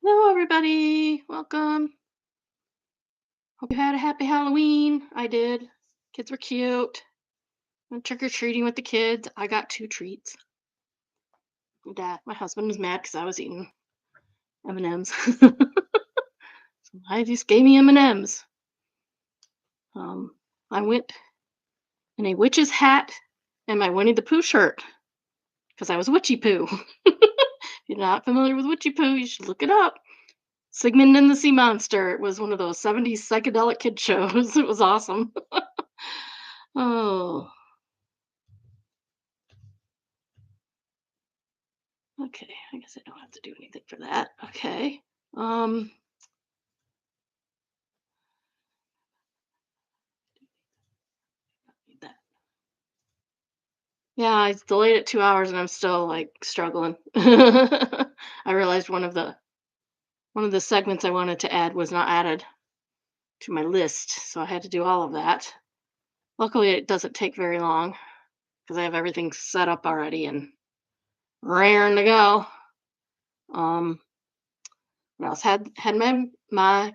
Hello, everybody. Welcome. Hope you had a happy Halloween. I did. Kids were cute. Went trick or treating with the kids. I got two treats. Dad, my husband was mad because I was eating M&Ms. I just gave me M&Ms. Um, I went in a witch's hat and my Winnie the Pooh shirt because I was Witchy Pooh. If you're not familiar with Witchy Pooh, you should look it up. Sigmund and the Sea Monster. It was one of those 70s psychedelic kid shows. It was awesome. Oh, okay. I guess I don't have to do anything for that. Okay. Um, that. Yeah, I delayed it 2 hours and I'm still like struggling. I realized one of the segments I wanted to add was not added to my list, so I had to do all of that. Luckily, it doesn't take very long because I have everything set up already and raring to go. Um, what else? Had my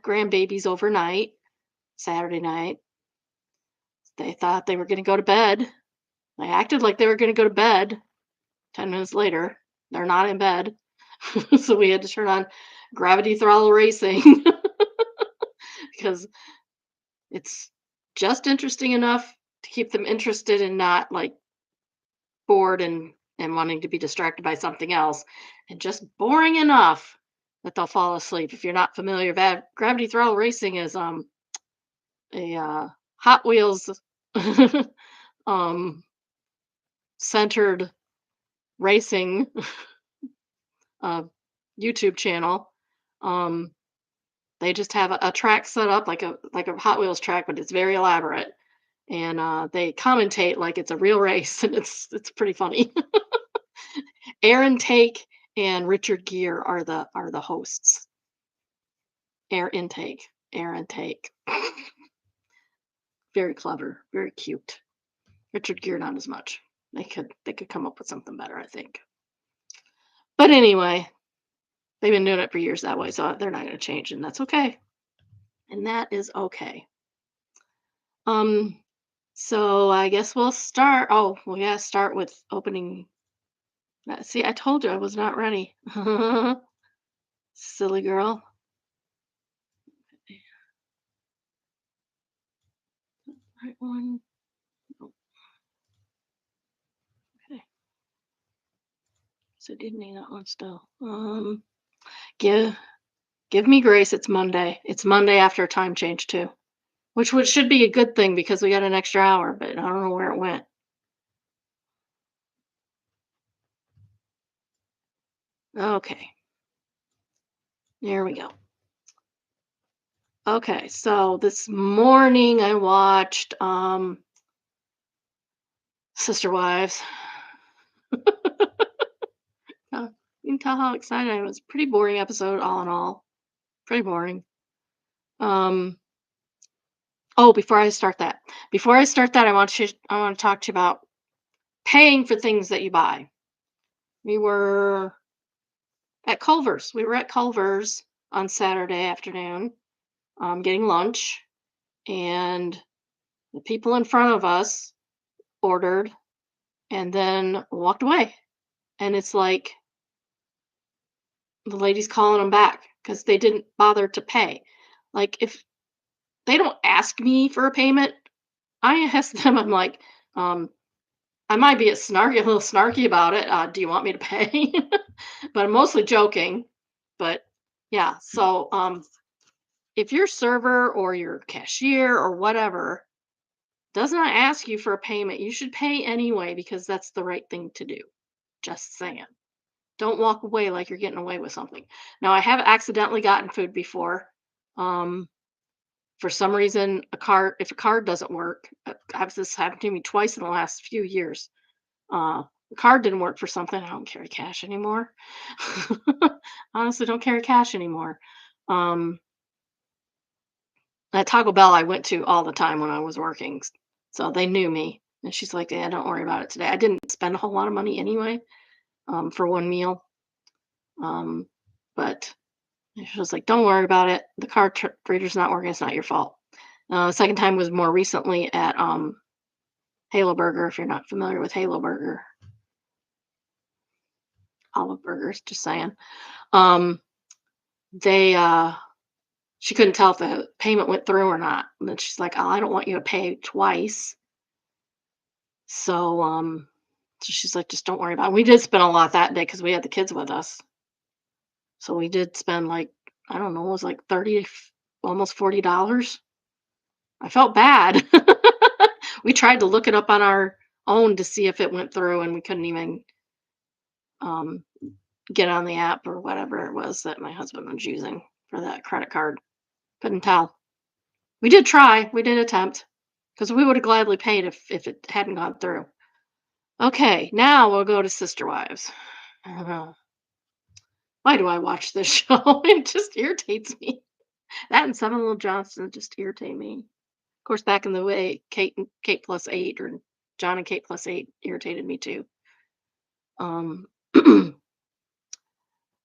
grandbabies overnight, Saturday night. They thought they were going to go to bed. They acted like they were going to go to bed. 10 minutes later, they're not in bed. So we had to turn on gravity throttle racing because it's just interesting enough to keep them interested and not like bored and wanting to be distracted by something else, and just boring enough that they'll fall asleep. If you're not familiar, gravity throttle racing is a Hot Wheels um centered racing uh YouTube channel. Um They just have a track set up like a Hot Wheels track, but it's very elaborate, and, they commentate like it's a real race, and it's pretty funny. Aaron Take and Richard Gere are the hosts. Air Intake, Aaron Take. Very clever, very cute. Richard Gere, not as much. They could come up with something better, I think. But anyway, they've been doing it for years that way, so they're not gonna change, and that's okay, and that is okay. Um So I guess we'll start. Oh, we gotta start with opening. See, I told you I was not ready. Silly girl. Right one. Oh, okay. So didn't need that one still. Give give me grace. It's Monday. It's Monday after a time change too, which should be a good thing because we got an extra hour, but I don't know where it went. Okay, there we go. Okay, so this morning I watched Sister Wives. Uh, you can tell how excited I was. Pretty boring episode, all in all. Pretty boring. Um. Oh, before I start that, I want to talk to you about paying for things that you buy. We were at Culver's. We were at Culver's on Saturday afternoon, getting lunch, and the people in front of us ordered and then walked away. And it's like the lady's calling them back because they didn't bother to pay. Like if they don't ask me for a payment, I ask them, I'm like, um, I might be a little snarky about it. Do you want me to pay? But I'm mostly joking. But yeah, so if your server or your cashier or whatever does not ask you for a payment, you should pay anyway because that's the right thing to do. Just saying. Don't walk away like you're getting away with something. Now, I have accidentally gotten food before. Um, for some reason, if a card doesn't work, this happened to me twice in the last few years. The card didn't work for something. I don't carry cash anymore. Honestly, don't carry cash anymore. Um, at Taco Bell, I went to all the time when I was working, so they knew me. And she's like, "Yeah, don't worry about it today." I didn't spend a whole lot of money anyway, for one meal. Um, but And she was like, "Don't worry about it. The reader's not working. It's not your fault." The second time was more recently at Halo Burger. If you're not familiar with Halo Burger, Olive Burgers, just saying. Um, they she couldn't tell if the payment went through or not. And then she's like, "Oh, I don't want you to pay twice." So so she's like, "Just don't worry about it." We did spend a lot that day because we had the kids with us. So we did spend like, I don't know, it was like 30, almost $40. I felt bad. We tried to look it up on our own to see if it went through, and we couldn't even um, get on the app or whatever it was that my husband was using for that credit card. Couldn't tell. We did try. We did attempt because we would have gladly paid if it hadn't gone through. Okay, now we'll go to Sister Wives. Uh, Why do I watch this show? It just irritates me. That and Seven Little Johnson just irritate me. Of course, back in the way, Kate plus eight, or John and Kate plus eight irritated me too. Um,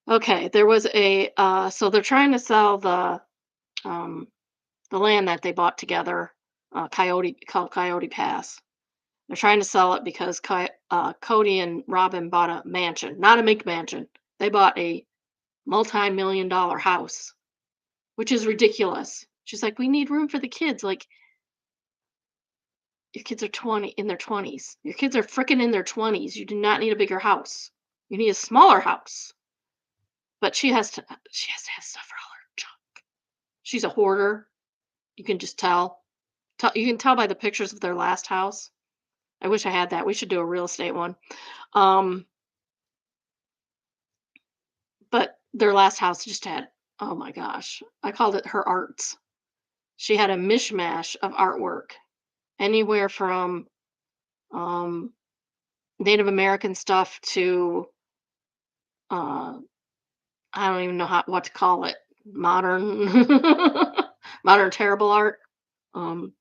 okay, there was a so they're trying to sell um the land that they bought together, Coyote called Coyote Pass. They're trying to sell it because Cody and Robin bought a mansion, not a McMansion. They bought a multi-million-dollar house, which is ridiculous. She's like, "We need room for the kids." Like, your kids are 20 in their 20s. Your kids are freaking in their 20s. You do not need a bigger house. You need a smaller house. But she has to have stuff for all her junk. She's a hoarder. You can just tell. You can tell by the pictures of their last house. I wish I had that. We should do a real estate one. Um, but their last house just had, oh my gosh, I called it her arts. She had a mishmash of artwork, anywhere from um, Native American stuff to uh, I don't even know what to call it. Modern, modern terrible art. Um,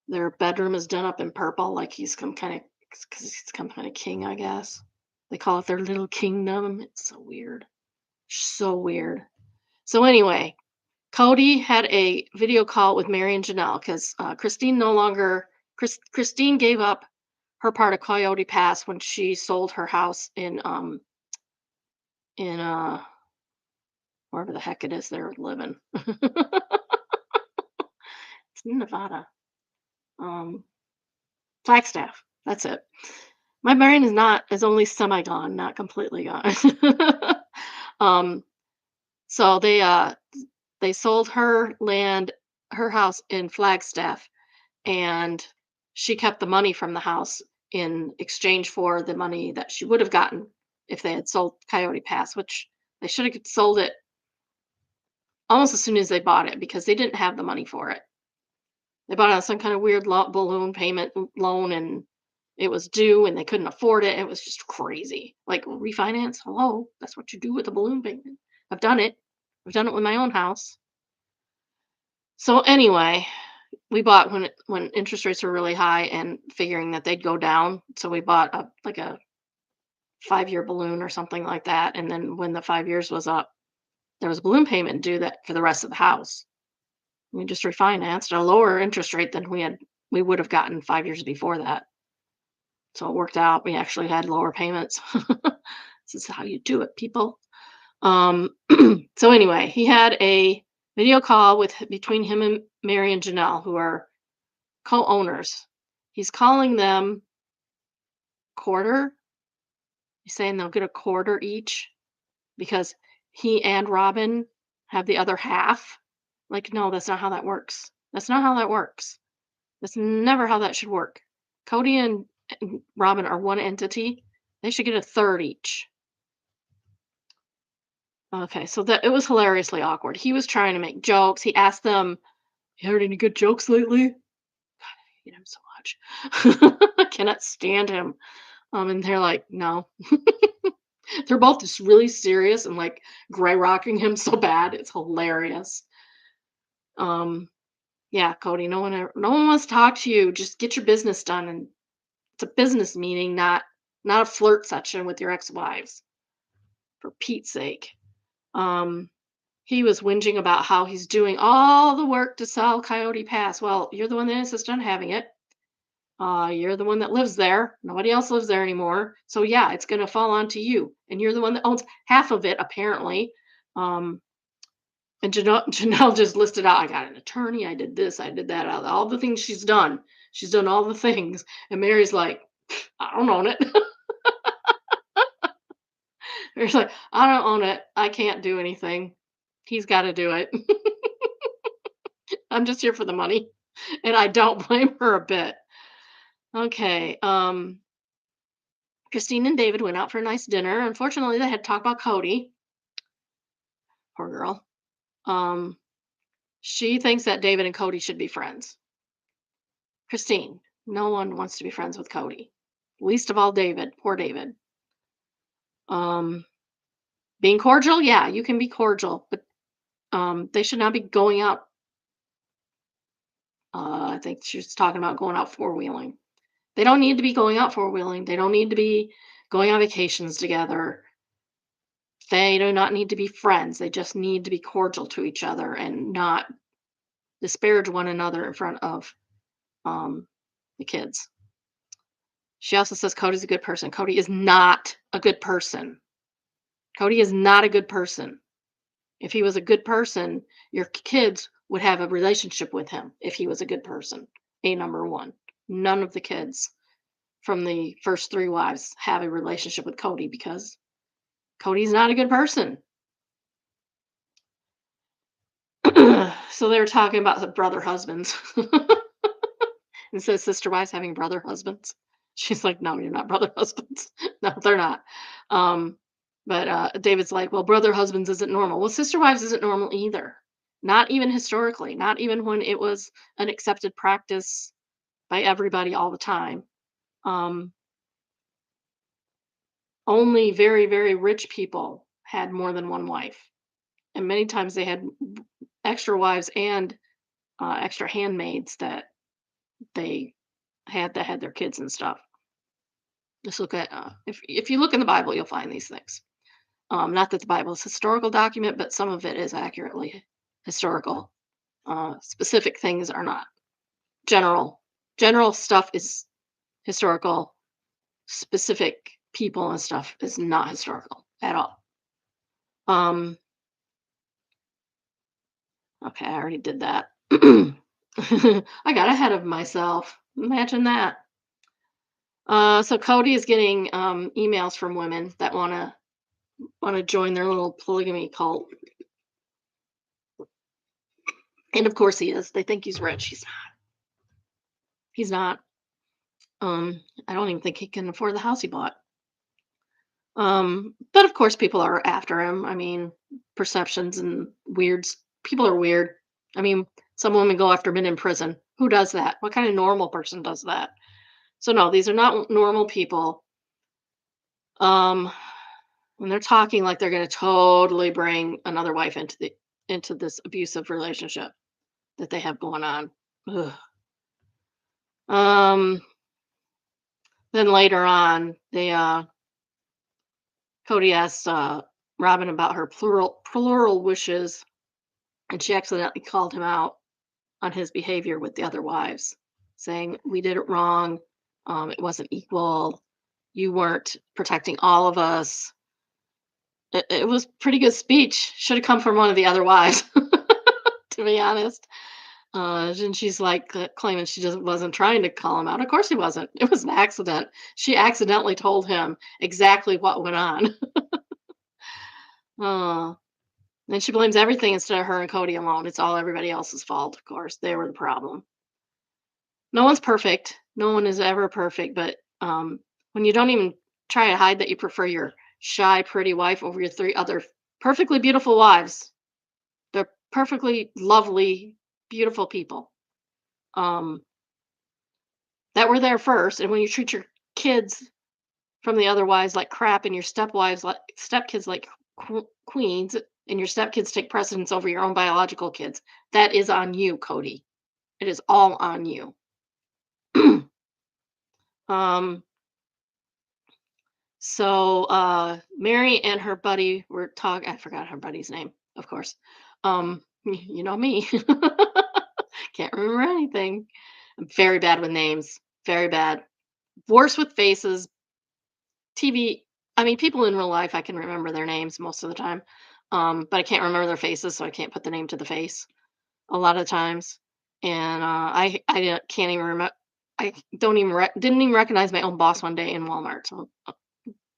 their bedroom is done up in purple, like he's some kind of, because he's some kind of king, I guess. They call it their little kingdom. It's so weird, so weird. So anyway, Cody had a video call with Mary and Janelle because Christine no longer. Christine gave up her part of Coyote Pass when she sold her house in wherever the heck it is they're living. It's in Nevada. Um, Flagstaff. That's it. My brain is only semi gone, not completely gone. um, so they sold her land, her house in Flagstaff, and she kept the money from the house in exchange for the money that she would have gotten if they had sold Coyote Pass, which they should have sold it almost as soon as they bought it because they didn't have the money for it. They bought it on some kind of weird balloon payment loan, and it was due and they couldn't afford it. It was just crazy. Like, refinance? Hello, that's what you do with a balloon payment. I've done it. I've done it with my own house. So anyway, we bought when interest rates were really high and figuring that they'd go down. So we bought a 5-year balloon or something like that. And then when the 5 years was up, there was a balloon payment due that for the rest of the house. We just refinanced at a lower interest rate than we would have gotten 5 years before that. So it worked out. We actually had lower payments. This is how you do it, people. Um, so anyway, he had a video call with between him and Mary and Janelle, who are co-owners. He's calling them quarter. He's saying they'll get a quarter each because he and Robin have the other half. Like, no, that's not how that works. That's not how that works. That's never how that should work. Cody and Robin are one entity. They should get a third each. Okay, so that it was hilariously awkward. He was trying to make jokes. He asked them, "You heard any good jokes lately?" God, I hate him so much. I cannot stand him. And they're like, "No." They're both just really serious and like gray rocking him so bad. It's hilarious. Um, yeah, Cody, no one wants to talk to you. Just get your business done, and it's a business meeting, not a flirt session with your ex-wives. For Pete's sake. Um, he was whinging about how he's doing all the work to sell Coyote Pass. Well, you're the one that insists on having it. You're the one that lives there. Nobody else lives there anymore. So yeah, it's gonna fall onto you. And you're the one that owns half of it, apparently. Um, and Janelle just listed out, I got an attorney, I did this, I did that, all the things she's done. She's done all the things. And Mary's like, I don't own it. Mary's like, I don't own it. I can't do anything. He's got to do it. I'm just here for the money. And I don't blame her a bit. Okay. Christine and David went out for a nice dinner. Unfortunately, they had to talk about Cody. Poor girl. Um, she thinks that David and Cody should be friends. Christine, no one wants to be friends with Cody. Least of all David. Poor David. Um, being cordial, yeah, you can be cordial, but they should not be going out. I think she was talking about going out four wheeling. They don't need to be going out four wheeling. They don't need to be going on vacations together. They do not need to be friends. They just need to be cordial to each other and not disparage one another in front of um, the kids. She also says Cody's a good person. Cody is not a good person. Cody is not a good person. If he was a good person, your kids would have a relationship with him if he was a good person. A number one. None of the kids from the first three wives have a relationship with Cody because Cody's not a good person. So they were talking about the brother husbands. Instead of sister wives having brother husbands. She's like, no, you're not brother husbands. No, they're not. Um, but David's like, well, brother husbands isn't normal. Well, sister wives isn't normal either. Not even historically, not even when it was an accepted practice by everybody all the time. Um, only very, very rich people had more than one wife. And many times they had extra wives and extra handmaids that they had that had their kids and stuff. Just look at if you look in the Bible, you'll find these things. Not that the Bible is a historical document, but some of it is accurately historical. Specific things are not. General general stuff is historical. Specific people and stuff is not historical at all. Um, okay, I already did that. I got ahead of myself. Imagine that. So Cody is getting emails from women that want to join their little polygamy cult, and of course he is. They think he's rich. He's not. He's not. I don't even think he can afford the house he bought. But of course people are after him. I mean, perceptions and weirds. People are weird. I mean, some women go after men in prison. Who does that? What kind of normal person does that? So no, these are not normal people. Um, when they're talking like they're going to totally bring another wife into this abusive relationship that they have going on. Ugh. Um, then later on, Cody asked Robin about her plural wishes, and she accidentally called him out on his behavior with the other wives, saying, "We did it wrong. It wasn't equal. You weren't protecting all of us." It was pretty good speech. Should have come from one of the other wives, to be honest. And she's like claiming she just wasn't trying to call him out. Of course he wasn't. It was an accident. She accidentally told him exactly what went on. uh, and she blames everything instead of her and Cody alone. It's all everybody else's fault, of course. They were the problem. No one's perfect. No one is ever perfect. But when you don't even try to hide that you prefer your shy, pretty wife over your three other perfectly beautiful wives, they're perfectly lovely, beautiful people. Um, that were there first, and when you treat your kids from the other wives like crap and your stepwives like stepkids like queens and your stepkids take precedence over your own biological kids, that is on you, Cody. It is all on you. um So Mary and her buddy were talking. I forgot her buddy's name, of course. You know me. Can't remember anything. I'm very bad with names. Very bad. Worse with faces. TV. I mean, people in real life, I can remember their names most of the time. But I can't remember their faces, so I can't put the name to the face a lot of times. And can't even remember. I don't even didn't even recognize my own boss one day in Walmart. So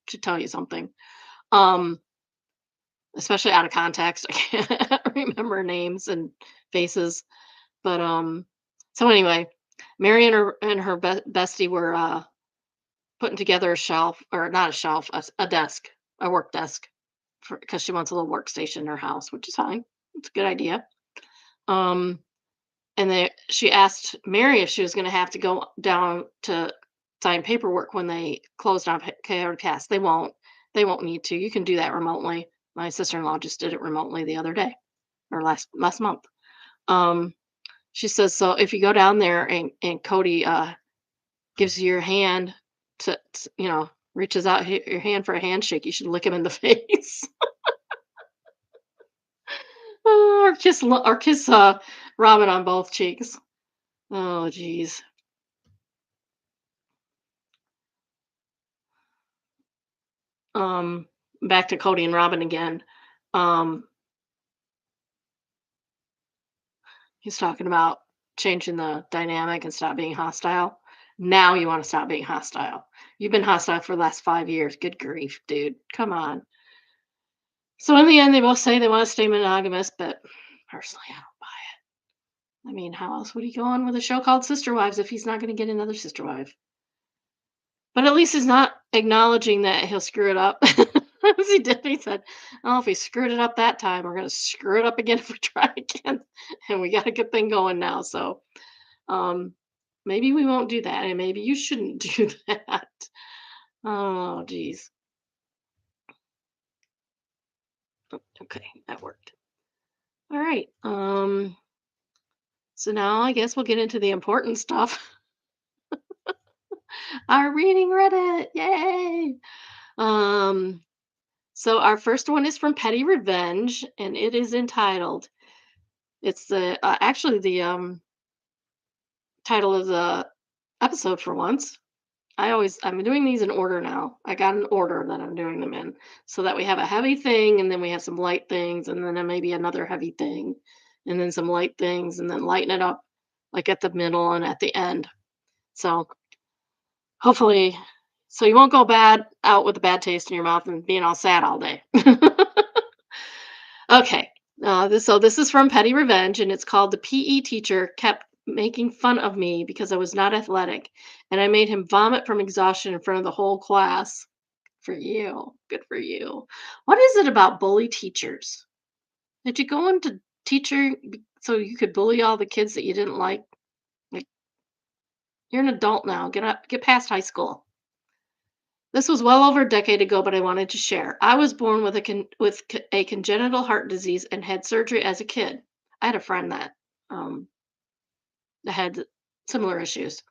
to tell you something. Um, Especially out of context. I can't remember names and faces. But so anyway, Mary and her bestie were putting together a shelf, or not a shelf, a desk, a work desk, because she wants a little workstation in her house, which is fine. It's a good idea. Um, and she asked Mary if she was going to have to go down to sign paperwork when they close down Coyote Pass. They won't. They won't need to. You can do that remotely. My sister-in-law just did it remotely the other day, or last month. Um, she says, so if you go down there and Cody gives you your hand reaches out your hand for a handshake, you should lick him in the face. Or kiss Robin on both cheeks. Oh, geez. Um, Back to Cody and Robin again. Um, he's talking about changing the dynamic and stop being hostile. Now you want to stop being hostile. You've been hostile for the last 5 years. Good grief, dude. Come on. So in the end, they both say they want to stay monogamous, but personally, I don't buy it. I mean, how else would he go on with a show called Sister Wives if he's not going to get another sister wife? But at least he's not acknowledging that he'll screw it up. As he did, he said, "Oh, if we screwed it up that time, we're gonna screw it up again if we try again." And we got a good thing going now. So um maybe we won't do that, and maybe you shouldn't do that. Oh, geez. Okay, that worked. All right. So now I guess we'll get into the important stuff. Our reading Reddit. Yay! Um so our first one is from Petty Revenge, and it is entitled, it's the actually the title of the episode for once. I'm doing these in order now. I got an order that I'm doing them in, so that we have a heavy thing, and then we have some light things, and then maybe another heavy thing, and then some light things, and then lighten it up like at the middle and at the end. So hopefully, so you won't go bad out with a bad taste in your mouth and being all sad all day. Okay. This is from Petty Revenge, and it's called "The PE teacher kept making fun of me because I was not athletic, and I made him vomit from exhaustion in front of the whole class." For you, good for you. What is it about bully teachers? Did you go into so you could bully all the kids that you didn't like? Like, you're an adult now. Get past high school. This was well over a decade ago, but I wanted to share. I was born with a congenital heart disease and had surgery as a kid. I had a friend um, that had similar issues.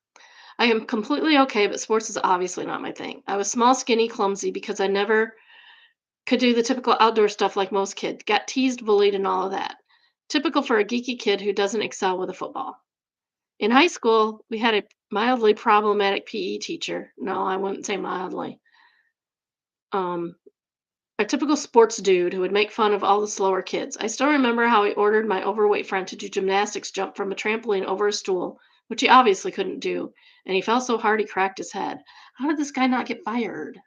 I am completely okay, but sports is obviously not my thing. I was small, skinny, clumsy because I never could do the typical outdoor stuff like most kids. Got teased, bullied, and all of that. Typical for a geeky kid who doesn't excel with a football. In high school, we had a mildly problematic PE teacher. No, I wouldn't say mildly. Um, a typical sports dude who would make fun of all the slower kids. I still remember how he ordered my overweight friend to do gymnastics jump from a trampoline over a stool, which he obviously couldn't do, and he fell so hard he cracked his head. How did this guy not get fired?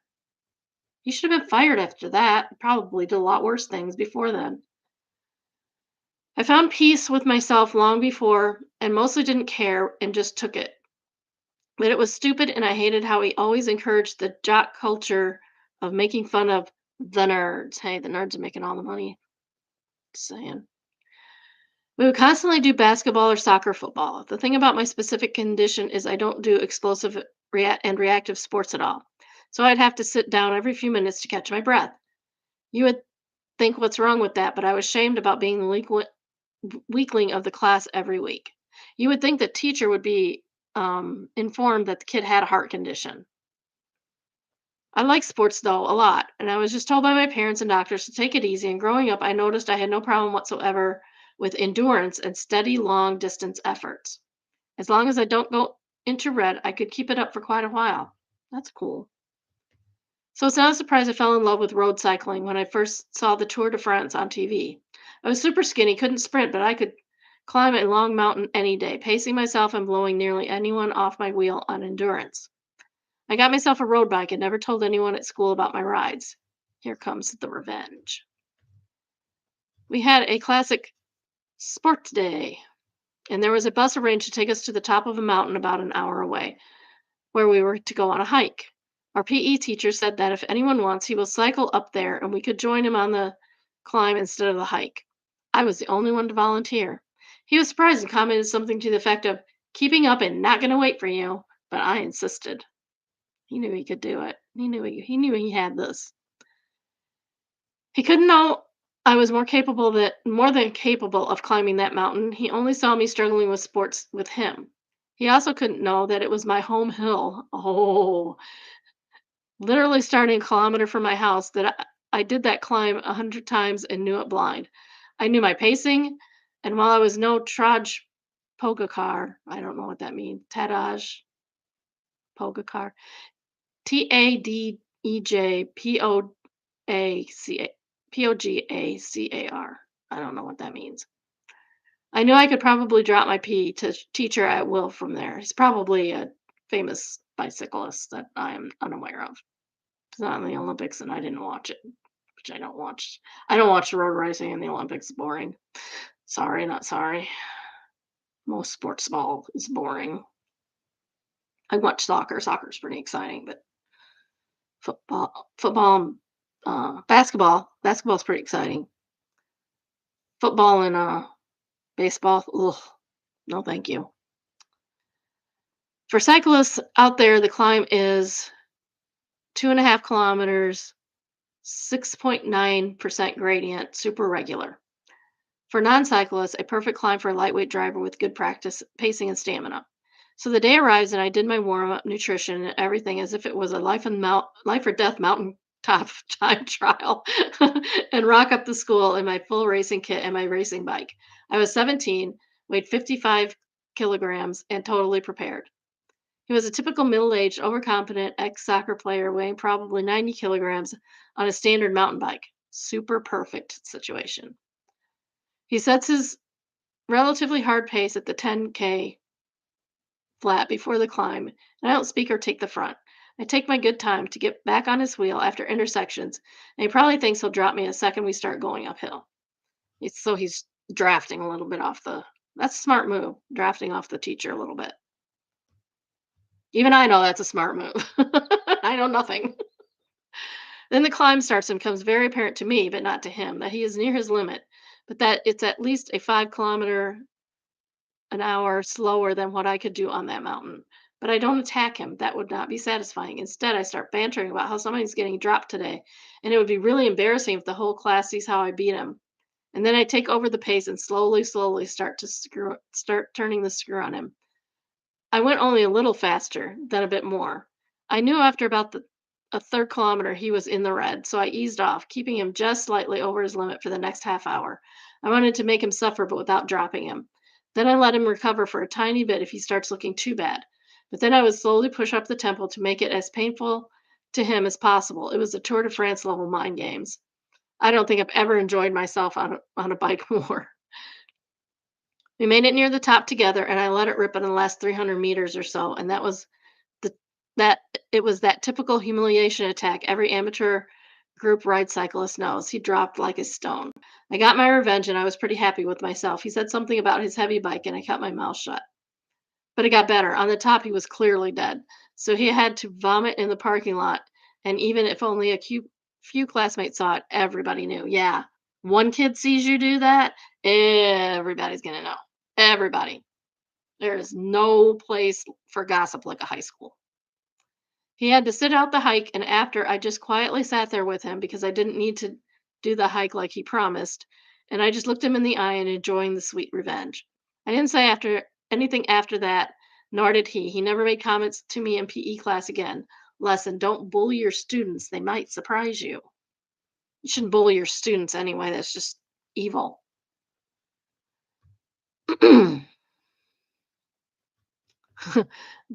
He should have been fired after that. Probably did a lot worse things before then. I found peace with myself long before and mostly didn't care and just took it. But it was stupid, and I hated how he always encouraged the jock culture of making fun of the nerds. Hey, the nerds are making all the money. Just saying. We would constantly do basketball or soccer, football. The thing about my specific condition is I don't do explosive and reactive sports at all. So I'd have to sit down every few minutes to catch my breath. You would think, what's wrong with that? But I was shamed about being the weakling of the class every week. You would think the teacher would be informed that the kid had a heart condition. I like sports though a lot, and I was just told by my parents and doctors to take it easy. And growing up, I noticed I had no problem whatsoever with endurance and steady long distance efforts. As long as I don't go into red, I could keep it up for quite a while. That's cool. So it's not a surprise I fell in love with road cycling when I first saw the Tour de France on TV. I was super skinny, couldn't sprint, but I could climb a long mountain any day, pacing myself and blowing nearly anyone off my wheel on endurance. I got myself a road bike and never told anyone at school about my rides. Here comes the revenge. We had a classic sports day, and there was a bus arranged to take us to the top of a mountain about an hour away, where we were to go on a hike. Our PE teacher said that if anyone wants, he will cycle up there and we could join him on the climb instead of the hike. I was the only one to volunteer. He was surprised and commented something to the effect of, keeping up and not going to wait for you, but I insisted. He knew he could do it. He knew he had this. He couldn't know I was more than capable of climbing that mountain. He only saw me struggling with sports with him. He also couldn't know that it was my home hill. Oh, literally starting a kilometer from my house that I did that climb 100 times and knew it blind. I knew my pacing, and while I was no Traj Pogakar, I don't know what that means. Tadaj Pogakar. Tadejpogacapogacar. I don't know what that means. I knew I could probably drop my P to teacher at will from there. He's probably a famous bicyclist that I am unaware of. It's not in the Olympics, and I didn't watch it, which I don't watch. I don't watch the road racing in the Olympics. Boring. Sorry, not sorry. Most sports ball is boring. I watch soccer. Soccer's pretty exciting, but football, basketball's pretty exciting. Football and baseball, ugh, no, thank you. For cyclists out there, the climb is 2.5 kilometers, 6.9% gradient, super regular. For non-cyclists, a perfect climb for a lightweight driver with good practice, pacing, and stamina. So the day arrives, and I did my warm-up, nutrition, and everything as if it was a life or death mountain top time trial, and rock up the school in my full racing kit and my racing bike. I was 17, weighed 55 kilograms, and totally prepared. He was a typical middle-aged, overconfident ex-soccer player weighing probably 90 kilograms on a standard mountain bike. Super perfect situation. He sets his relatively hard pace at the 10K flat before the climb, and I don't speak or take the front. I take my good time to get back on his wheel after intersections, and he probably thinks he'll drop me the second we start going uphill. So he's drafting a little bit off the. That's a smart move, drafting off the teacher a little bit. Even I know that's a smart move. I know nothing. Then the climb starts and becomes very apparent to me, but not to him, that he is near his limit, but that it's at least a 5 kilometer an hour slower than what I could do on that mountain. But I don't attack him. That would not be satisfying. Instead, I start bantering about how somebody's getting dropped today, and it would be really embarrassing if the whole class sees how I beat him. And then I take over the pace and slowly start turning the screw on him. I went only a little faster, then a bit more. I knew after about a third kilometer he was in the red, so I eased off, keeping him just slightly over his limit for the next half hour. I wanted to make him suffer, but without dropping him. Then I let him recover for a tiny bit if he starts looking too bad. But then I would slowly push up the tempo to make it as painful to him as possible. It was a Tour de France level mind games. I don't think I've ever enjoyed myself on a bike more. We made it near the top together, and I let it rip in the last 300 meters or so, and the that it was that typical humiliation attack every amateur group ride cyclist knows. He dropped like a stone. I got my revenge, and I was pretty happy with myself. He said something about his heavy bike, and I kept my mouth shut. But it got better. On the top, he was clearly dead, so he had to vomit in the parking lot, and even if only few classmates saw it, everybody knew. Yeah, one kid sees you do that, everybody's gonna know. Everybody. There is no place for gossip like a high school. He had to sit out the hike, and after, I just quietly sat there with him because I didn't need to do the hike like he promised, and I just looked him in the eye and enjoying the sweet revenge. I didn't say after anything after that, nor did he. He never made comments to me in PE class again. lesson. Don't bully your students. They might surprise you. You shouldn't bully your students anyway. That's just evil.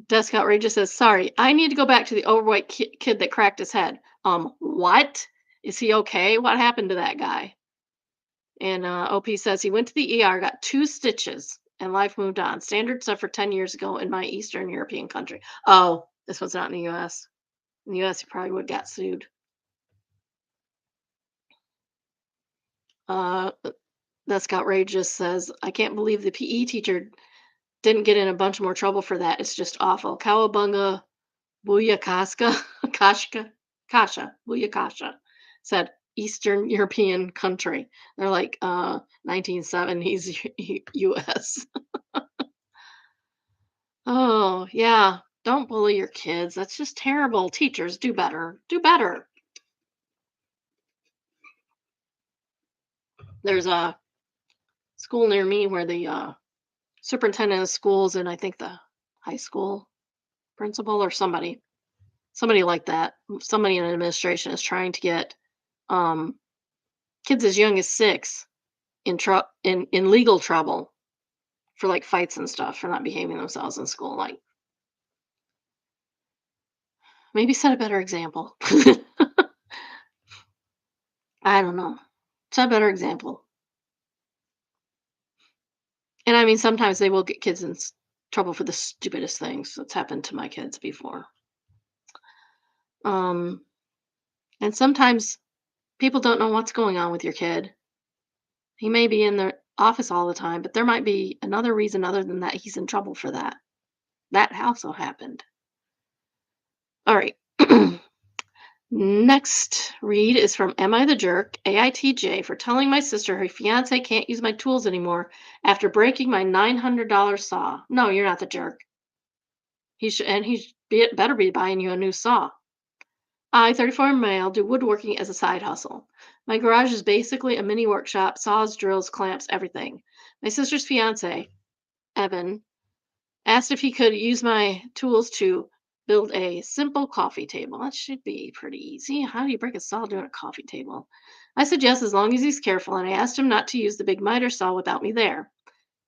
Desk Outrageous says, sorry, I need to go back to the overweight kid that cracked his head. What? Is he okay? What happened to that guy? And OP says he went to the ER, got 2 stitches, and life moved on. Standard stuff for 10 years ago in my Eastern European country. Oh, this was not in the US. In the US, he probably would have got sued. Uh, That's outrageous says, I can't believe the PE teacher didn't get in a bunch more trouble for that. It's just awful. Cowabunga Booyakaska Kashka Kasha Booyakasha said Eastern European country. They're like 1970s US. Oh, yeah. Don't bully your kids. That's just terrible. Teachers, do better. Do better. There's a school near me where the superintendent of schools and I think the high school principal or somebody like that, somebody in administration is trying to get um, kids as young as 6 in legal trouble for like fights and stuff for not behaving themselves in school. Like maybe set a better example. I don't know. Set a better example. And I mean, sometimes they will get kids in trouble for the stupidest things. That's happened to my kids before. Um, and sometimes people don't know what's going on with your kid. He may be in the office all the time, but there might be another reason other than that he's in trouble for that. That also happened. All right. Next read is from Am I the Jerk? AITJ for telling my sister her fiance can't use my tools anymore after breaking my $900 saw. No, you're not the jerk. Better be buying you a new saw. I, 34 male, do woodworking as a side hustle. My garage is basically a mini workshop, saws, drills, clamps, everything. My sister's fiance, Evan, asked if he could use my tools to build a simple coffee table. That should be pretty easy. How do you break a saw doing a coffee table? I said yes, as long as he's careful, and I asked him not to use the big miter saw without me there.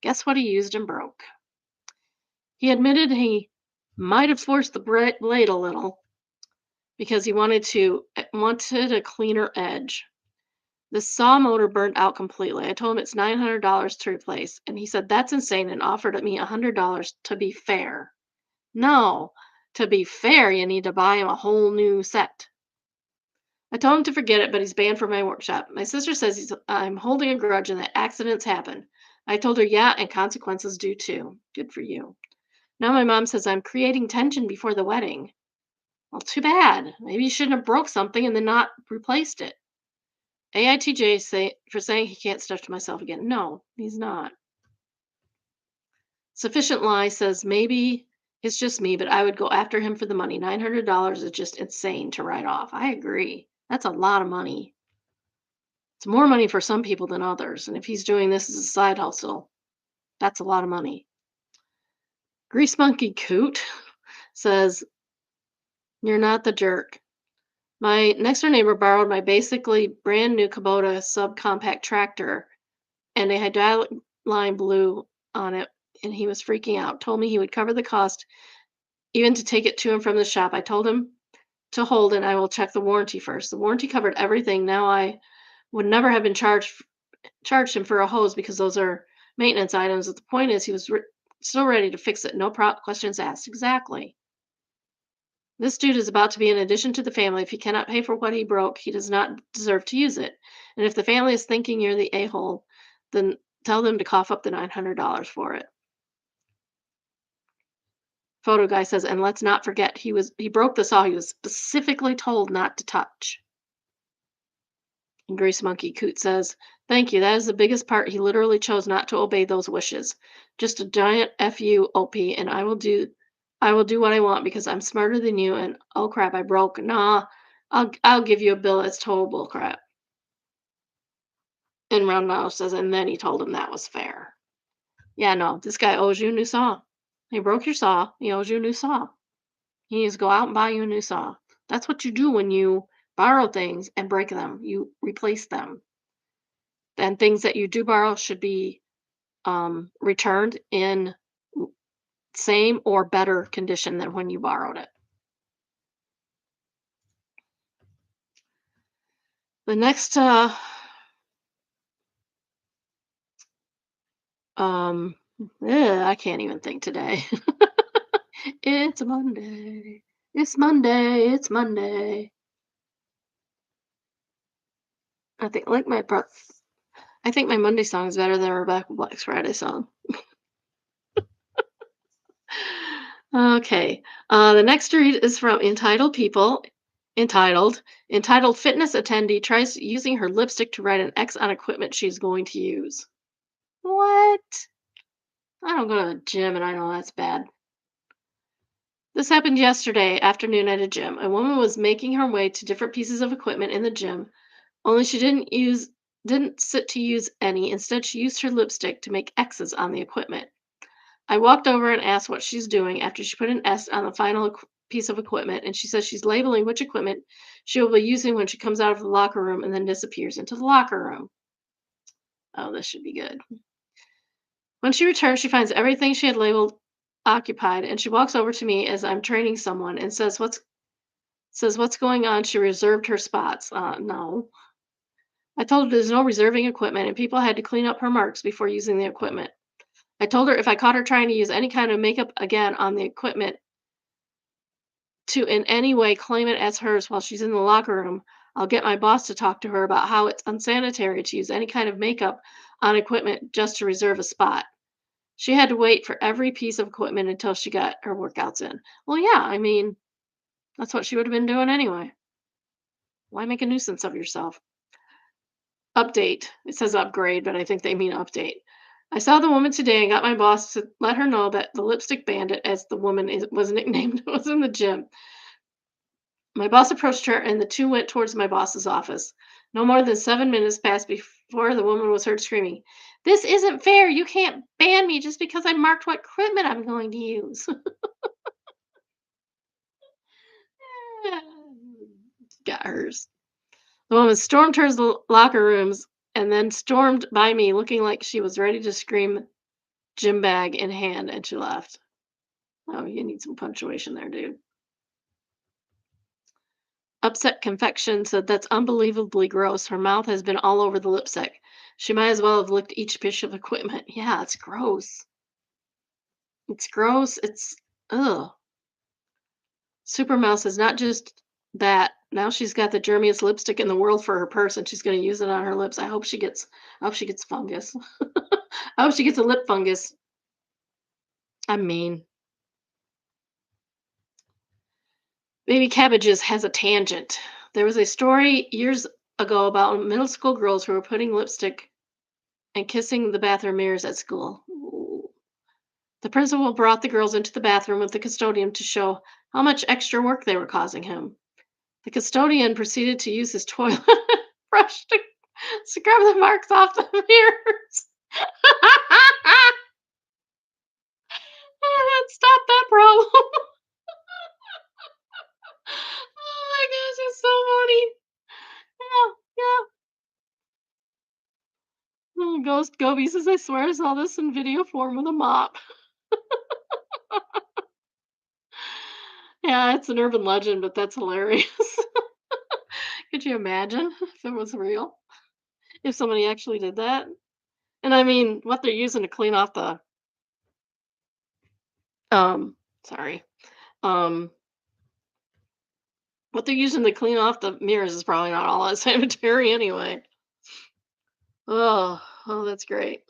Guess what he used and broke? He admitted he might have forced the blade a little because he wanted a cleaner edge. The saw motor burned out completely. I told him it's $900 to replace, and he said that's insane and offered me $100 to be fair. No, to be fair, you need to buy him a whole new set. I told him to forget it, but he's banned from my workshop. My sister says I'm holding a grudge and that accidents happen. I told her, yeah, and consequences do too. Good for you. Now my mom says I'm creating tension before the wedding. Well, too bad. Maybe you shouldn't have broke something and then not replaced it. AITJ for saying he can't stuff to myself again. No, he's not. Sufficient Lie says maybe it's just me, but I would go after him for the money. $900 is just insane to write off. I agree. That's a lot of money. It's more money for some people than others. And if he's doing this as a side hustle, that's a lot of money. Grease Monkey Coot says, you're not the jerk. My next door neighbor borrowed my basically brand new Kubota subcompact tractor and a hydraulic line blew on it and he was freaking out. Told me he would cover the cost even to take it to and from the shop. I told him to hold and I will check the warranty first. The warranty covered everything. Now I would never have been charged him for a hose because those are maintenance items. But the point is he was still ready to fix it. No questions asked. Exactly. This dude is about to be an addition to the family. If he cannot pay for what he broke, he does not deserve to use it. And if the family is thinking you're the a-hole, then tell them to cough up the $900 for it. Photo guy says, and let's not forget he broke the saw he was specifically told not to touch. And Grease Monkey Coot says, thank you. That is the biggest part. He literally chose not to obey those wishes. Just a giant FU OP, and I will do what I want because I'm smarter than you and oh crap, I broke. Nah, I'll give you a bill that's total bull crap. And Round Mouse says, and then he told him that was fair. Yeah, no, this guy owes you a new saw. He broke your saw. He owes you a new saw. You need to go out and buy you a new saw. That's what you do when you borrow things and break them. You replace them. And things that you do borrow should be returned in same or better condition than when you borrowed it. The next um I can't even think today. It's Monday. It's Monday. It's Monday. I think like my I think my Monday song is better than Rebecca Black's Friday song. Okay. The next read is from Entitled People. Entitled. Entitled Fitness Attendee tries using her lipstick to write an X on equipment she's going to use. What? I don't go to the gym and I know that's bad. This happened yesterday afternoon at a gym. A woman was making her way to different pieces of equipment in the gym, only she didn't sit to use any. Instead, she used her lipstick to make X's on the equipment. I walked over and asked what she's doing after she put an S on the final piece of equipment, and she says she's labeling which equipment she will be using when she comes out of the locker room and then disappears into the locker room. Oh, this should be good. When she returns, she finds everything she had labeled occupied, and she walks over to me as I'm training someone and says what's going on. She reserved her spots. No. I told her there's no reserving equipment and people had to clean up her marks before using the equipment. I told her if I caught her trying to use any kind of makeup again on the equipment to in any way claim it as hers while she's in the locker room, I'll get my boss to talk to her about how it's unsanitary to use any kind of makeup on equipment just to reserve a spot. She had to wait for every piece of equipment until she got her workouts in. Well, yeah, I mean, that's what she would have been doing anyway. Why make a nuisance of yourself? Update. It says upgrade, but I think they mean update. I saw the woman today and got my boss to let her know that the lipstick bandit, as the woman was nicknamed, was in the gym. My boss approached her and the two went towards my boss's office. No more than 7 minutes passed before the woman was heard screaming, "This isn't fair. You can't ban me just because I marked what equipment I'm going to use." Got hers. The woman stormed her locker rooms and then stormed by me looking like she was ready to scream, gym bag in hand, and she left. Oh, you need some punctuation there, dude. Upset Confection said that's unbelievably gross. Her mouth has been all over the lipstick. She might as well have licked each piece of equipment. Yeah, it's gross. It's gross. It's ugh. Super Mouse is not just that. Now she's got the germiest lipstick in the world for her purse, and she's going to use it on her lips. I hope she gets fungus. I hope she gets a lip fungus. I mean, Baby Cabbages has a tangent. There was a story years ago about middle school girls who were putting lipstick and kissing the bathroom mirrors at school. Ooh. The principal brought the girls into the bathroom with the custodian to show how much extra work they were causing him. The custodian proceeded to use his toilet brush to scrub the marks off the mirrors. And stop that problem. Oh my gosh, it's so funny. Yeah, yeah. Ghost Gobi says, I swear I saw this in video form with a mop. Yeah, it's an urban legend, but that's hilarious. Could you imagine if it was real? If somebody actually did that? And I mean, what they're using to clean off the sorry. Um what they're using to clean off the mirrors is probably not all that sanitary anyway. Oh, that's great.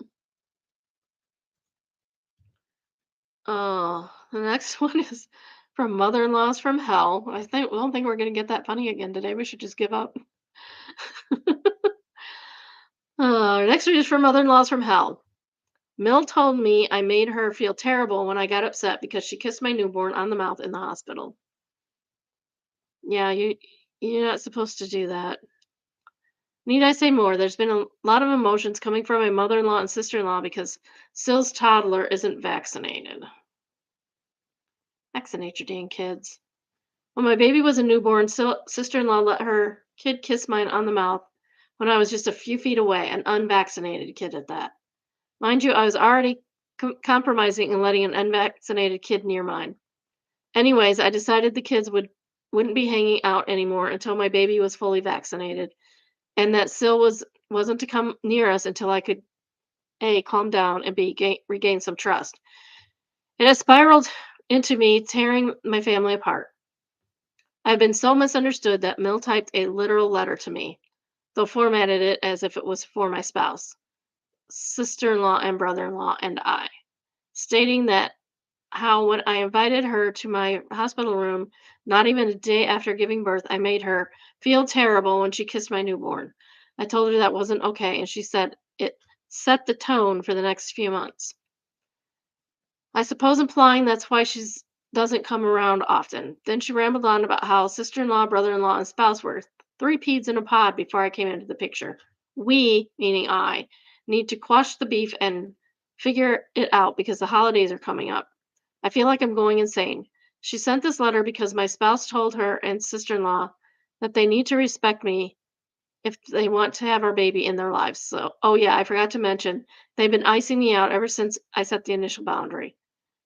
Oh, the next one is from Mother-in-Laws from Hell. I don't think we're gonna get that funny again today. We should just give up. Next one is from Mother-in-Laws from Hell. Mill told me I made her feel terrible when I got upset because she kissed my newborn on the mouth in the hospital. Yeah, you're not supposed to do that. Need I say more? There's been a lot of emotions coming from my mother-in-law and sister-in-law because Sill's toddler isn't vaccinated. Vaccinate your dang kids. When my baby was a newborn, sister-in-law let her kid kiss mine on the mouth when I was just a few feet away, an unvaccinated kid at that. Mind you, I was already compromising and letting an unvaccinated kid near mine. Anyways, I decided the kids wouldn't be hanging out anymore until my baby was fully vaccinated, and that Sil wasn't to come near us until I could A, calm down, and B, regain some trust. It has spiraled into me tearing my family apart. I've been so misunderstood that Mill typed a literal letter to me, though formatted it as if it was for my spouse, sister-in-law, and brother-in-law, and I, stating that how when I invited her to my hospital room, not even a day after giving birth, I made her feel terrible when she kissed my newborn. I told her that wasn't okay, and she said it set the tone for the next few months. I suppose implying that's why she's doesn't come around often. Then she rambled on about how sister-in-law, brother-in-law, and spouse were three peas in a pod before I came into the picture. We, meaning I, need to quash the beef and figure it out because the holidays are coming up. I feel like I'm going insane. She sent this letter because my spouse told her and sister-in-law that they need to respect me if they want to have our baby in their lives. So, oh yeah, I forgot to mention, they've been icing me out ever since I set the initial boundary.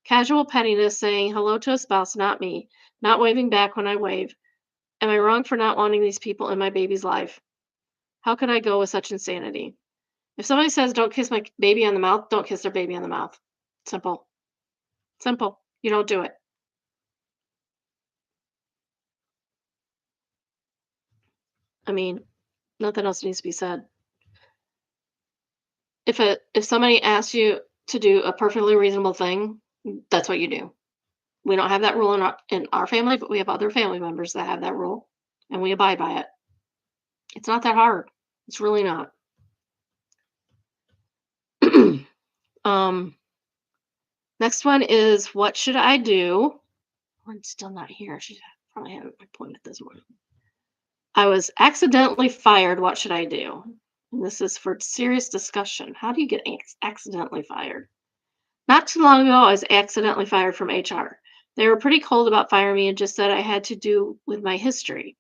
Casual pettiness, saying hello to a spouse, not me, not waving back when I wave. Am I wrong for not wanting these people in my baby's life? How could I go with such insanity? If somebody says, don't kiss my baby on the mouth, don't kiss their baby on the mouth. Simple. Simple. You don't do it. I mean, nothing else needs to be said. If somebody asks you to do a perfectly reasonable thing, that's what you do. We don't have that rule in our family, but we have other family members that have that rule, and we abide by it. It's not that hard. It's really not. um, Next one is what should I do? One's still not here. She probably had an appointment this morning. I was accidentally fired. What should I do? And this is for serious discussion. How do you get accidentally fired? Not too long ago, I was accidentally fired from HR. They were pretty cold about firing me and just said I had to do with my history.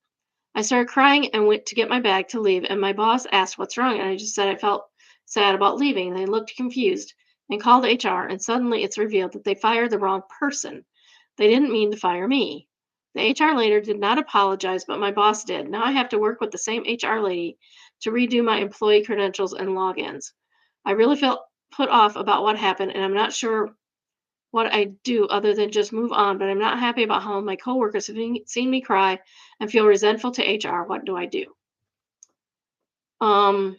I started crying and went to get my bag to leave, and my boss asked what's wrong, and I just said I felt sad about leaving. They looked confused and called HR, and suddenly it's revealed that they fired the wrong person. They didn't mean to fire me. The HR lady did not apologize, but my boss did. Now I have to work with the same HR lady to redo my employee credentials and logins. I really felt put off about what happened, and I'm not sure what I do other than just move on, but I'm not happy about how my coworkers have seen me cry and feel resentful to HR. What do I do? Um,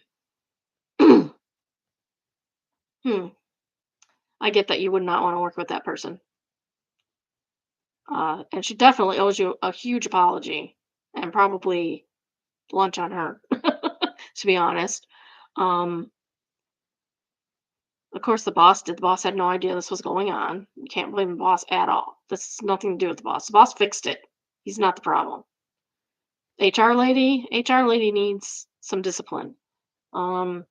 hmm, I get that you would not want to work with that person. And she definitely owes you a huge apology and probably lunch on her, to be honest. Um, of course, the boss did. The boss had no idea this was going on. You can't blame the boss at all. This has nothing to do with the boss. The boss fixed it. He's not the problem. HR lady needs some discipline. Um,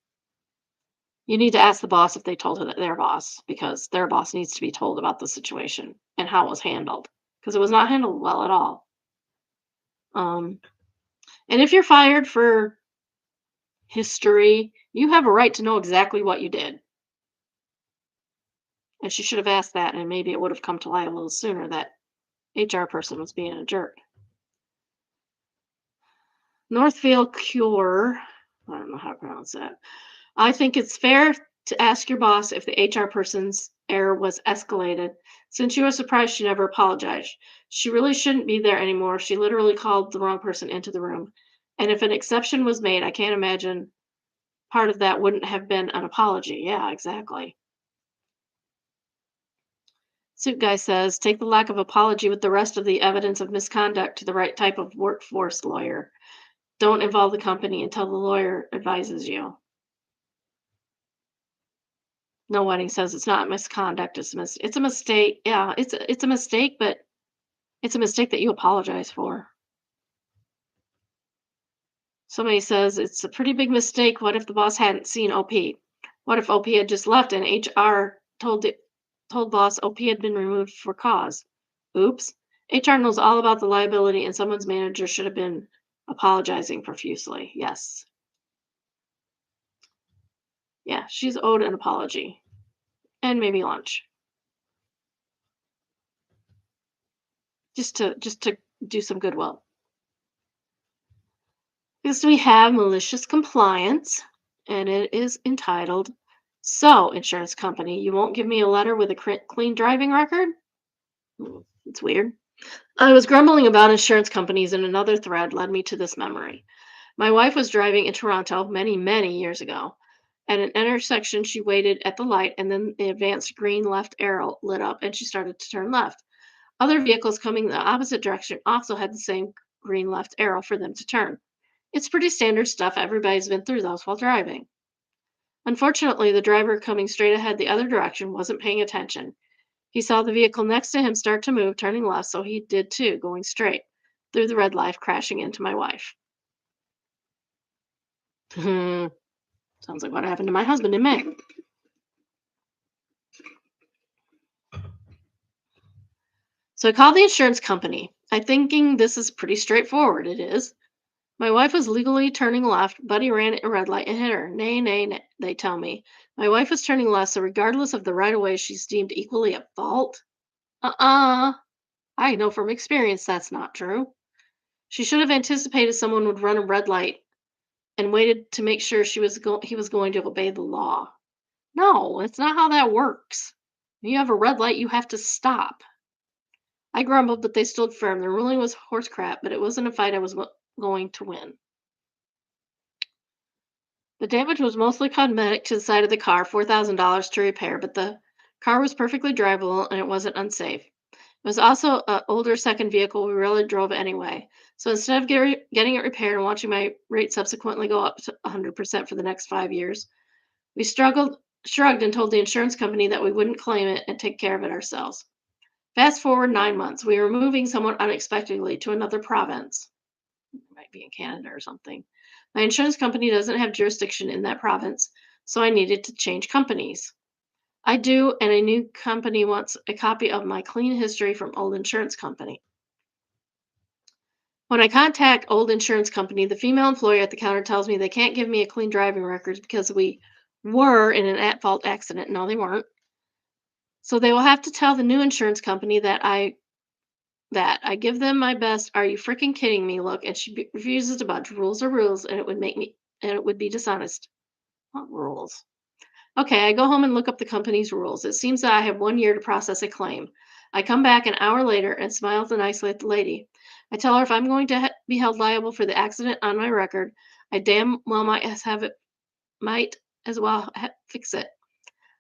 you need to ask the boss if they told her that their boss, because their boss needs to be told about the situation and how it was handled, because it was not handled well at all. Um, and if you're fired for history, you have a right to know exactly what you did. And she should have asked that, and maybe it would have come to light a little sooner that HR person was being a jerk. Northfield Cure, I don't know how to pronounce that. I think it's fair to ask your boss if the HR person's error was escalated. Since you were surprised she never apologized, she really shouldn't be there anymore. She literally called the wrong person into the room. And if an exception was made, I can't imagine part of that wouldn't have been an apology. Yeah, exactly. Suit guy says, take the lack of apology with the rest of the evidence of misconduct to the right type of workforce lawyer. Don't involve the company until the lawyer advises you. No Wedding says it's not misconduct, it's a mistake. Yeah, it's a mistake, but it's a mistake that you apologize for. Somebody says it's a pretty big mistake. What if the boss hadn't seen OP? What if OP had just left and HR told boss OP had been removed for cause? Oops. HR knows all about the liability, and someone's manager should have been apologizing profusely. Yes. Yeah, she's owed an apology and maybe lunch just to do some goodwill. Next, we have malicious compliance, and it is entitled, "So, insurance company, you won't give me a letter with a clean driving record?" It's weird. I was grumbling about insurance companies, and another thread led me to this memory. My wife was driving in Toronto many, many years ago. At an intersection, she waited at the light, and then the advanced green left arrow lit up, and she started to turn left. Other vehicles coming the opposite direction also had the same green left arrow for them to turn. It's pretty standard stuff. Everybody's been through those while driving. Unfortunately, the driver coming straight ahead the other direction wasn't paying attention. He saw the vehicle next to him start to move, turning left, so he did too, going straight through the red light, crashing into my wife. Sounds like what happened to my husband in May. So I called the insurance company. I thinking this is pretty straightforward. It is. My wife was legally turning left. Buddy ran at a red light and hit her. Nay, nay, nay, they tell me. My wife was turning left, so regardless of the right of way, she's deemed equally at fault. Uh-uh. I know from experience that's not true. She should have anticipated someone would run a red light and waited to make sure he was going to obey the law. No, it's not how that works. When you have a red light, you have to stop. I grumbled, but they stood firm. The ruling was horse crap, but it wasn't a fight I was going to win. The damage was mostly cosmetic to the side of the car, $4,000 to repair, but the car was perfectly drivable and it wasn't unsafe. It was also an older second vehicle we really drove anyway. So instead of getting it repaired and watching my rate subsequently go up to 100% for the next 5 years, we shrugged, and told the insurance company that we wouldn't claim it and take care of it ourselves. Fast forward 9 months, we were moving somewhat unexpectedly to another province. It might be in Canada or something. My insurance company doesn't have jurisdiction in that province, so I needed to change companies. I do, and a new company wants a copy of my clean history from old insurance company. When I contact old insurance company, the female employee at the counter tells me they can't give me a clean driving record because we were in an at-fault accident. No, they weren't. So they will have to tell the new insurance company that I give them my best "Are you freaking kidding me?" look, and she refuses to budge. Rules are rules, and it would be dishonest. What rules? Okay, I go home and look up the company's rules. It seems that I have 1 year to process a claim. I come back an hour later and smile nicely at the lady. I tell her if I'm going to be held liable for the accident on my record, I damn well might as well fix it.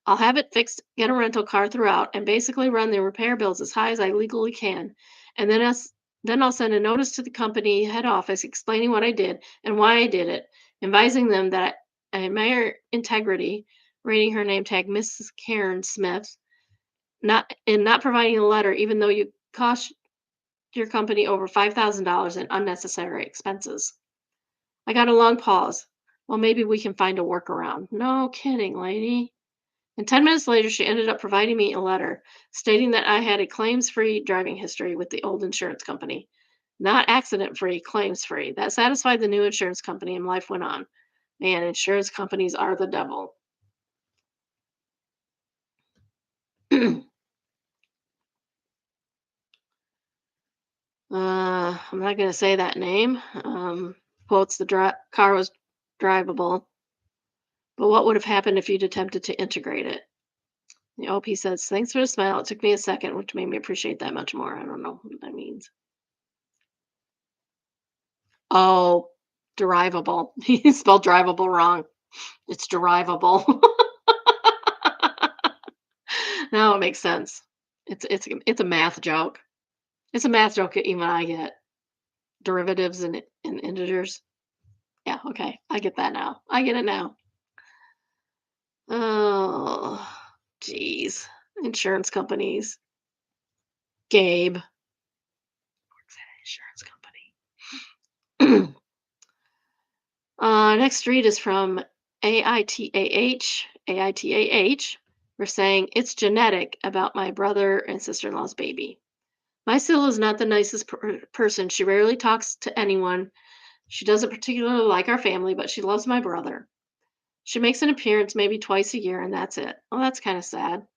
I'll have it fixed, get a rental car throughout, and basically run the repair bills as high as I legally can. And then I'll send a notice to the company head office explaining what I did and why I did it, advising them that I admire integrity, rating her name tag Mrs. Karen Smith, not providing a letter, even though you cost your company over $5,000 in unnecessary expenses. I got a long pause. Well, maybe we can find a workaround. No kidding, lady. And 10 minutes later, she ended up providing me a letter stating that I had a claims free driving history with the old insurance company. Not accident free, claims free. That satisfied the new insurance company, and life went on. Man, insurance companies are the devil. I'm not going to say that name. Quotes the car was drivable, but what would have happened if you'd attempted to integrate it? The OP says, "Thanks for the smile. It took me a second, which made me appreciate that much more." I don't know what that means. Oh, derivable. He spelled drivable wrong. It's derivable. Now it makes sense. It's a math joke. It's a math joke that even I get. Derivatives and integers. Yeah, okay. I get that now. I get it now. Oh, geez. Insurance companies. Gabe works at an insurance company. Next read is from AITAH. AITAH. We're saying it's genetic about my brother and sister-in-law's baby. My Sil is not the nicest person. She rarely talks to anyone. She doesn't particularly like our family, but she loves my brother. She makes an appearance maybe twice a year, and that's it. Well, that's kind of sad.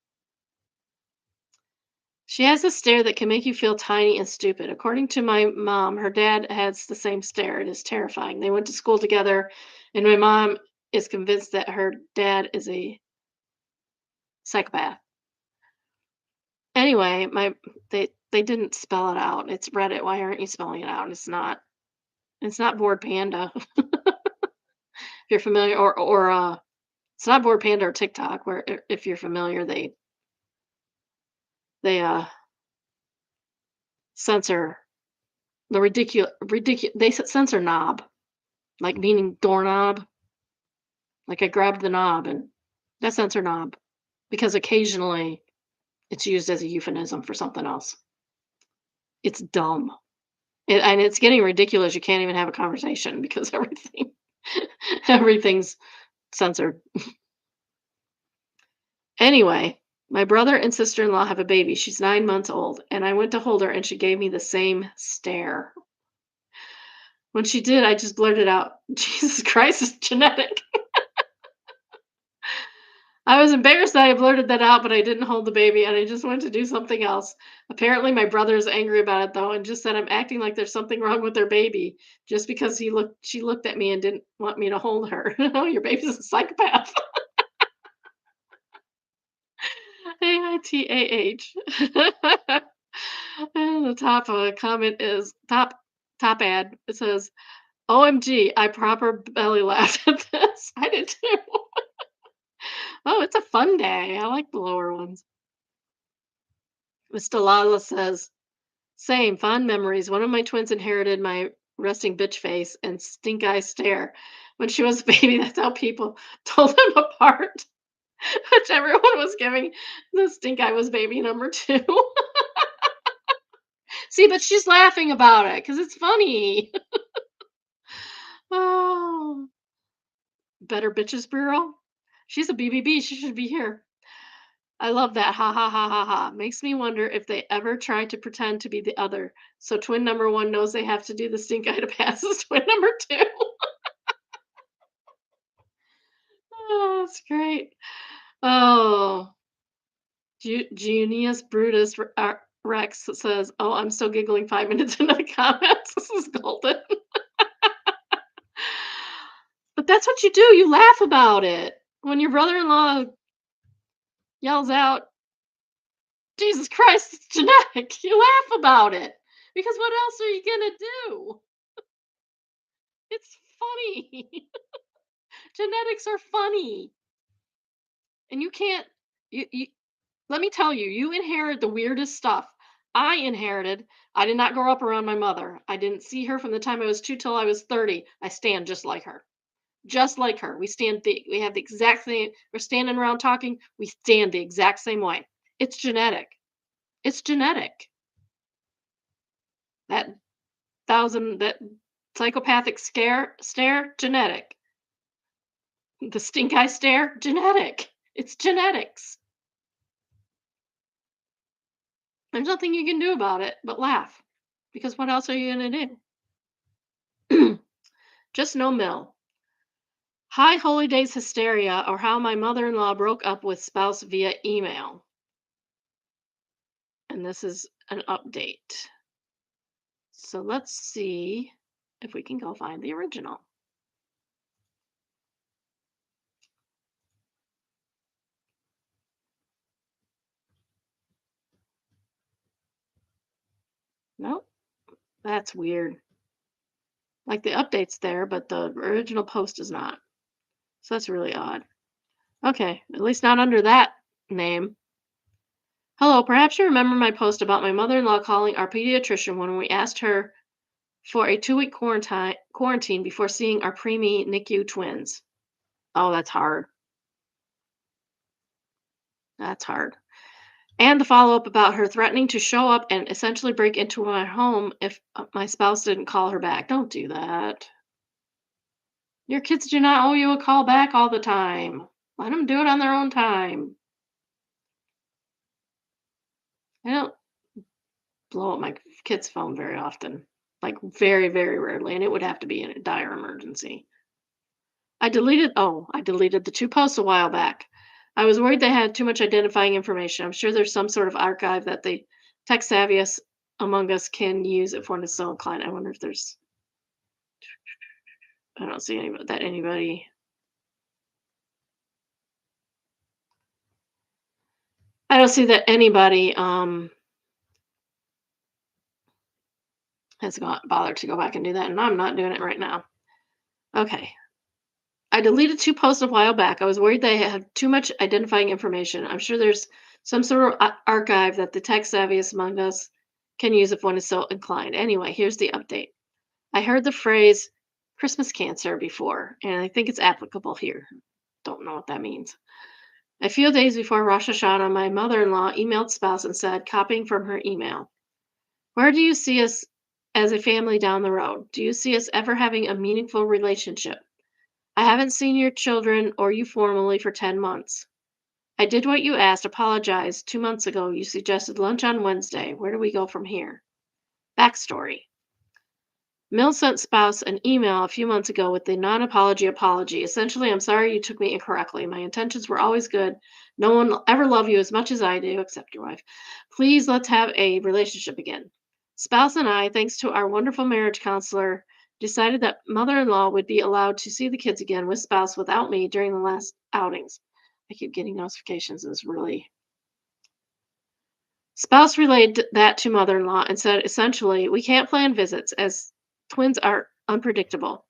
She has a stare that can make you feel tiny and stupid. According to my mom, her dad has the same stare. It is terrifying. They went to school together, and my mom is convinced that her dad is a psychopath. Anyway, they didn't spell it out. It's Reddit. Why aren't you spelling it out? It's not Board Panda. If you're familiar, or it's not Board Panda or TikTok. Where if you're familiar, they censor the ridiculous. They censor knob, like meaning doorknob. Like I grabbed the knob, and that's censor knob because occasionally it's used as a euphemism for something else. It's dumb. And it's getting ridiculous. You can't even have a conversation because everything's censored. Anyway, my brother and sister-in-law have a baby. She's 9 months old, and I went to hold her, and she gave me the same stare. When she did, I just blurted out, "Jesus Christ, it's genetic." I was embarrassed that I blurted that out, but I didn't hold the baby, and I just went to do something else. Apparently, my brother is angry about it though, and just said I'm acting like there's something wrong with their baby, just because she looked at me and didn't want me to hold her. Oh, your baby's a psychopath. AITAH. And the top comment is top ad. It says, "OMG, I proper belly laughed at this." I did too. Oh, it's a fun day. I like the lower ones. Mr. Lala says, "Same fond memories. One of my twins inherited my resting bitch face and stink eye stare. When she was a baby, that's how people told them apart." Which everyone was giving the stink eye was baby number two. See, but she's laughing about it because it's funny. Oh, Better Bitches Bureau. She's a BBB. She should be here. I love that. Ha ha ha ha ha. Makes me wonder if they ever try to pretend to be the other. So twin number one knows they have to do the stink eye to pass as twin number two. Oh, that's great. Oh, Junius Brutus Rex says, "Oh, I'm still giggling 5 minutes into the comments." This is golden. But that's what you do. You laugh about it. When your brother-in-law yells out, "Jesus Christ, it's genetic." You laugh about it because what else are you gonna do? It's funny. Genetics are funny, and you can't. You let me tell you, you inherit the weirdest stuff. I inherited. I did not grow up around my mother. I didn't see her from the time I was 2 till I was 30. I stand just like her. Just like her. We have the exact same. We're standing around talking. We stand the exact same way. It's genetic. It's genetic. That that psychopathic stare, genetic. The stink eye stare, genetic. It's genetics. There's nothing you can do about it but laugh. Because what else are you gonna do? Just no mill. High holy days hysteria, or how my mother-in-law broke up with spouse via email. And this is an update. So let's see if we can go find the original. Nope, that's weird. Like the update's there, but the original post is not. So that's really odd. Okay, at least not under that name. Hello, perhaps you remember my post about my mother-in-law calling our pediatrician when we asked her for a 2-week quarantine before seeing our preemie NICU twins. Oh, that's hard. That's hard. And the follow-up about her threatening to show up and essentially break into my home if my spouse didn't call her back. Don't do that. Your kids do not owe you a call back all the time. Let them do it on their own time. I don't blow up my kid's phone very often, like very, very rarely, and it would have to be in a dire emergency. I deleted the two posts a while back. I was worried they had too much identifying information. I'm sure there's some sort of archive that the tech savviest among us can use if one is so inclined. I wonder if there's, I don't see anybody. I don't see that anybody has bothered to go back and do that, and I'm not doing it right now. Okay. I deleted two posts a while back. I was worried they had too much identifying information. I'm sure there's some sort of archive that the tech savviest among us can use if one is so inclined. Anyway, here's the update. I heard the phrase Christmas cancer before, and I think it's applicable here. Don't know what that means. A few days before Rosh Hashanah, my mother in law emailed spouse and said, copying from her email, where do you see us as a family down the road? Do you see us ever having a meaningful relationship? I haven't seen your children or you formally for 10 months. I did what you asked, apologized 2 months ago. You suggested lunch on Wednesday. Where do we go from here? Backstory. Mill sent spouse an email a few months ago with the non apology apology. Essentially, I'm sorry you took me incorrectly. My intentions were always good. No one will ever love you as much as I do, except your wife. Please let's have a relationship again. Spouse and I, thanks to our wonderful marriage counselor, decided that mother in law would be allowed to see the kids again with spouse without me during the last outings. I keep getting notifications. It's really. Spouse relayed that to mother in law and said essentially, we can't plan visits as twins are unpredictable.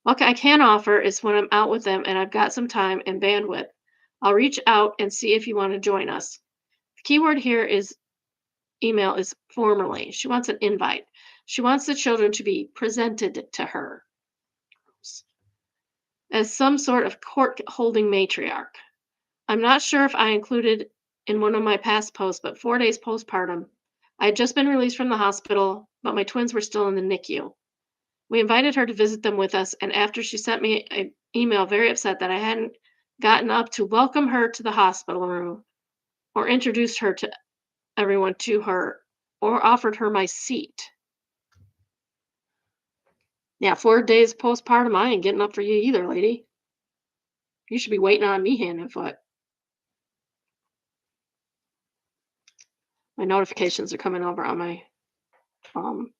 What I can offer is when I'm out with them and I've got some time and bandwidth, I'll reach out and see if you want to join us. The keyword here is email is formally. She wants an invite. She wants the children to be presented to her as some sort of court holding matriarch. I'm not sure if I included in one of my past posts, but 4 days postpartum, I had just been released from the hospital, but my twins were still in the NICU. We invited her to visit them with us, and after she sent me an email very upset that I hadn't gotten up to welcome her to the hospital room or introduced her to everyone to her or offered her my seat. Yeah, 4 days postpartum, I ain't getting up for you either, lady. You should be waiting on me hand and foot. My notifications are coming over um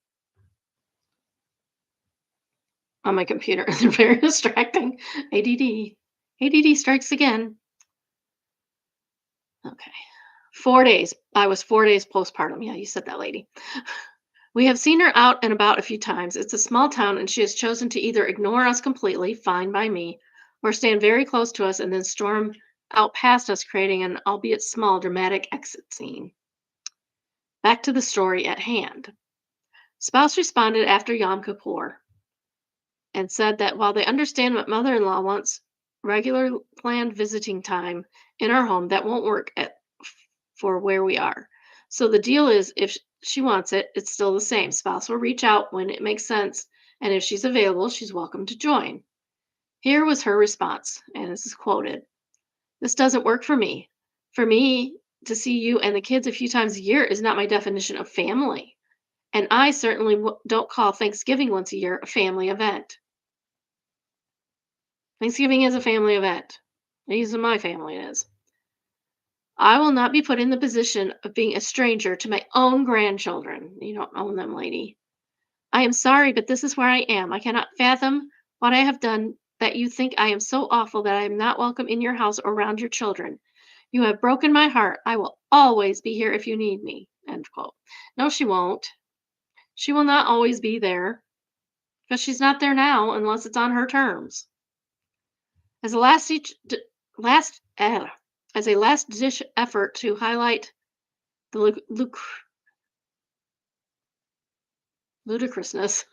on my computer. They're very distracting. ADD. ADD strikes again. Okay. 4 days. I was 4 days postpartum. Yeah, you said that, lady. We have seen her out and about a few times. It's a small town, and she has chosen to either ignore us completely, fine by me, or stand very close to us and then storm out past us, creating an albeit small dramatic exit scene. Back to the story at hand. Spouse responded after Yom Kippur and said that while they understand what mother in law wants regular planned visiting time in our home, that won't work for where we are. So the deal is if she wants it, it's still the same. Spouse will reach out when it makes sense, and if she's available, she's welcome to join. Here was her response, and this is quoted. This doesn't work for me. For me, to see you and the kids a few times a year is not my definition of family. And I certainly don't call Thanksgiving once a year a family event. Thanksgiving is a family event. These are my family, it is. I will not be put in the position of being a stranger to my own grandchildren. You don't own them, lady. I am sorry, but this is where I am. I cannot fathom what I have done that you think I am so awful that I am not welcome in your house or around your children. You have broken my heart. I will always be here if you need me. End quote. No, she won't. She will not always be there because she's not there now unless it's on her terms. As a last as a last ditch effort to highlight the ludicrousness.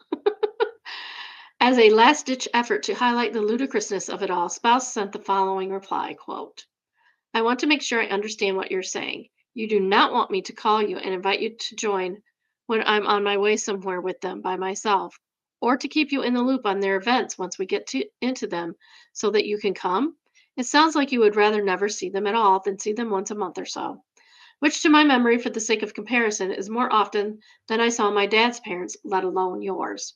As a last ditch effort to highlight the ludicrousness of it all, spouse sent the following reply, quote, I want to make sure I understand what you're saying. You do not want me to call you and invite you to join when I'm on my way somewhere with them by myself, or to keep you in the loop on their events once we get into them so that you can come? It sounds like you would rather never see them at all than see them once a month or so. which to my memory, for the sake of comparison, is more often than I saw my dad's parents, let alone yours.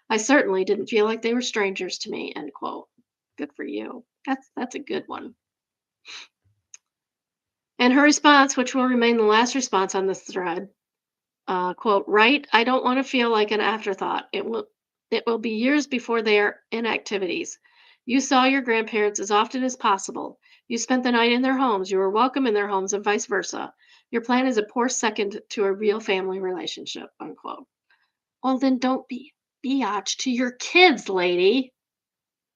I certainly didn't feel like they were strangers to me, end quote. Good for you. That's a good one. And her response, which will remain the last response on this thread, quote, right? I don't want to feel like an afterthought. It will be years before they are in activities. You saw your grandparents as often as possible. You spent the night in their homes. You were welcome in their homes and vice versa. Your plan is a poor second to a real family relationship, unquote. Well, then don't be biatch to your kids, lady.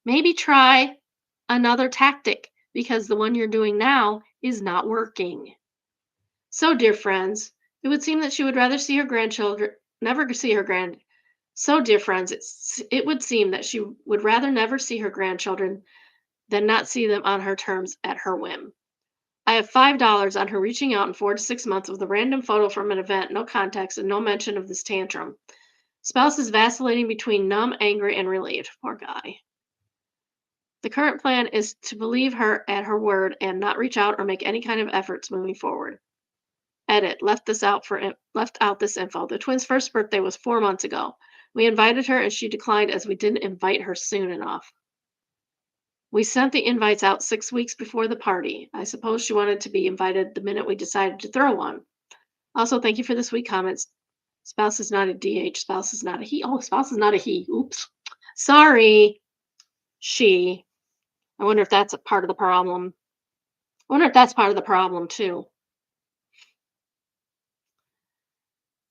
Maybe try another tactic because the one you're doing now is not working. So, dear friends, it would seem that she would rather see her grandchildren, never see her grand. So, dear friends, it would seem that she would rather never see her grandchildren than not see them on her terms at her whim. I have $5 on her reaching out in 4 to 6 months with a random photo from an event, no context, and no mention of this tantrum. Spouse is vacillating between numb, angry, and relieved. Poor guy. The current plan is to believe her at her word and not reach out or make any kind of efforts moving forward. Edit. Left out this info. The twins' first birthday was 4 months ago. We invited her and she declined as we didn't invite her soon enough. We sent the invites out 6 weeks before the party. I suppose she wanted to be invited the minute we decided to throw one. Also, thank you for the sweet comments. Spouse is not a DH. Spouse is not a he. Oh, spouse is not a he. Oops. Sorry. She. I wonder if that's a part of the problem. I wonder if that's part of the problem too.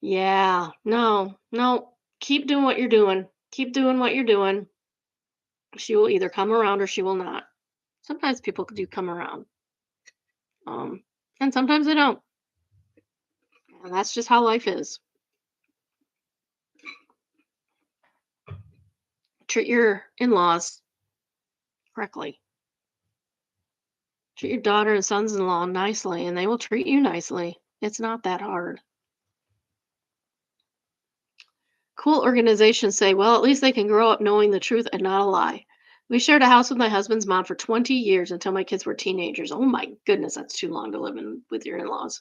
Yeah. No. No. Keep doing what you're doing. Keep doing what you're doing. She will either come around or she will not. Sometimes people do come around. Um, and sometimes they don't. And that's just how life is. Treat your in-laws correctly. Treat your daughter and sons-in-law nicely, and they will treat you nicely. It's not that hard. Cool organizations say, well, at least they can grow up knowing the truth and not a lie. We shared a house with my husband's mom for 20 years until my kids were teenagers. Oh my goodness, that's too long to live in with your in-laws.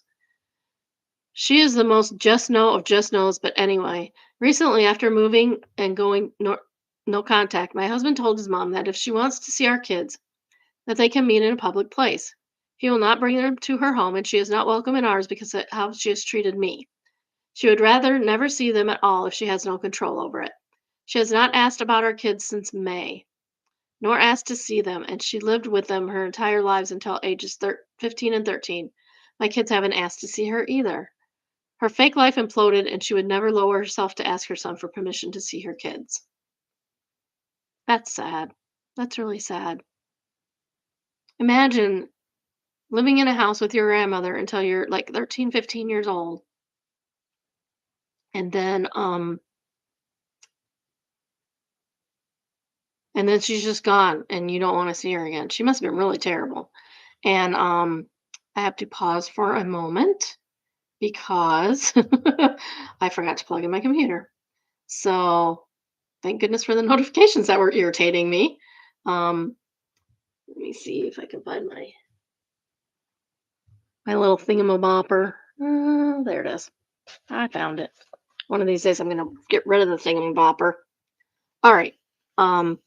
She is the most just no of just knows, but anyway, recently after moving and going no contact, my husband told his mom that if she wants to see our kids, that they can meet in a public place. He will not bring them to her home, and she is not welcome in ours because of how she has treated me. She would rather never see them at all if she has no control over it. She has not asked about our kids since May, nor asked to see them, and she lived with them her entire lives until ages 15 and 13. My kids haven't asked to see her either. Her fake life imploded, and she would never lower herself to ask her son for permission to see her kids. That's sad. That's really sad. Imagine living in a house with your grandmother until you're like 13, 15 years old. And then she's just gone and you don't want to see her again. She must have been really terrible. And I have to pause for a moment because I forgot to plug in my computer. So thank goodness for the notifications that were irritating me. Let me see if I can find my little thingamabopper. There it is. I found it. One of these days, I'm gonna get rid of the thingamabopper. All right. Um,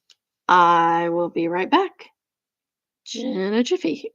I will be right back in a jiffy.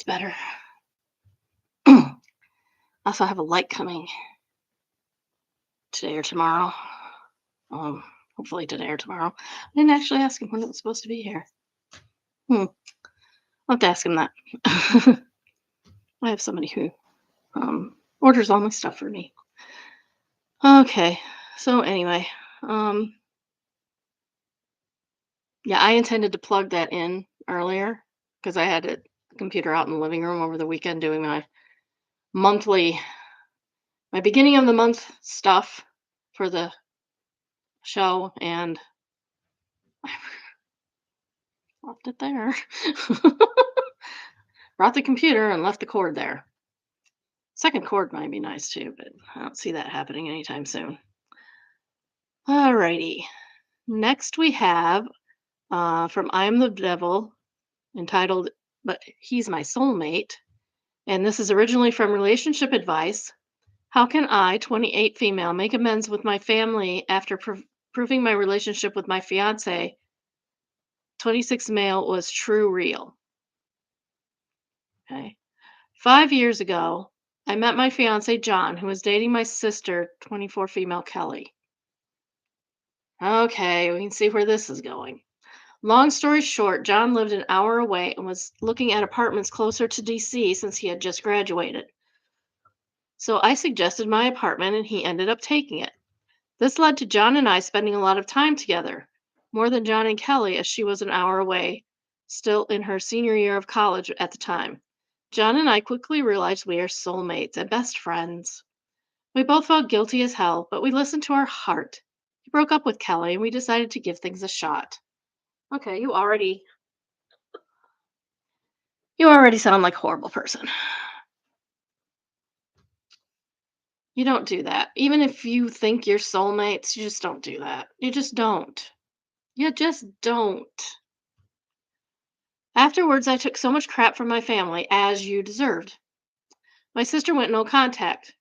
That's better. Also, I have a light coming today or tomorrow. Um, Hopefully today or tomorrow. I didn't actually ask him when it was supposed to be here. Hmm. I'll have to ask him that. I have somebody who orders all my stuff for me. Okay. So anyway, um, yeah, I intended to plug that in earlier because I had a computer out in the living room over the weekend doing monthly, my beginning of the month stuff for the show, and I left it there. Brought the computer and left the cord there. Second cord might be nice too, but I don't see that happening anytime soon. Alrighty. Next we have from I Am the Devil, entitled But He's My Soulmate. And this is originally from Relationship Advice. How can I, 28 female, make amends with my family after proving my relationship with my fiance, 26 male, was true real? Okay. 5 years ago, I met my fiance, John, who was dating my sister, 24 female, Kelly. Okay, we can see where this is going. Long story short, John lived an hour away and was looking at apartments closer to DC since he had just graduated. So I suggested my apartment and he ended up taking it. This led to John and I spending a lot of time together, more than John and Kelly, as she was an hour away, still in her senior year of college at the time. John and I quickly realized we are soulmates and best friends. We both felt guilty as hell, but we listened to our heart. He broke up with Kelly and we decided to give things a shot. Okay, you already sound like a horrible person. You don't do that. Even if you think you're soulmates, you just don't do that. You just don't. You just don't. Afterwards, I took so much crap from my family, as you deserved. My sister went no contact.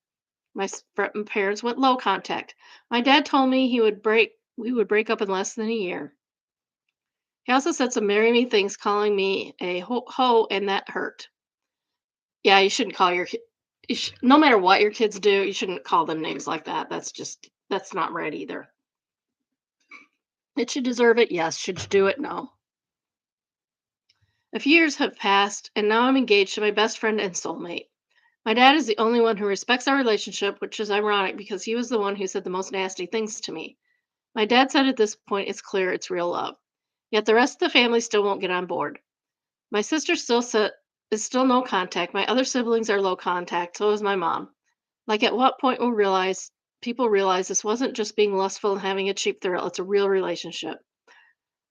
My parents went low contact. My dad told me we would break up in less than a year. He also said some marry me things, calling me a hoe, and that hurt. Yeah, you shouldn't call your kid. No matter what your kids do, you shouldn't call them names like that. That's not right either. Did you deserve it? Yes. Should you do it? No. A few years have passed, and now I'm engaged to my best friend and soulmate. My dad is the only one who respects our relationship, which is ironic because he was the one who said the most nasty things to me. My dad said at this point it's clear it's real love. Yet the rest of the family still won't get on board. My sister is still no contact. My other siblings are low contact. So is my mom. Like, at what point will people realize this wasn't just being lustful and having a cheap thrill? It's a real relationship.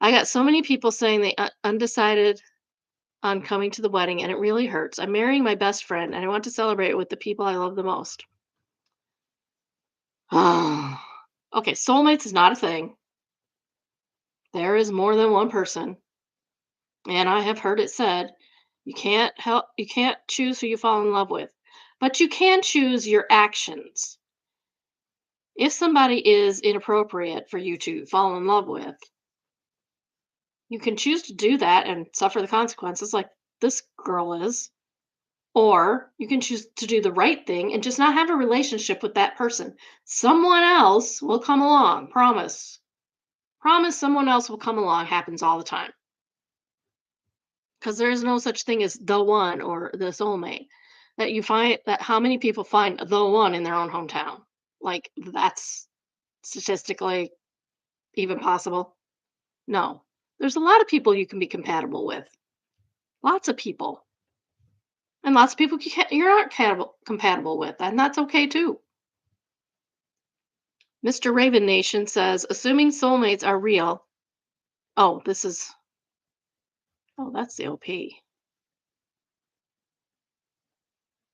I got so many people saying they undecided on coming to the wedding, and it really hurts. I'm marrying my best friend, and I want to celebrate it with the people I love the most. Okay, soulmates is not a thing. There is more than one person, and I have heard it said you can't choose who you fall in love with, but you can choose your actions. If somebody is inappropriate for you to fall in love with, you can choose to do that and suffer the consequences like this girl is. Or you can choose to do the right thing and just not have a relationship with that person. Someone else will come along. Promise. Promise someone else will come along. Happens all the time. Because there is no such thing as the one or the soulmate. That you find that how many people find the one in their own hometown? Like, that's statistically even possible? No. There's a lot of people you can be compatible with. Lots of people. And lots of people you're not compatible with. And that's okay too. Mr. Raven Nation says, assuming soulmates are real. Oh, that's the OP.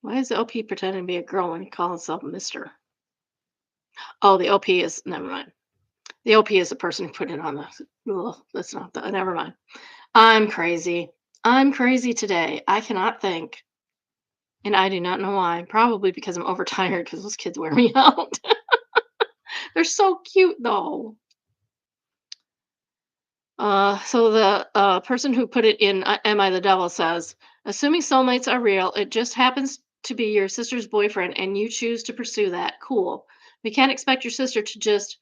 Why is the OP pretending to be a girl when he calls himself Mr.? Oh, the OP is, never mind. The OP is the person who put it on the, ugh, that's not the, never mind. I'm crazy. I'm crazy today. I cannot think. And I do not know why. Probably because I'm overtired because those kids wear me out. They're so cute though. So the person who put it in Am I the Devil says, Assuming soulmates are real, it just happens to be your sister's boyfriend and you choose to pursue that. Cool. We can't expect your sister to just,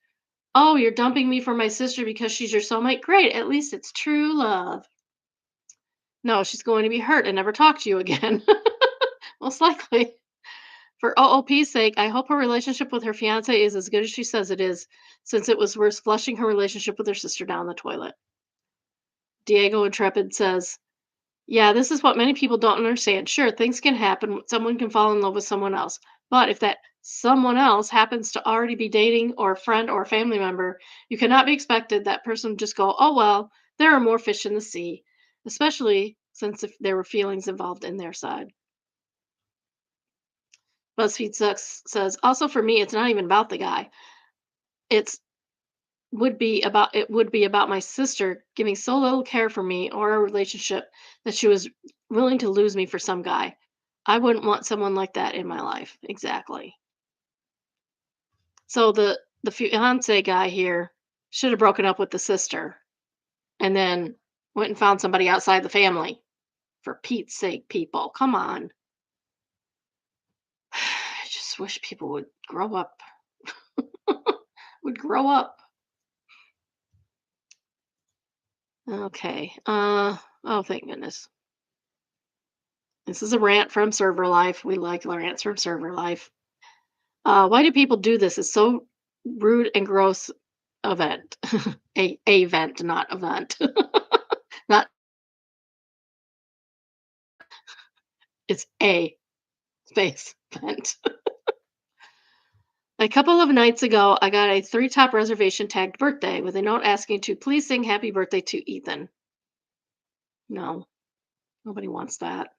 oh, you're dumping me for my sister because she's your soulmate. Great. At least it's true love. No, she's going to be hurt and never talk to you again. Most likely. For OOP's sake, I hope her relationship with her fiance is as good as she says it is, since it was worth flushing her relationship with her sister down the toilet. Diego Intrepid says, yeah, this is what many people don't understand. Sure, things can happen. Someone can fall in love with someone else. But if that someone else happens to already be dating or a friend or a family member, you cannot be expected that person to just go, oh, well, there are more fish in the sea, especially since if there were feelings involved in their side. BuzzFeed Sucks says, also for me, it's not even about the guy. It's it would be about my sister giving so little care for me or a relationship that she was willing to lose me for some guy. I wouldn't want someone like that in my life. Exactly. So the fiance guy here should have broken up with the sister and then went and found somebody outside the family. For Pete's sake, people, come on. I just wish people would grow up. Would grow up. Okay. Oh thank goodness. This is a rant from server life. We like rants from server life. Why do people do this? It's so rude and gross. Event, a vent, not event. Not it's a space vent. A couple of nights ago, I got a three top reservation tagged birthday with a note asking to please sing happy birthday to Ethan. No, nobody wants that.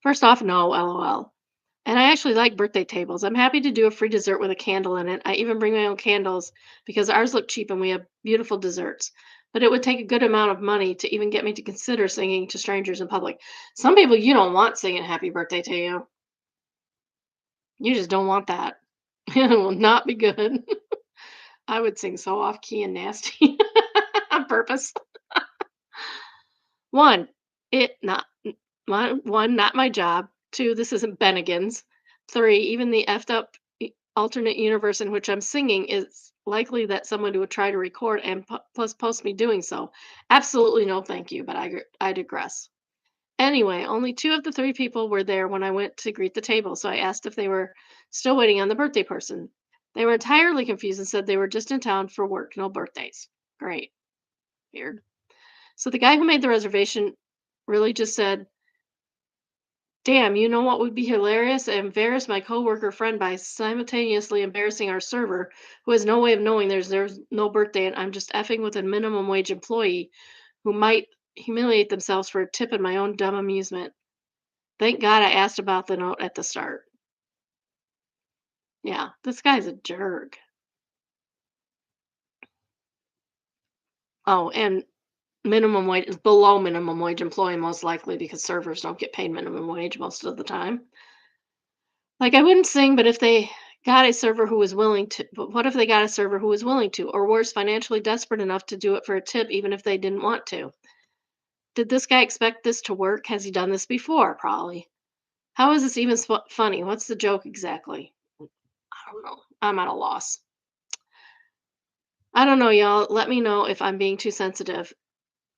First off, no, lol. And I actually like birthday tables. I'm happy to do a free dessert with a candle in it. I even bring my own candles because ours look cheap and we have beautiful desserts. But it would take a good amount of money to even get me to consider singing to strangers in public. Some people you don't want singing happy birthday to you. You just don't want that. It will not be good. I would sing so off key and nasty on purpose. One, it not one, not my job. Two, this isn't Bennigan's. Three, even the effed up alternate universe in which I'm singing is likely that someone would try to record and plus post me doing so. Absolutely no thank you, but I digress. Anyway, only two of the three people were there when I went to greet the table, so I asked if they were still waiting on the birthday person. They were entirely confused and said they were just in town for work, no birthdays. Great. Weird. So the guy who made the reservation really just said, damn, you know what would be hilarious? Embarrass my coworker friend by simultaneously embarrassing our server, who has no way of knowing there's no birthday, and I'm just effing with a minimum wage employee who might humiliate themselves for a tip in my own dumb amusement. Thank God I asked about the note at the start. Yeah, this guy's a jerk. Oh, and minimum wage is below minimum wage employee most likely because servers don't get paid minimum wage most of the time. Like I wouldn't sing, but if they got a server who was willing to, but what if they got a server who was willing to, or worse, financially desperate enough to do it for a tip, even if they didn't want to? Did this guy expect this to work? Has he done this before? Probably. How is this even funny? What's the joke exactly? I don't know. I'm at a loss. I don't know, y'all. Let me know if I'm being too sensitive.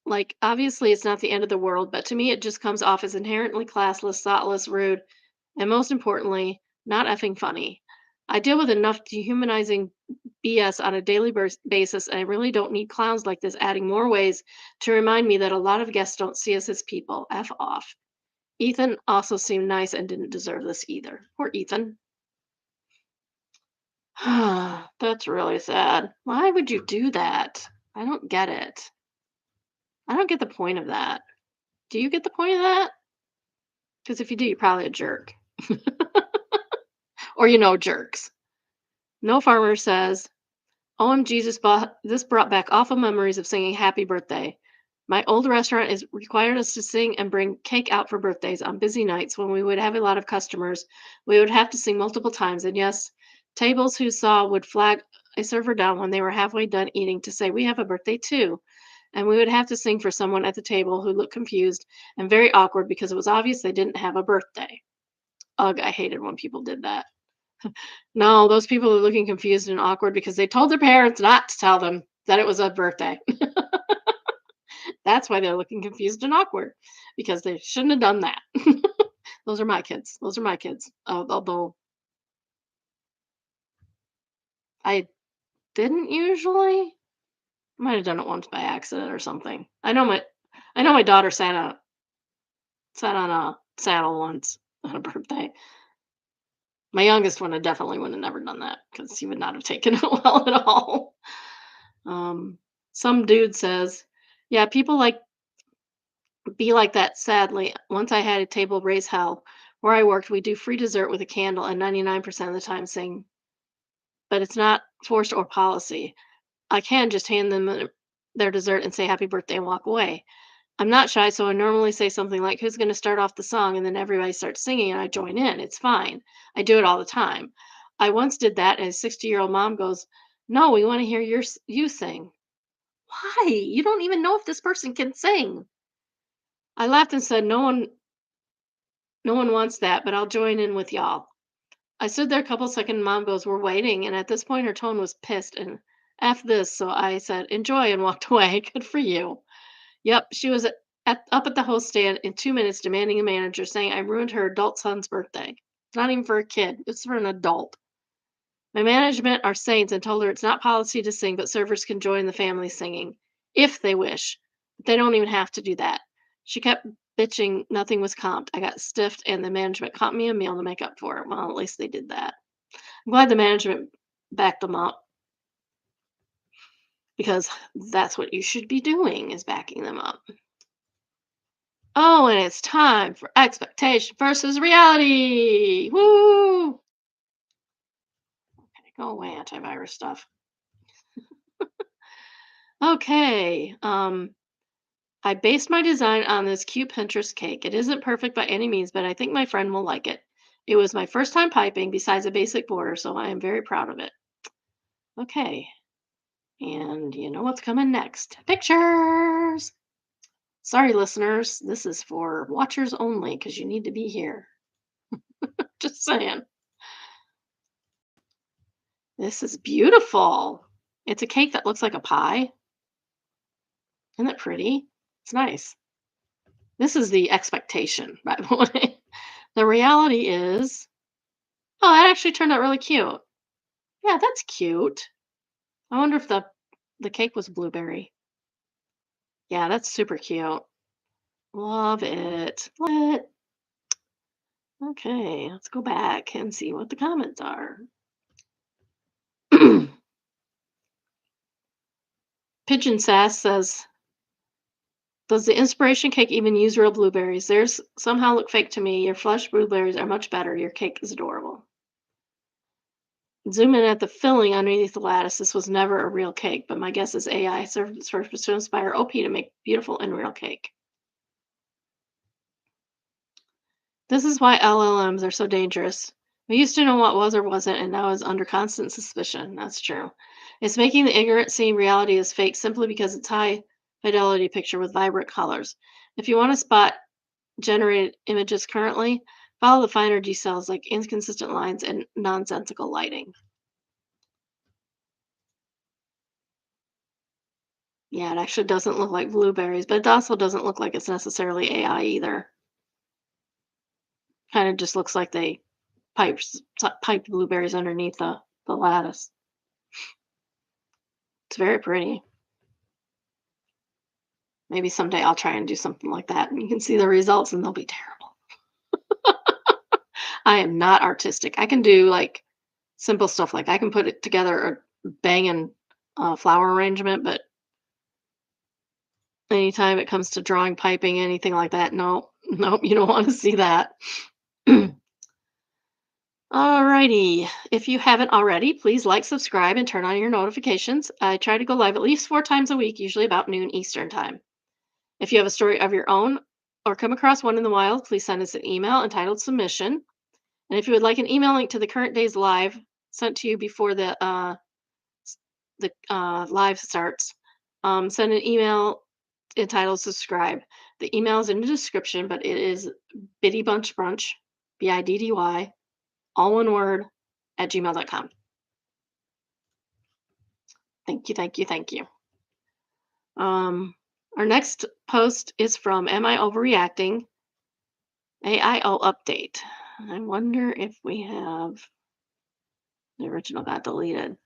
Like, obviously, it's not the end of the world, but to me, it just comes off as inherently classless, thoughtless, rude, and most importantly, not effing funny. I deal with enough dehumanizing BS on a daily basis, and I really don't need clowns like this adding more ways to remind me that a lot of guests don't see us as people. F off. Ethan also seemed nice and didn't deserve this either. Poor Ethan. That's really sad. Why would you do that? I don't get it. I don't get the point of that. Do you get the point of that? Because if you do, you're probably a jerk. Or you know jerks. No Farmer says, OMG, this brought back awful memories of singing happy birthday. My old restaurant is required us to sing and bring cake out for birthdays on busy nights when we would have a lot of customers. We would have to sing multiple times, and yes, tables who saw would flag a server down when they were halfway done eating to say, we have a birthday too. and we would have to sing for someone at the table who looked confused and very awkward because it was obvious they didn't have a birthday. Ugh, I hated when people did that. No, those people are looking confused and awkward because they told their parents not to tell them that it was a birthday. That's why they're looking confused and awkward because they shouldn't have done that. Those are my kids. Those are my kids. Although I didn't usually. Might have done it once by accident or something. I know my daughter sat on a saddle once on a birthday. My youngest one, I definitely would have never done that because he would not have taken it well at all. Um, some dude says, "Yeah, people like be like that. Sadly, once I had a table raise hell. Where I worked, we do free dessert with a candle, and 99% of the time sing, but it's not forced or policy. I can just hand them their dessert and say happy birthday and walk away. I'm not shy, so I normally say something like, "Who's going to start off the song?" And then everybody starts singing, and I join in. It's fine. I do it all the time. I once did that, and a 60-year-old mom goes, "No, we want to hear you sing." Why? You don't even know if this person can sing. I laughed and said, "No one wants that, but I'll join in with y'all." I stood there a couple seconds, and mom goes, "We're waiting." And at this point, her tone was pissed and F this. So I said, "Enjoy," and walked away. Good for you. Yep, she was up at the host stand in 2 minutes demanding a manager, saying I ruined her adult son's birthday. It's not even for a kid, it's for an adult. My management are saints and told her it's not policy to sing, but servers can join the family singing if they wish. But they don't even have to do that. She kept bitching nothing was comped. I got stiffed and the management comped me a meal to make up for it. Well, at least they did that. I'm glad the management backed them up because that's what you should be doing is backing them up. Oh, and it's time for expectation versus reality. Woo! Okay, go away, antivirus stuff. Okay. I based my design on this cute Pinterest cake. It isn't perfect by any means, but I think my friend will like it. It was my first time piping besides a basic border, so I am very proud of it. Okay. And you know what's coming next? Pictures. Sorry, listeners. This is for watchers only because you need to be here. Just saying. This is beautiful. It's a cake that looks like a pie. Isn't it pretty? It's nice. This is the expectation, by the way. The reality is, oh, that actually turned out really cute. Yeah, that's cute. I wonder if the cake was blueberry. Yeah, that's super cute. Love it. Love it. Okay, let's go back and see what the comments are. Pigeon Sass says, "Does the inspiration cake even use real blueberries? Theirs somehow look fake to me. Your fresh blueberries are much better. Your cake is adorable." Zoom in at the filling underneath the lattice. This was never a real cake, but my guess is AI served its purpose to inspire OP to make beautiful and real cake. This is why LLMs are so dangerous. We used to know what was or wasn't, and now is under constant suspicion. That's true. It's making the ignorant seem reality is fake simply because it's high fidelity picture with vibrant colors. If you want to spot generated images currently, follow the finer details like inconsistent lines and nonsensical lighting. Yeah, it actually doesn't look like blueberries, but it also doesn't look like it's necessarily AI either. Kind of just looks like they piped blueberries underneath the lattice. It's very pretty. Maybe someday I'll try and do something like that, and you can see the results, and they'll be terrible. I am not artistic. I can do like simple stuff, like I can put it together a banging flower arrangement, but anytime it comes to drawing, piping, anything like that, no, nope, you don't want to see that. Alrighty. If you haven't already, please like, subscribe, and turn on your notifications. I try to go live at least 4 times a week, usually about noon Eastern time. If you have a story of your own or come across one in the wild, please send us an email entitled submission. And if you would like an email link to the current day's live sent to you before the live starts, send an email entitled Subscribe. The email is in the description, but it is biddybrunchbunch, BIDDY, all one word, at gmail.com. Thank you, thank you, thank you. Our next post is from Am I Overreacting? AIO update. I wonder if we have the original got deleted.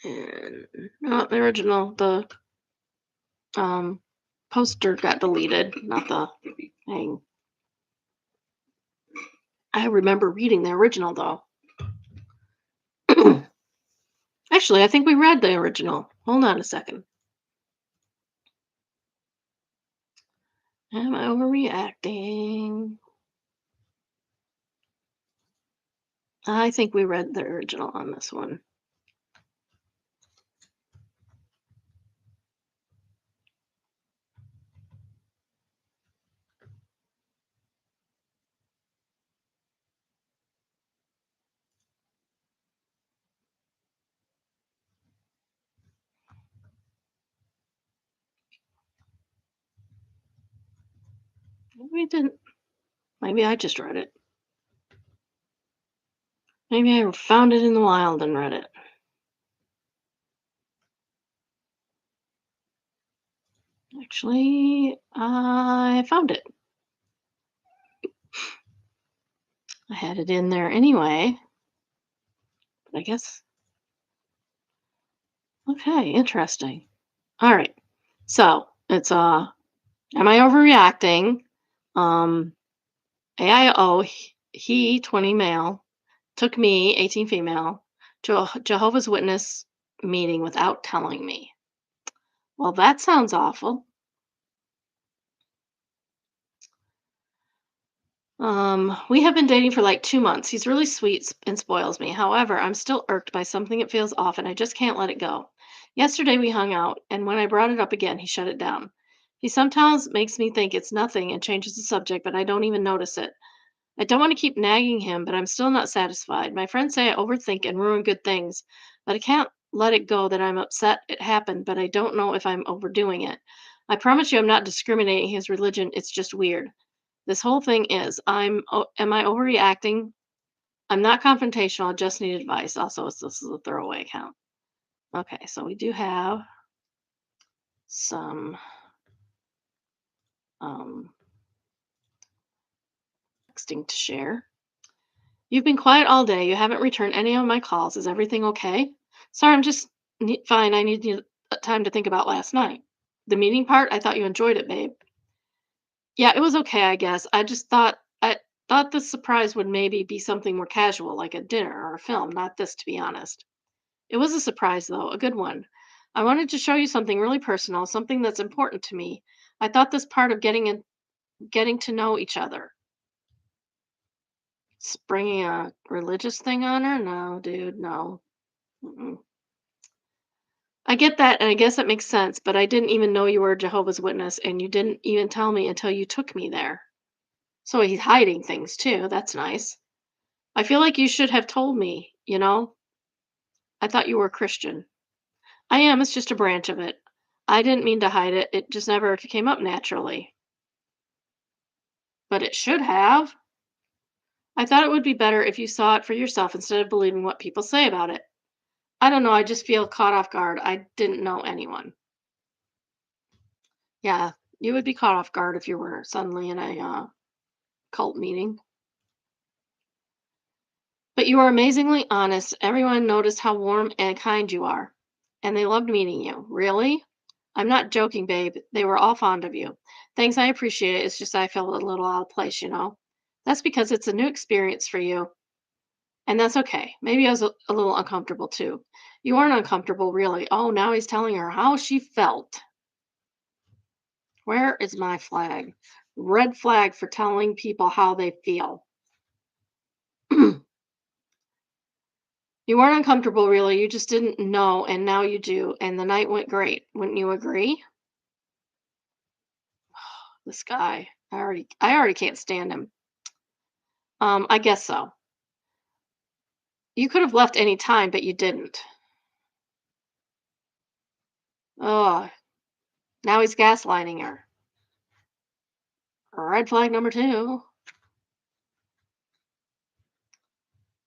And no, the original, the um poster got deleted, not the thing. I remember reading the original though. Actually, I think we read the original. Hold on a second. Am I overreacting? I think we read the original on this one. Maybe we didn't. Maybe I just read it. Maybe I found it in the wild and read it. Actually, I found it. I had it in there anyway. But I guess. Okay, interesting. All right. So it's am I overreacting? Um, AIO, he 20 male, took me 18 female to a Jehovah's Witness meeting without telling me. Well, that sounds awful. We have been dating for like 2 months. He's really sweet and spoils me. However, I'm still irked by something that feels off and I just can't let it go. Yesterday we hung out, and when I brought it up again, he shut it down. He sometimes makes me think it's nothing and changes the subject, but I don't even notice it. I don't want to keep nagging him, but I'm still not satisfied. My friends say I overthink and ruin good things, but I can't let it go that I'm upset it happened, but I don't know if I'm overdoing it. I promise you I'm not discriminating his religion, it's just weird. This whole thing is am I overreacting? I'm not confrontational, I just need advice. Also, this is a throwaway account. Okay, so we do have some um texting to share. You've been quiet all day. You haven't returned any of my calls. Is everything okay? Sorry, I'm just fine. I need time to think about last night. The meeting part, I thought you enjoyed it, babe. Yeah, it was okay, I guess. I thought the surprise would maybe be something more casual, like a dinner or a film, not this, to be honest. It was a surprise, though, a good one. I wanted to show you something really personal, something that's important to me. I thought this part of getting to know each other. Bringing a religious thing on her? No, dude, no. Mm-mm. I get that, and I guess that makes sense, but I didn't even know you were a Jehovah's Witness, and you didn't even tell me until you took me there. So he's hiding things too. That's nice. I feel like you should have told me, you know? I thought you were a Christian. I am, it's just a branch of it. I didn't mean to hide it. It just never came up naturally. But it should have. I thought it would be better if you saw it for yourself instead of believing what people say about it. I don't know, I just feel caught off guard. I didn't know anyone. Yeah, you would be caught off guard if you were suddenly in a cult meeting. But you are amazingly honest. Everyone noticed how warm and kind you are, and they loved meeting you. Really? I'm not joking, babe. They were all fond of you. Thanks, I appreciate it. It's just I felt a little out of place, you know? That's because it's a new experience for you, and that's okay. Maybe I was a little uncomfortable too. You weren't uncomfortable, really. Oh, now he's telling her how she felt. Where is my flag? Red flag for telling people how they feel. You weren't uncomfortable, really. You just didn't know, and now you do. And the night went great. Wouldn't you agree? This guy. I already can't stand him. I guess so. You could have left any time, but you didn't. Oh, Now he's gaslighting her. Red flag number 2.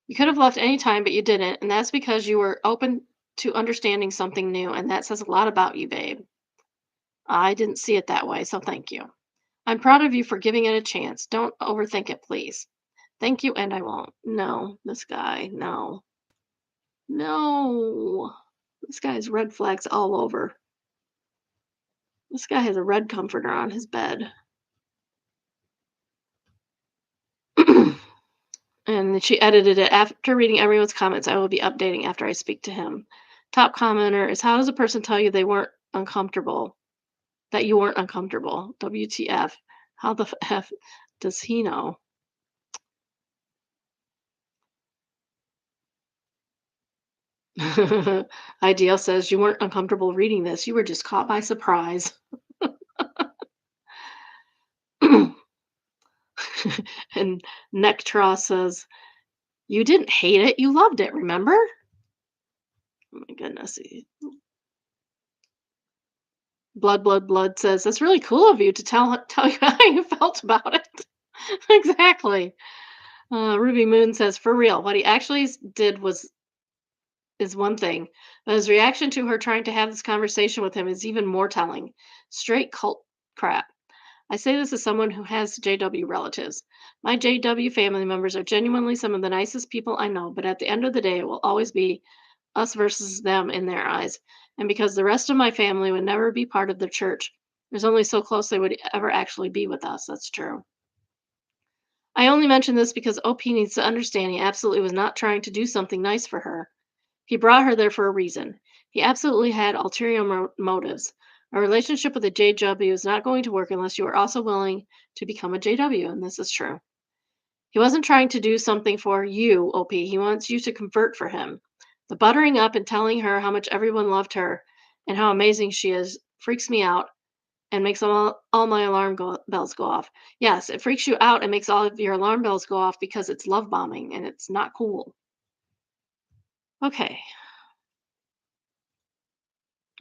You could have left any time, but you didn't, and that's because you were open to understanding something new, and that says a lot about you, babe. I didn't see it that way, so thank you. I'm proud of you for giving it a chance. Don't overthink it, please. Thank you, and I won't. No, this guy, no. No. This guy's red flags all over. This guy has a red comforter on his bed. And she edited it. After reading everyone's comments, I will be updating after I speak to him. Top commenter is, how does a person tell you they weren't uncomfortable? That you weren't uncomfortable? WTF. How the F does he know? Ideal says, you weren't uncomfortable reading this. You were just caught by surprise. And Nectra says, you didn't hate it. You loved it, remember? Oh my goodness. Blood says, that's really cool of you to tell you how you felt about it. Exactly. Ruby Moon says, for real, what he actually did was is one thing, but his reaction to her trying to have this conversation with him is even more telling. Straight cult crap. I say this as someone who has JW relatives. My JW family members are genuinely some of the nicest people I know, but at the end of the day, it will always be us versus them in their eyes. And because the rest of my family would never be part of the church, there's only so close they would ever actually be with us. That's true. I only mention this because OP needs to understand he absolutely was not trying to do something nice for her. He brought her there for a reason. He absolutely had ulterior motives. A relationship with a JW is not going to work unless you are also willing to become a JW, and this is true. He wasn't trying to do something for you, OP. He wants you to convert for him. The buttering up and telling her how much everyone loved her and how amazing she is freaks me out and makes all my bells go off. Yes, it freaks you out and makes all of your alarm bells go off because it's love bombing and it's not cool. Okay.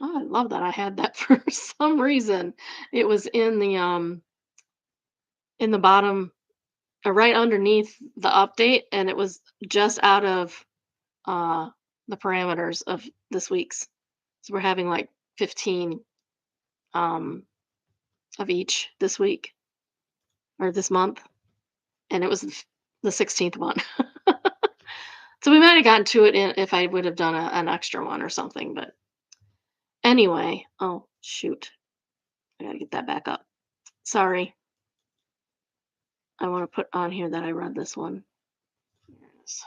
Oh, I love that I had that for some reason. It was in the bottom, right underneath the update, and it was just out of uh the parameters of this week's. So we're having like 15 um of each this week or this month, and it was the 16th one. So we might have gotten to it if I would have done an extra one or something, but anyway, oh shoot. I got to get that back up. Sorry. I want to put on here that I read this one. Yes.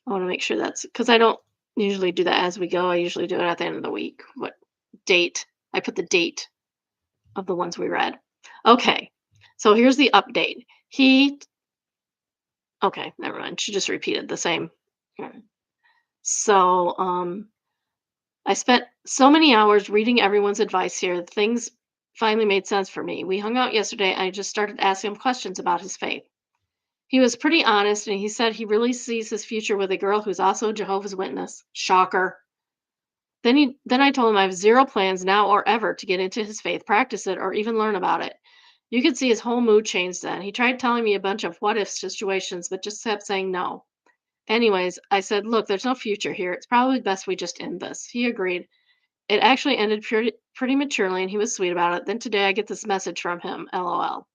I want to make sure that's because I don't usually do that as we go. I usually do it at the end of the week. What date? I put the date of the ones we read. Okay. So here's the update. Okay, never mind. She just repeated the same. Hmm. So, I spent so many hours reading everyone's advice here. Things finally made sense for me. We hung out yesterday. I just started asking him questions about his faith. He was pretty honest, and he said he really sees his future with a girl who's also a Jehovah's Witness. Shocker. Then I told him I have zero plans now or ever to get into his faith, practice it, or even learn about it. You could see his whole mood change then. He tried telling me a bunch of what if situations, but just kept saying no. Anyways, I said, look, there's no future here. It's probably best we just end this. He agreed. It actually ended pretty maturely, and he was sweet about it. Then today I get this message from him. LOL.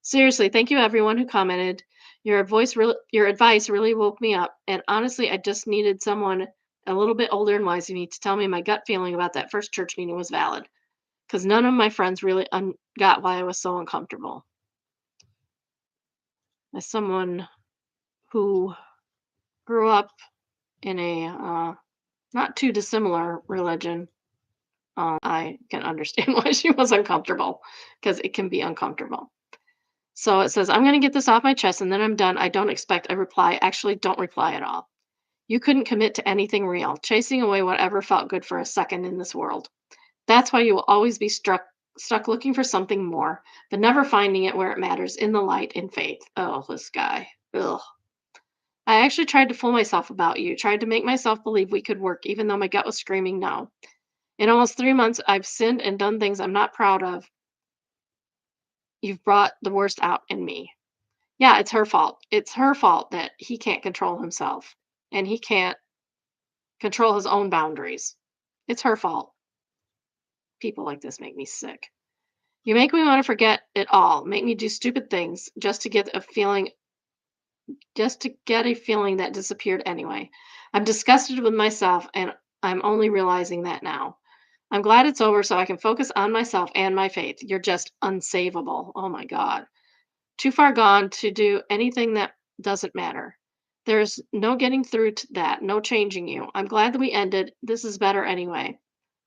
Seriously, thank you everyone who commented. Your advice really woke me up, and honestly, I just needed someone a little bit older and wise than me to tell me my gut feeling about that first church meeting was valid, because none of my friends really got why I was so uncomfortable. As someone who grew up in a not too dissimilar religion, I can understand why she was uncomfortable, because it can be uncomfortable. So it says, I'm going to get this off my chest and then I'm done. I don't expect a reply. Actually, don't reply at all. You couldn't commit to anything real, chasing away whatever felt good for a second in this world. That's why you will always be stuck looking for something more, but never finding it where it matters in the light in faith. Oh, this guy. Ugh. I actually tried to fool myself about you, tried to make myself believe we could work, even though my gut was screaming no. In almost 3 months, I've sinned and done things I'm not proud of. You've brought the worst out in me. Yeah, it's her fault. It's her fault that he can't control himself and he can't control his own boundaries. It's her fault. People like this make me sick. You make me want to forget it all, make me do stupid things just to get a feeling that disappeared anyway. I'm disgusted with myself and I'm only realizing that now. I'm glad it's over so I can focus on myself and my faith. You're just unsavable. Oh my God. Too far gone to do anything that doesn't matter. There's no getting through to that, no changing you. I'm glad that we ended. This is better anyway.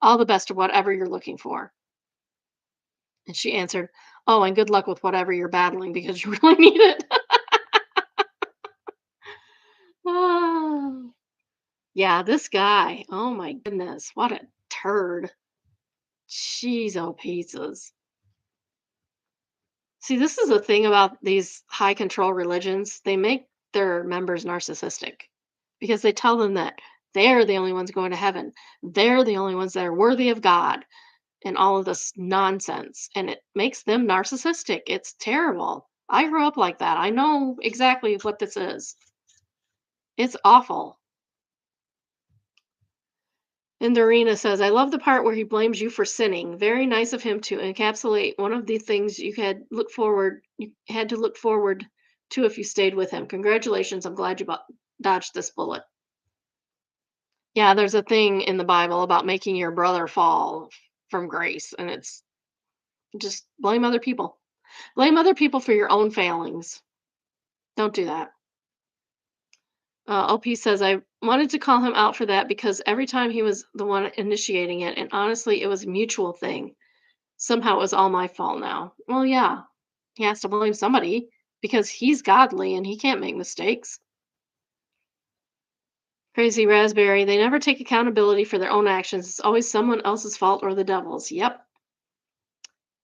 All the best of whatever you're looking for. And she answered, "Oh, and good luck with whatever you're battling because you really need it." Ah, yeah, this guy. Oh my goodness. What a turd. Jeez, oh, pizzas. See, this is the thing about these high control religions. They make their members narcissistic because they tell them that they're the only ones going to heaven. They're the only ones that are worthy of God and all of this nonsense. And it makes them narcissistic. It's terrible. I grew up like that. I know exactly what this is. It's awful. And Dorina says, I love the part where he blames you for sinning. Very nice of him to encapsulate one of the things you had to look forward to if you stayed with him. Congratulations. I'm glad you dodged this bullet. Yeah, there's a thing in the Bible about making your brother fall from grace, and it's just blame other people. Blame other people for your own failings. Don't do that. OP says, I wanted to call him out for that because every time he was the one initiating it, and honestly, it was a mutual thing. Somehow it was all my fault now. Well, yeah, he has to blame somebody because he's godly and he can't make mistakes. Crazy Raspberry, they never take accountability for their own actions. It's always someone else's fault or the devil's. Yep.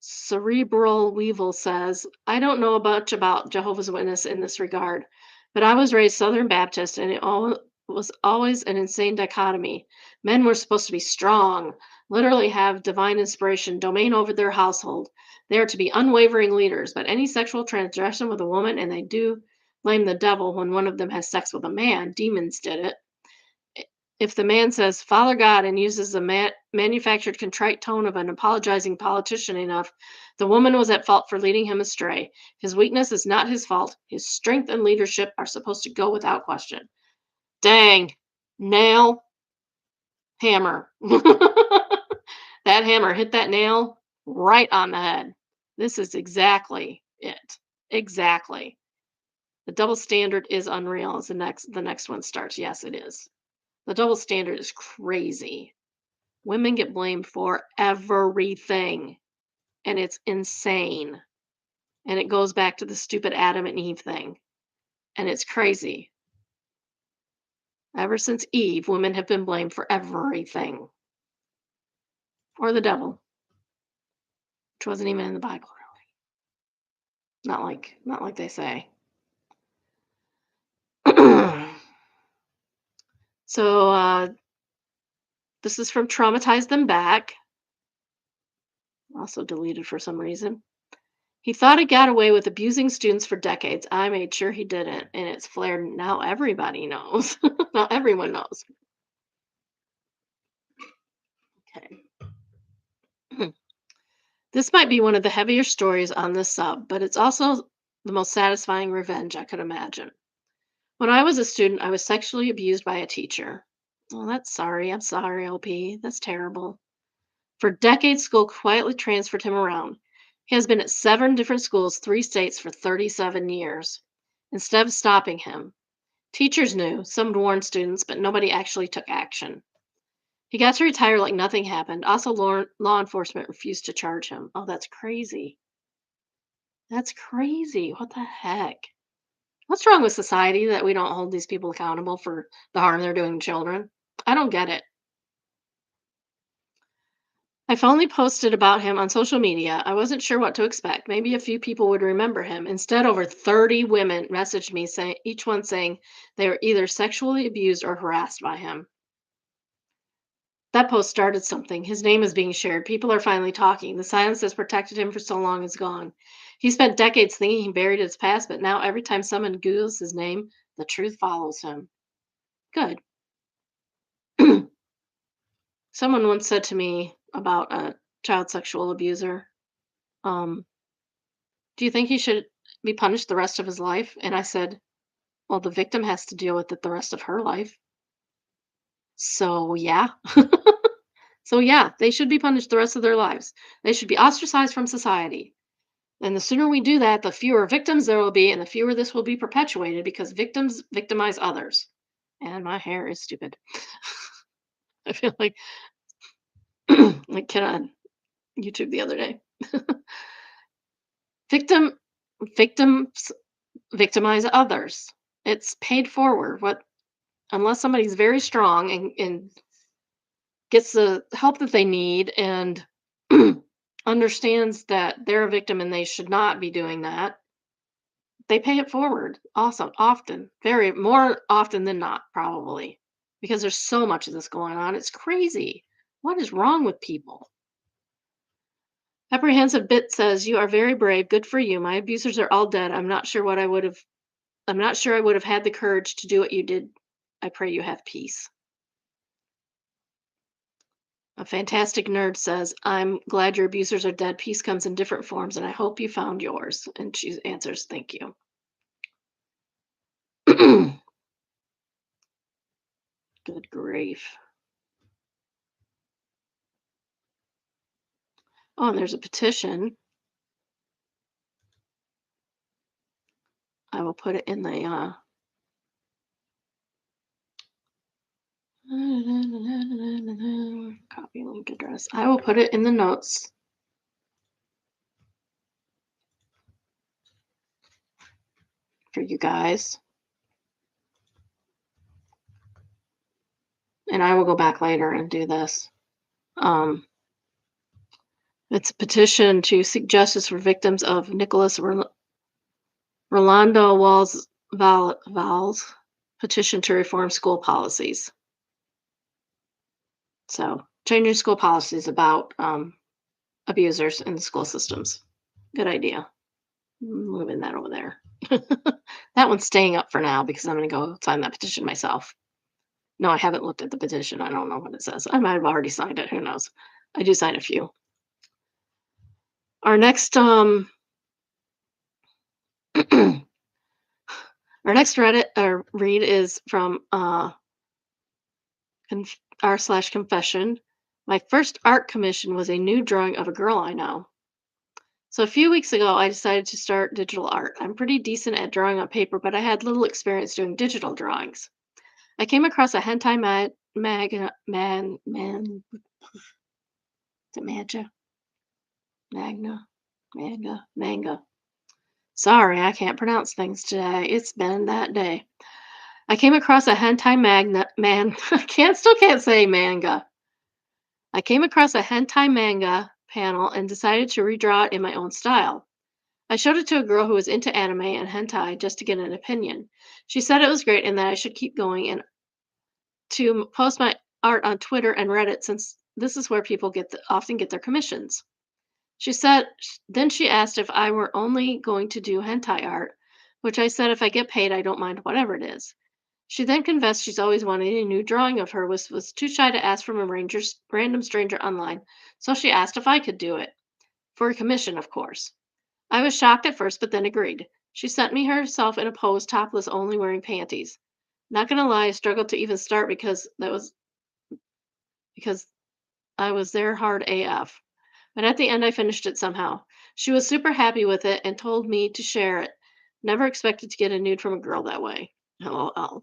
Cerebral Weevil says, I don't know much about Jehovah's Witness in this regard, but I was raised Southern Baptist and it all was always an insane dichotomy. Men were supposed to be strong, literally have divine inspiration, domain over their household. They are to be unwavering leaders, but any sexual transgression with a woman, and they do blame the devil when one of them has sex with a man, demons did it. If the man says Father God and uses the manufactured contrite tone of an apologizing politician enough, the woman was at fault for leading him astray. His weakness is not his fault. His strength and leadership are supposed to go without question. Dang. Nail. Hammer. That hammer hit that nail right on the head. This is exactly it. Exactly. The double standard is unreal as the next one starts. Yes, it is. The double standard is crazy. Women get blamed for everything, and it's insane. And it goes back to the stupid Adam and Eve thing, and it's crazy. Ever since Eve, women have been blamed for everything, or the devil, which wasn't even in the Bible, really. Not like they say. So this is from Traumatize Them Back, also deleted for some reason. He thought he got away with abusing students for decades. I made sure he didn't, and it's flared. Now everybody knows. Now everyone knows. Okay. This might be one of the heavier stories on this sub, but it's also the most satisfying revenge I could imagine. When I was a student, I was sexually abused by a teacher. Oh, that's sorry. I'm sorry, OP. That's terrible. For decades, school quietly transferred him around. He has been at 7 different schools, 3 states for 37 years. Instead of stopping him, teachers knew, some warned students, but nobody actually took action. He got to retire like nothing happened. Also, law enforcement refused to charge him. Oh, that's crazy. That's crazy. What the heck? What's wrong with society that we don't hold these people accountable for the harm they're doing to children? I don't get it. I finally posted about him on social media. I wasn't sure what to expect. Maybe a few people would remember him. Instead, over 30 women messaged me, saying each one saying they were either sexually abused or harassed by him. That post started something. His name is being shared. People are finally talking. The silence that's protected him for so long is gone. He spent decades thinking he buried his past, but now every time someone Googles his name, the truth follows him. Good. Someone once said to me about a child sexual abuser, um, do you think he should be punished the rest of his life? And I said, well, the victim has to deal with it the rest of her life. So, yeah. So, yeah, they should be punished the rest of their lives. They should be ostracized from society. And the sooner we do that, the fewer victims there will be, and the fewer this will be perpetuated because victims victimize others. And my hair is stupid. I feel like like kid on YouTube the other day. Victim victims victimize others. It's paid forward. What unless somebody's very strong and gets the help that they need and understands that they're a victim and they should not be doing that, they pay it forward. Awesome. Often. Very more often than not, probably. Because there's so much of this going on. It's crazy. What is wrong with people? Apprehensive Bit says, you are very brave. Good for you. My abusers are all dead. I'm not sure I would have had the courage to do what you did. I pray you have peace. A fantastic nerd says, I'm glad your abusers are dead. Peace comes in different forms, and I hope you found yours. And she answers, thank you. Good grief. Oh, and there's a petition. I will put it in the copy link address. I will put it in the notes. For you guys. And I will go back later and do this. It's a petition to seek justice for victims of Nicholas Rolando Val's petition to reform school policies. So, changing school policies about abusers in the school systems. Good idea. Moving that over there. That one's staying up for now because I'm going to go sign that petition myself. No, I haven't looked at the petition. I don't know what it says. I might have already signed it. Who knows? I do sign a few. Our next our next Reddit read is from r/confession. My first art commission was a nude drawing of a girl I know. So a few weeks ago, I decided to start digital art. I'm pretty decent at drawing on paper, but I had little experience doing digital drawings. I came across a hentai manga. Sorry, I can't pronounce things today. It's been that day. I came across a hentai can't say manga. I came across a hentai manga panel and decided to redraw it in my own style. I showed it to a girl who was into anime and hentai just to get an opinion. She said it was great and that I should keep going and to post my art on Twitter and Reddit since this is where people often get their commissions. She said then she asked if I were only going to do hentai art, which I said if I get paid I don't mind whatever it is. She then confessed she's always wanted a new drawing of her, was too shy to ask from a random stranger online, so she asked if I could do it. For a commission, of course. I was shocked at first, but then agreed. She sent me herself in a pose, topless, only wearing panties. Not gonna lie, I struggled to even start because I was there hard AF. But at the end, I finished it somehow. She was super happy with it and told me to share it. Never expected to get a nude from a girl that way. LOL.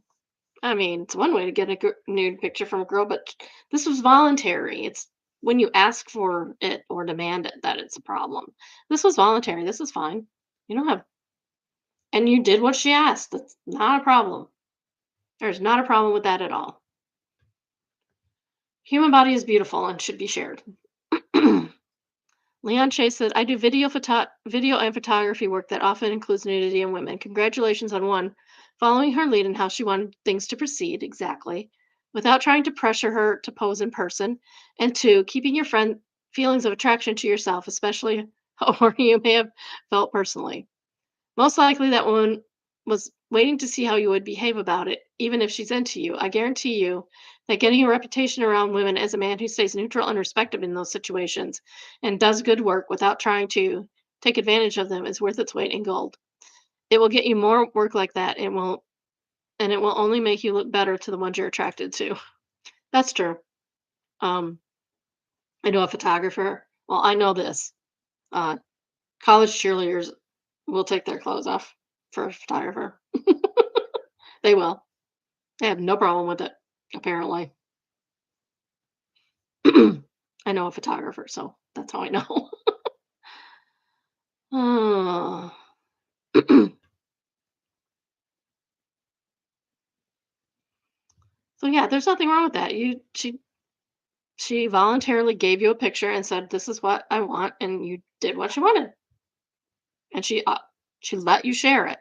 I mean, it's one way to get a nude picture from a girl, but this was voluntary. It's when you ask for it or demand it that it's a problem. This was voluntary. This is fine. You don't have, and you did what she asked. That's not a problem. There's not a problem with that at all. Human body is beautiful and should be shared. Leon Chase said, I do video and photography work that often includes nudity and women. Congratulations on one, following her lead and how she wanted things to proceed. Exactly. without trying to pressure her to pose in person. And two, keeping your friend feelings of attraction to yourself, especially or you may have felt personally. Most likely that woman was waiting to see how you would behave about it, even if she's into you. I guarantee you that getting a reputation around women as a man who stays neutral and respectful in those situations and does good work without trying to take advantage of them is worth its weight in gold. It will get you more work like that. It will only make you look better to the ones you're attracted to. That's true. Um, I know a photographer. Well, I know this. Uh, College cheerleaders will take their clothes off for a photographer. They will. They have no problem with it, apparently. I know a photographer, so that's how I know. Oh. So yeah, there's nothing wrong with that. She voluntarily gave you a picture and said, "This is what I want," and you did what she wanted, and she let you share it.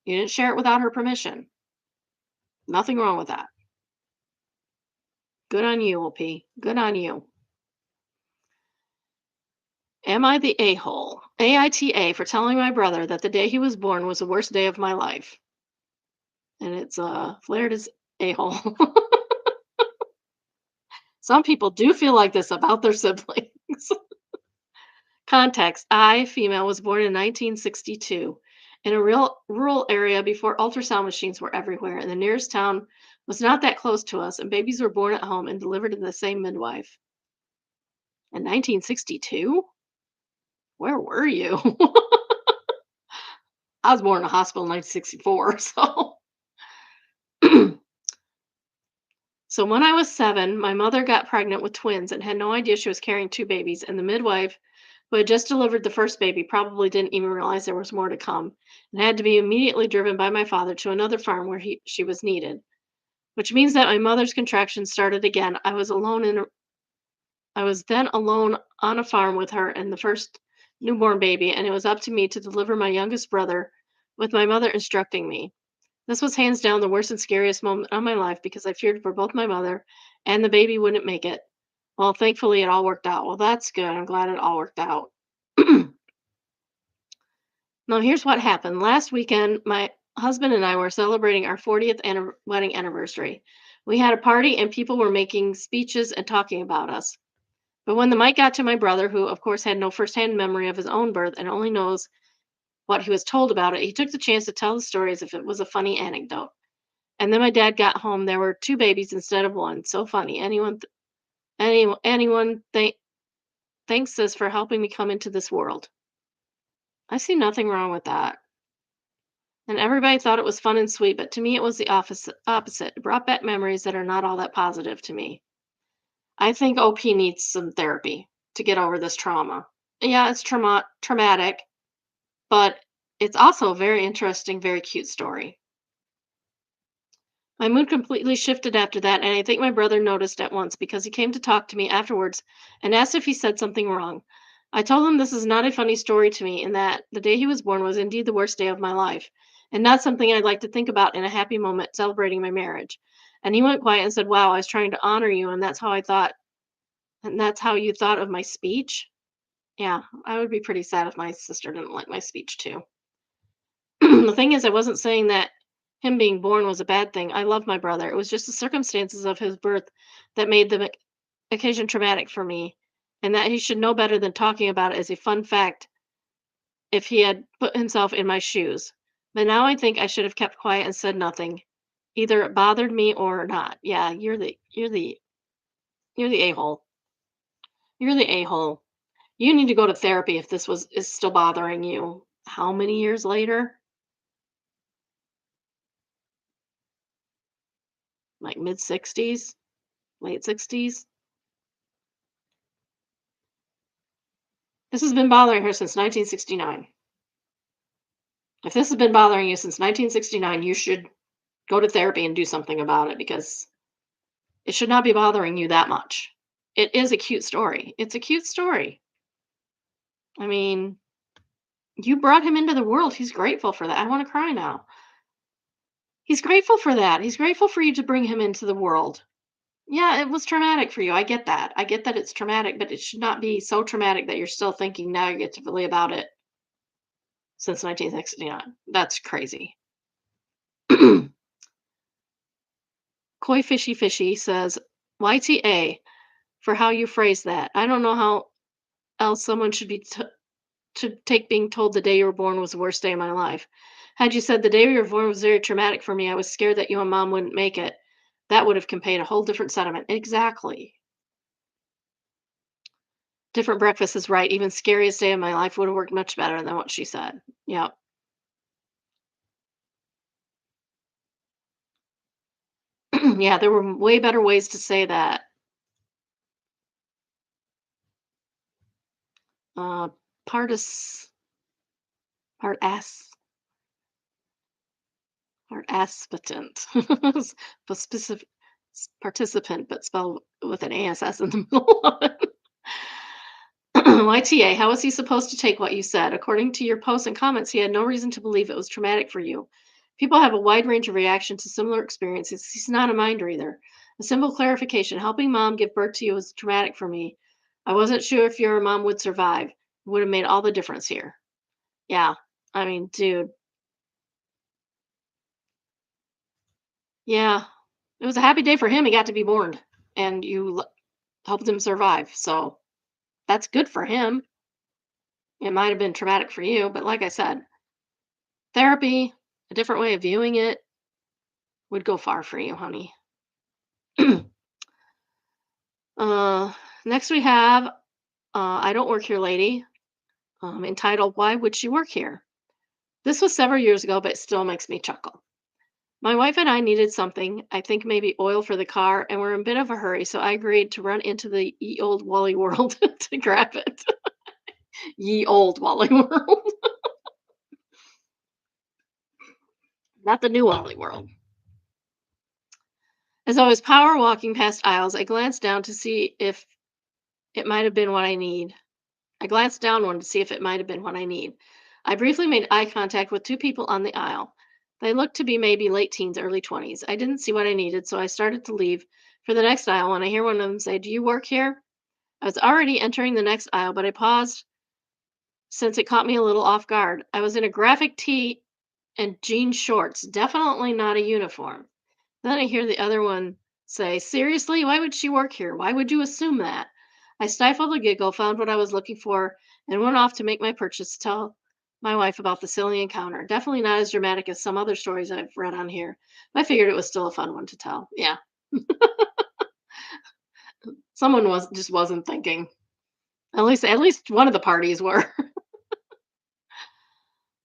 You didn't share it without her permission. Nothing wrong with that. Good on you, OP. Good on you. Am I the a-hole? AITA for telling my brother that the day he was born was the worst day of my life. And it's flared as a-hole. Some people do feel like this about their siblings. Context: I, female, was born in 1962 in a real rural area before ultrasound machines were everywhere, and the nearest town was not that close to us, and babies were born at home and delivered to the same midwife. In 1962? Where were you? I was born in a hospital in 1964, so. So when I was 7, my mother got pregnant with twins and had no idea she was carrying 2 babies, and the midwife, who had just delivered the first baby, probably didn't even realize there was more to come, and had to be immediately driven by my father to another farm where she was needed. Which means that my mother's contractions started again. I was then alone on a farm with her and the first newborn baby, and it was up to me to deliver my youngest brother, with my mother instructing me. This was hands down the worst and scariest moment of my life because I feared for both my mother and the baby wouldn't make it. Well, thankfully, it all worked out. Well, that's good. I'm glad it all worked out. Now, here's what happened. Last weekend, my husband and I were celebrating our 40th wedding anniversary. We had a party and people were making speeches and talking about us. But when the mic got to my brother, who of course had no firsthand memory of his own birth and only knows what he was told about it, he took the chance to tell the story as if it was a funny anecdote. And then my dad got home. There were 2 babies instead of 1. So funny. Anyone thanks this for helping me come into this world. I see nothing wrong with that. And everybody thought it was fun and sweet, but to me it was the opposite. It brought back memories that are not all that positive to me. I think OP needs some therapy to get over this trauma. Yeah, it's traumatic, but it's also a very interesting, very cute story. My mood completely shifted after that, and I think my brother noticed at once because he came to talk to me afterwards and asked if he said something wrong. I told him this is not a funny story to me and that the day he was born was indeed the worst day of my life and not something I'd like to think about in a happy moment celebrating my marriage. And he went quiet and said, "Wow, I was trying to honor you, and that's how you thought of my speech?" Yeah, I would be pretty sad if my sister didn't like my speech too. The thing is, I wasn't saying that him being born was a bad thing. I love my brother. It was just the circumstances of his birth that made the occasion traumatic for me, and that he should know better than talking about it as a fun fact if he had put himself in my shoes. But now I think I should have kept quiet and said nothing. Either it bothered me or not. Yeah, you're the a-hole. You're the a-hole. You need to go to therapy if this was is still bothering you. How many years later? Like mid 60s, late 60s. This has been bothering her since 1969. If this has been bothering you since 1969, you should go to therapy and do something about it because it should not be bothering you that much. It is a cute story. It's a cute story. I mean, you brought him into the world. He's grateful for that. I want to cry now. He's grateful for that. He's grateful for you to bring him into the world. Yeah, it was traumatic for you. I get that. I get that it's traumatic, but it should not be so traumatic that you're still thinking negatively about it since 1969. That's crazy. Koi Fishy Fishy says, YTA for how you phrase that. I don't know how else someone should to take being told the day you were born was the worst day of my life. Had you said the day you were born was very traumatic for me, I was scared that you and mom wouldn't make it. That would have conveyed a whole different sentiment. Exactly. Different breakfast is right. Even scariest day of my life would have worked much better than what she said. Yep. Yeah, there were way better ways to say that. Uh, partis, part s, part aspitant, specific participant, but spelled with an ass in the middle of it. YTA, how was he supposed to take what you said? According to your posts and comments, he had no reason to believe it was traumatic for you. People have a wide range of reaction to similar experiences. He's not a mind reader. A simple clarification helping mom give birth to you was traumatic for me. I wasn't sure if your mom would survive. It would have made all the difference here. Yeah. I mean, dude. Yeah. It was a happy day for him. He got to be born and you helped him survive. So that's good for him. It might have been traumatic for you, but like I said, therapy, a different way of viewing it would go far for you, honey. uh, Next we have I Don't Work Here Lady, entitled Why Would She Work Here? This was several years ago, but it still makes me chuckle. My wife and I needed something, I think maybe oil for the car, and we're in a bit of a hurry, so I agreed to run into the ye old Wally World to grab it. Ye old Wally World, not the new Wally World. As I was power walking past aisles, I glanced down to see if it might have been what I need. I glanced down one to see if it might have been what I need. I briefly made eye contact with two people on the aisle. They looked to be maybe late teens, early 20s. I didn't see what I needed, so I started to leave for the next aisle when I hear one of them say, "Do you work here?" I was already entering the next aisle, but I paused since it caught me a little off guard. I was in a graphic tee and jean shorts, definitely not a uniform. Then I hear the other one say, "Seriously? Why would she work here? Why would you assume that?" I stifled a giggle, found what I was looking for, and went off to make my purchase to tell my wife about the silly encounter. Definitely not as dramatic as some other stories I've read on here. I figured it was still a fun one to tell. Yeah. Someone wasn't thinking. At least one of the parties were.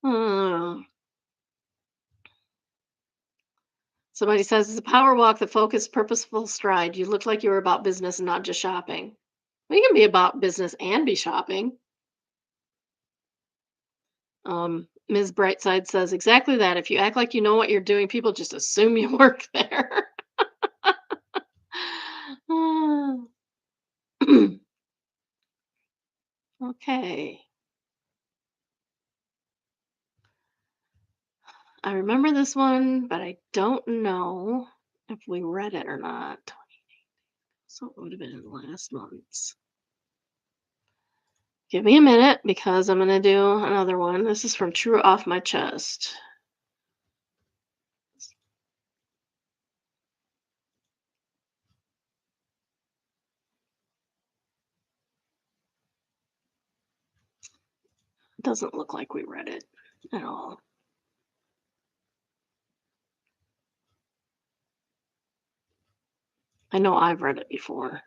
Hmm. Somebody says it's a power walk, the focused, purposeful stride. You look like you were about business and not just shopping. We can be about business and be shopping. Ms. Brightside says exactly that. If you act like you know what you're doing, people just assume you work there. Okay. I remember this one, but I don't know if we read it or not. So it would have been in last month's. Give me a minute because I'm going to do another one. This is from True Off My Chest. It doesn't look like we read it at all. I know I've read it before.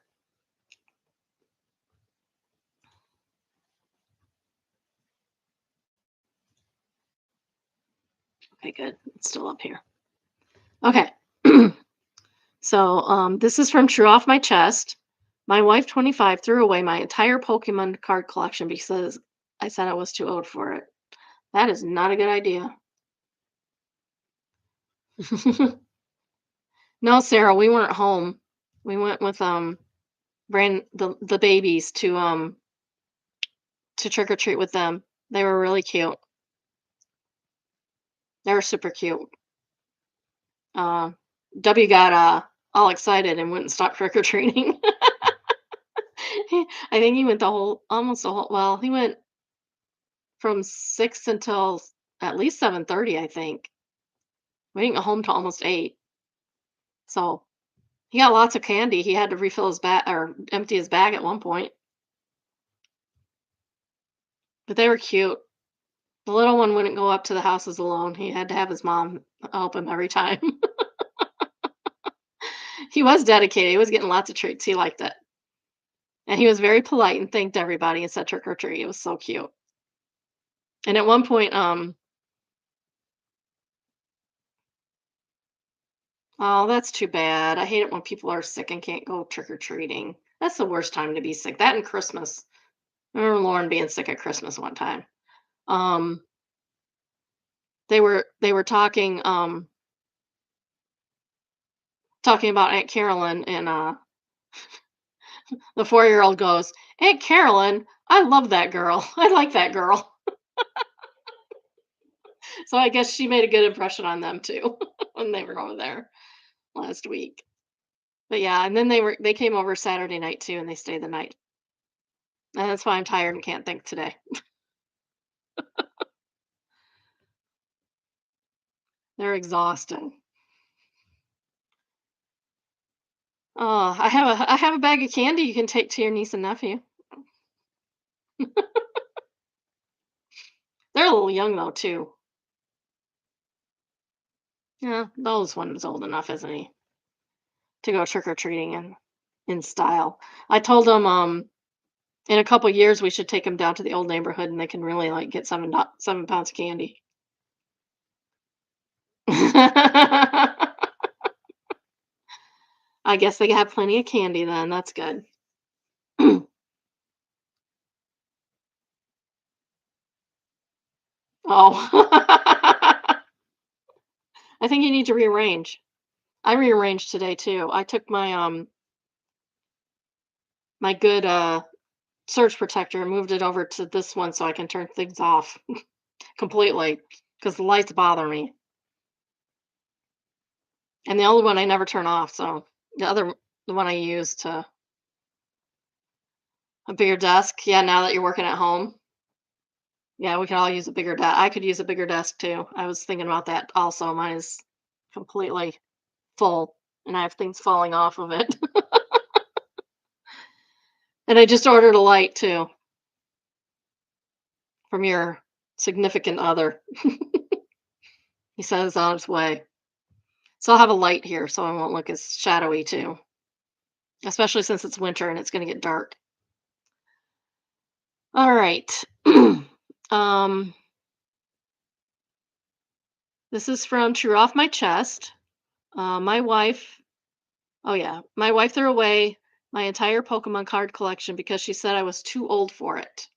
Okay, good. It's still up here. Okay. So this is from True Off My Chest. My wife, 25, threw away my entire Pokemon card collection because I said I was too old for it. That is not a good idea. No, Sarah, we weren't home. We went with the babies to trick or treat with them. They were really cute. They were super cute. Uh, W got all excited and wouldn't stop trick or treating. I think he went almost the whole. Well, he went from 6 until at least 7:30, I think. We didn't get home till almost 8. So he got lots of candy. He had to refill his bag or empty his bag at one point. But they were cute. The little one wouldn't go up to the houses alone. He had to have his mom help him every time. He was dedicated. He was getting lots of treats. He liked it. And he was very polite and thanked everybody and said trick or treat. It was so cute. And at one point, oh, that's too bad. I hate it when people are sick and can't go trick or treating. That's the worst time to be sick. That and Christmas. I remember Lauren being sick at Christmas one time. Um, they were talking about Aunt Carolyn, and the 4-year-old goes, "Aunt Carolyn, I love that girl. I like that girl." So I guess she made a good impression on them too when they were over there last week. But yeah, and then they came over Saturday night too, and they stayed the night. And that's why I'm tired and can't think today. They're exhausting. Oh, I have a bag of candy you can take to your niece and nephew. They're a little young though too. Yeah, those one's old enough, isn't he, to go trick or treating in style. I told them in a couple years we should take them down to the old neighborhood and they can really like get 7 pounds of candy. I guess they have plenty of candy then. That's good. Oh, I think you need to rearrange. I rearranged today too. I took my good surge protector and moved it over to this one so I can turn things off completely because the lights bother me. And the other one I never turn off, so the one I use to a bigger desk. Yeah, now that you're working at home. Yeah, we can all use a bigger desk. I could use a bigger desk too. I was thinking about that also. Mine is completely full and I have things falling off of it. And I just ordered a light too from your significant other. He said it's on its way. So I'll have a light here so I won't look as shadowy too, especially since it's winter and it's going to get dark. All right. um, this is from True Off My Chest. My wife, oh yeah, my wife threw away my entire Pokemon card collection because she said I was too old for it.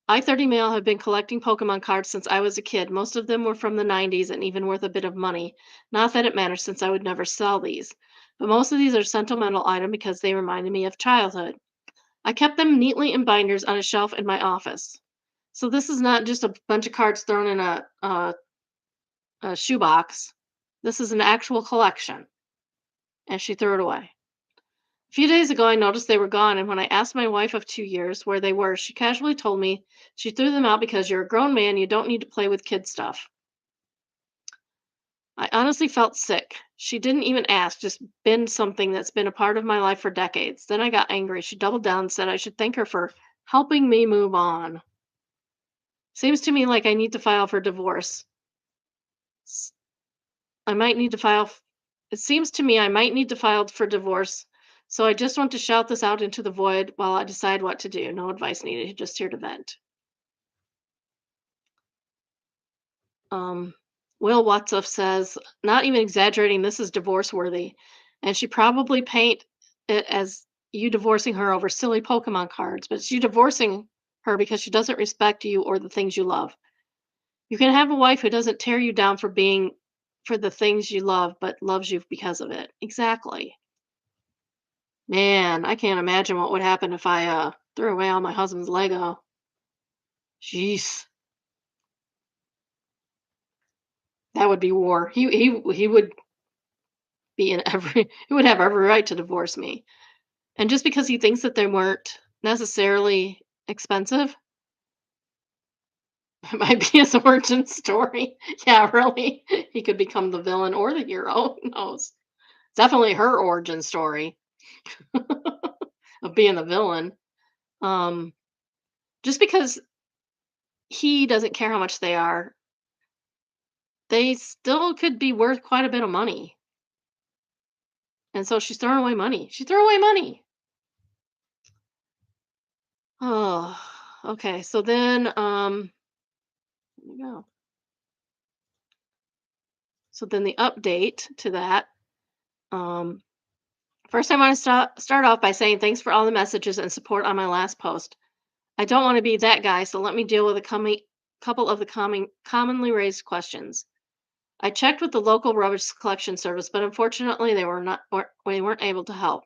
I, 30 male, have been collecting Pokemon cards since I was a kid. Most of them were from the 90s and even worth a bit of money. Not that it matters since I would never sell these. But most of these are sentimental items because they reminded me of childhood. I kept them neatly in binders on a shelf in my office. So this is not just a bunch of cards thrown in a shoebox. This is an actual collection. And she threw it away. A few days ago, I noticed they were gone, and when I asked my wife of 2 years where they were, she casually told me she threw them out because you're a grown man, you don't need to play with kid stuff. I honestly felt sick. She didn't even ask, just been something that's been a part of my life for decades. Then I got angry. She doubled down and said I should thank her for helping me move on. Seems to me like I need to file for divorce. S- I might need to file. It seems to me I might need to file for divorce. So I just want to shout this out into the void while I decide what to do. No advice needed. Just here to vent. Um, Will Watsup says, not even exaggerating, this is divorce worthy. And she probably paint it as you divorcing her over silly Pokemon cards, but it's you divorcing her because she doesn't respect you or the things you love. You can have a wife who doesn't tear you down for the things you love, but loves you because of it. Exactly. Man, I can't imagine what would happen if I threw away all my husband's Lego. Jeez, that would be war. He would. be in every he would have every right to divorce me. And just because he thinks that they weren't necessarily expensive, it might be his origin story. Yeah, really. He could become the villain or the hero. Who knows? Definitely her origin story of being the villain. Um, just because he doesn't care how much they are, they still could be worth quite a bit of money. And so she's throwing away money. She threw away money. Oh, okay. So then, there we go. So then the update to that. Um, First, I want to start off by saying thanks for all the messages and support on my last post. I don't want to be that guy, so let me deal with a couple of the commonly raised questions. I checked with the local rubbish collection service, but unfortunately, they weren't able to help.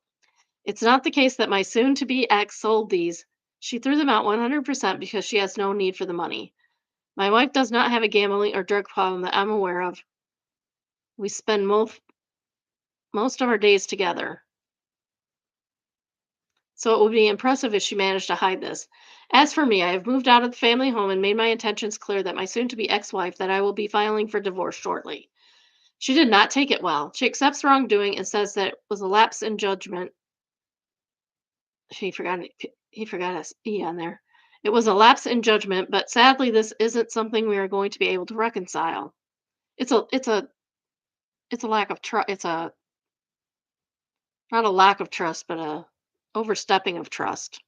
It's not the case that my soon-to-be ex sold these. She threw them out 100% because she has no need for the money. My wife does not have a gambling or drug problem that I'm aware of. We spend most of our days together. So it would be impressive if she managed to hide this. As for me, I have moved out of the family home and made my intentions clear that my soon to be ex wife that I will be filing for divorce shortly. She did not take it well. She accepts wrongdoing and says that it was a lapse in judgment. He forgot a E on there. It was a lapse in judgment, but sadly this isn't something we are going to be able to reconcile. It's a lack of trust. It's a not a lack of trust, but a overstepping of trust.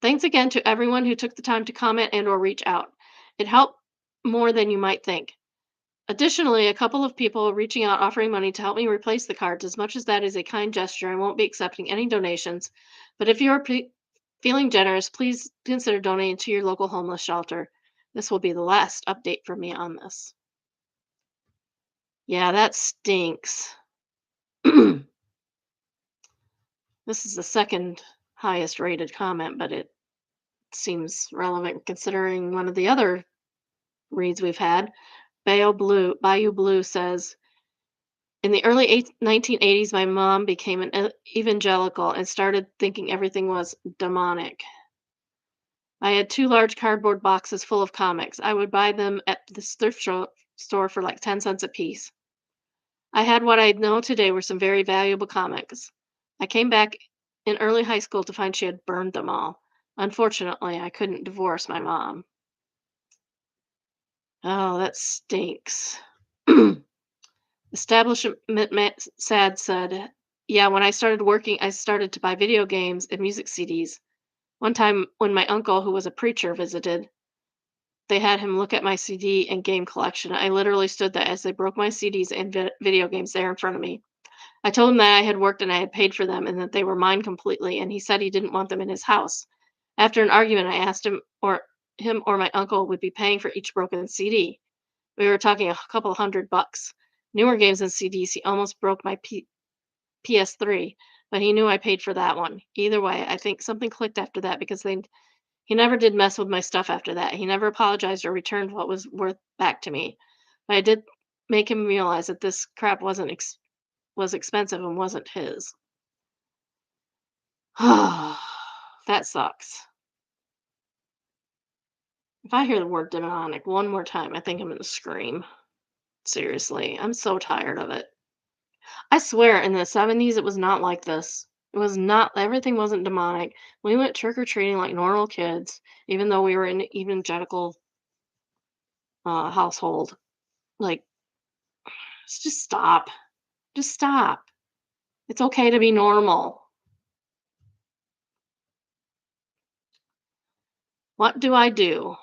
Thanks again to everyone who took the time to comment and or reach out. It helped more than you might think. Additionally, a couple of people reaching out offering money to help me replace the cards. As much as that is a kind gesture, I won't be accepting any donations. But if you're feeling generous, please consider donating to your local homeless shelter. This will be the last update from me on this. Yeah, that stinks. This is the second highest rated comment, but it seems relevant considering one of the other reads we've had. Bayou Blue says, in the early 1980s, my mom became an evangelical and started thinking everything was demonic. I had two large cardboard boxes full of comics. I would buy them at this store for like 10 cents a piece. I had what I know today were some very valuable comics. I came back in early high school to find she had burned them all. Unfortunately, I couldn't divorce my mom. Oh, that stinks. Establishment Sad said, yeah, when I started working, I started to buy video games and music CDs. One time when my uncle, who was a preacher, visited, they had him look at my CD and game collection. I literally stood there as they broke my CDs and video games there in front of me. I told him that I had worked and I had paid for them and that they were mine completely, and he said he didn't want them in his house. After an argument, I asked him or my uncle would be paying for each broken CD. We were talking a couple $100. Newer games and CDs, he almost broke my PS3, but he knew I paid for that one. Either way, I think something clicked after that because he never did mess with my stuff after that. He never apologized or returned what was worth back to me. But I did make him realize that this crap was expensive and wasn't his. That sucks. If I hear the word demonic one more time, I think I'm gonna scream. Seriously, I'm so tired of it. I swear in the 70s it was not like this. It was not everything wasn't demonic. We went trick or treating like normal kids, even though we were in an evangelical household. Like, just stop. Just stop. It's okay to be normal. What do I do?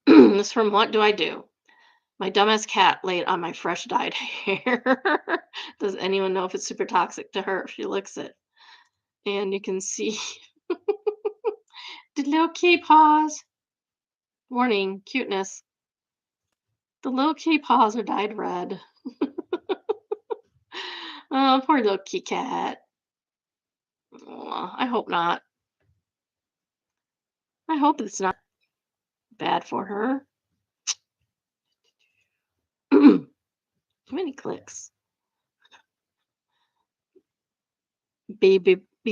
This from What Do I Do? My dumbass cat laid on my fresh dyed hair. Does anyone know if it's super toxic to her if she licks it? And you can see the little key paws. Warning, cuteness. The little key paws are dyed red. Oh, poor little kitty cat. Aw, I hope not. I hope it's not bad for her. Too many clicks. B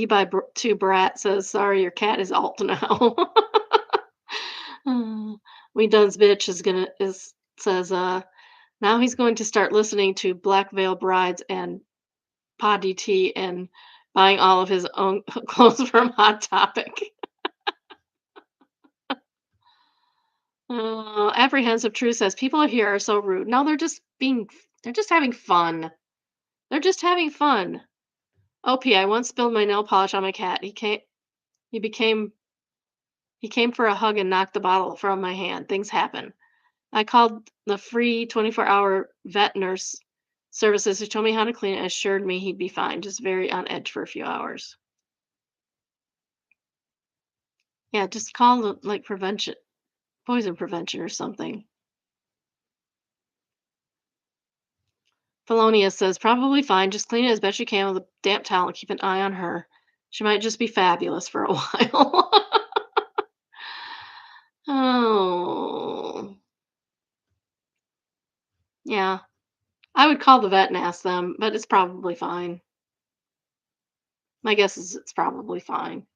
by 2 Brat says, "Sorry, your cat is alt now." Uh, We Dunn's bitch is says, now he's going to start listening to Black Veil Brides and Pod DT and buying all of his own clothes from Hot Topic. Apprehensive Truth says, "People here are so rude." No, they're just having fun. They're just having fun. OP, I once spilled my nail polish on my cat. He became he came for a hug and knocked the bottle from my hand. Things happen. I called the free 24-hour vet nurse services who told me how to clean it, assured me he'd be fine, just very on edge for a few hours. Yeah, just call the like prevention, poison prevention or something. Felonious says, probably fine. Just clean it as best you can with a damp towel and keep an eye on her. She might just be fabulous for a while. Oh, yeah. I would call the vet and ask them, but it's probably fine. My guess is it's probably fine.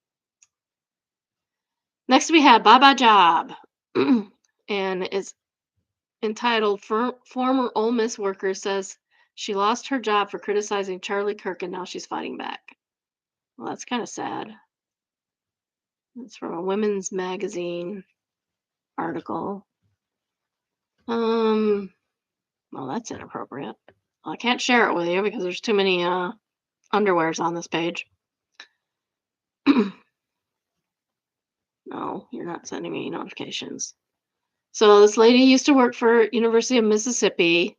Next, we have Baba Job, and it's entitled Former Ole Miss Worker Says She Lost Her Job for Criticizing Charlie Kirk and Now She's Fighting Back. Well, that's kind of sad. It's from a women's magazine article. Well, that's inappropriate. I can't share it with you because there's too many underwears on this page. No, you're not sending me notifications. So this lady used to work for University of Mississippi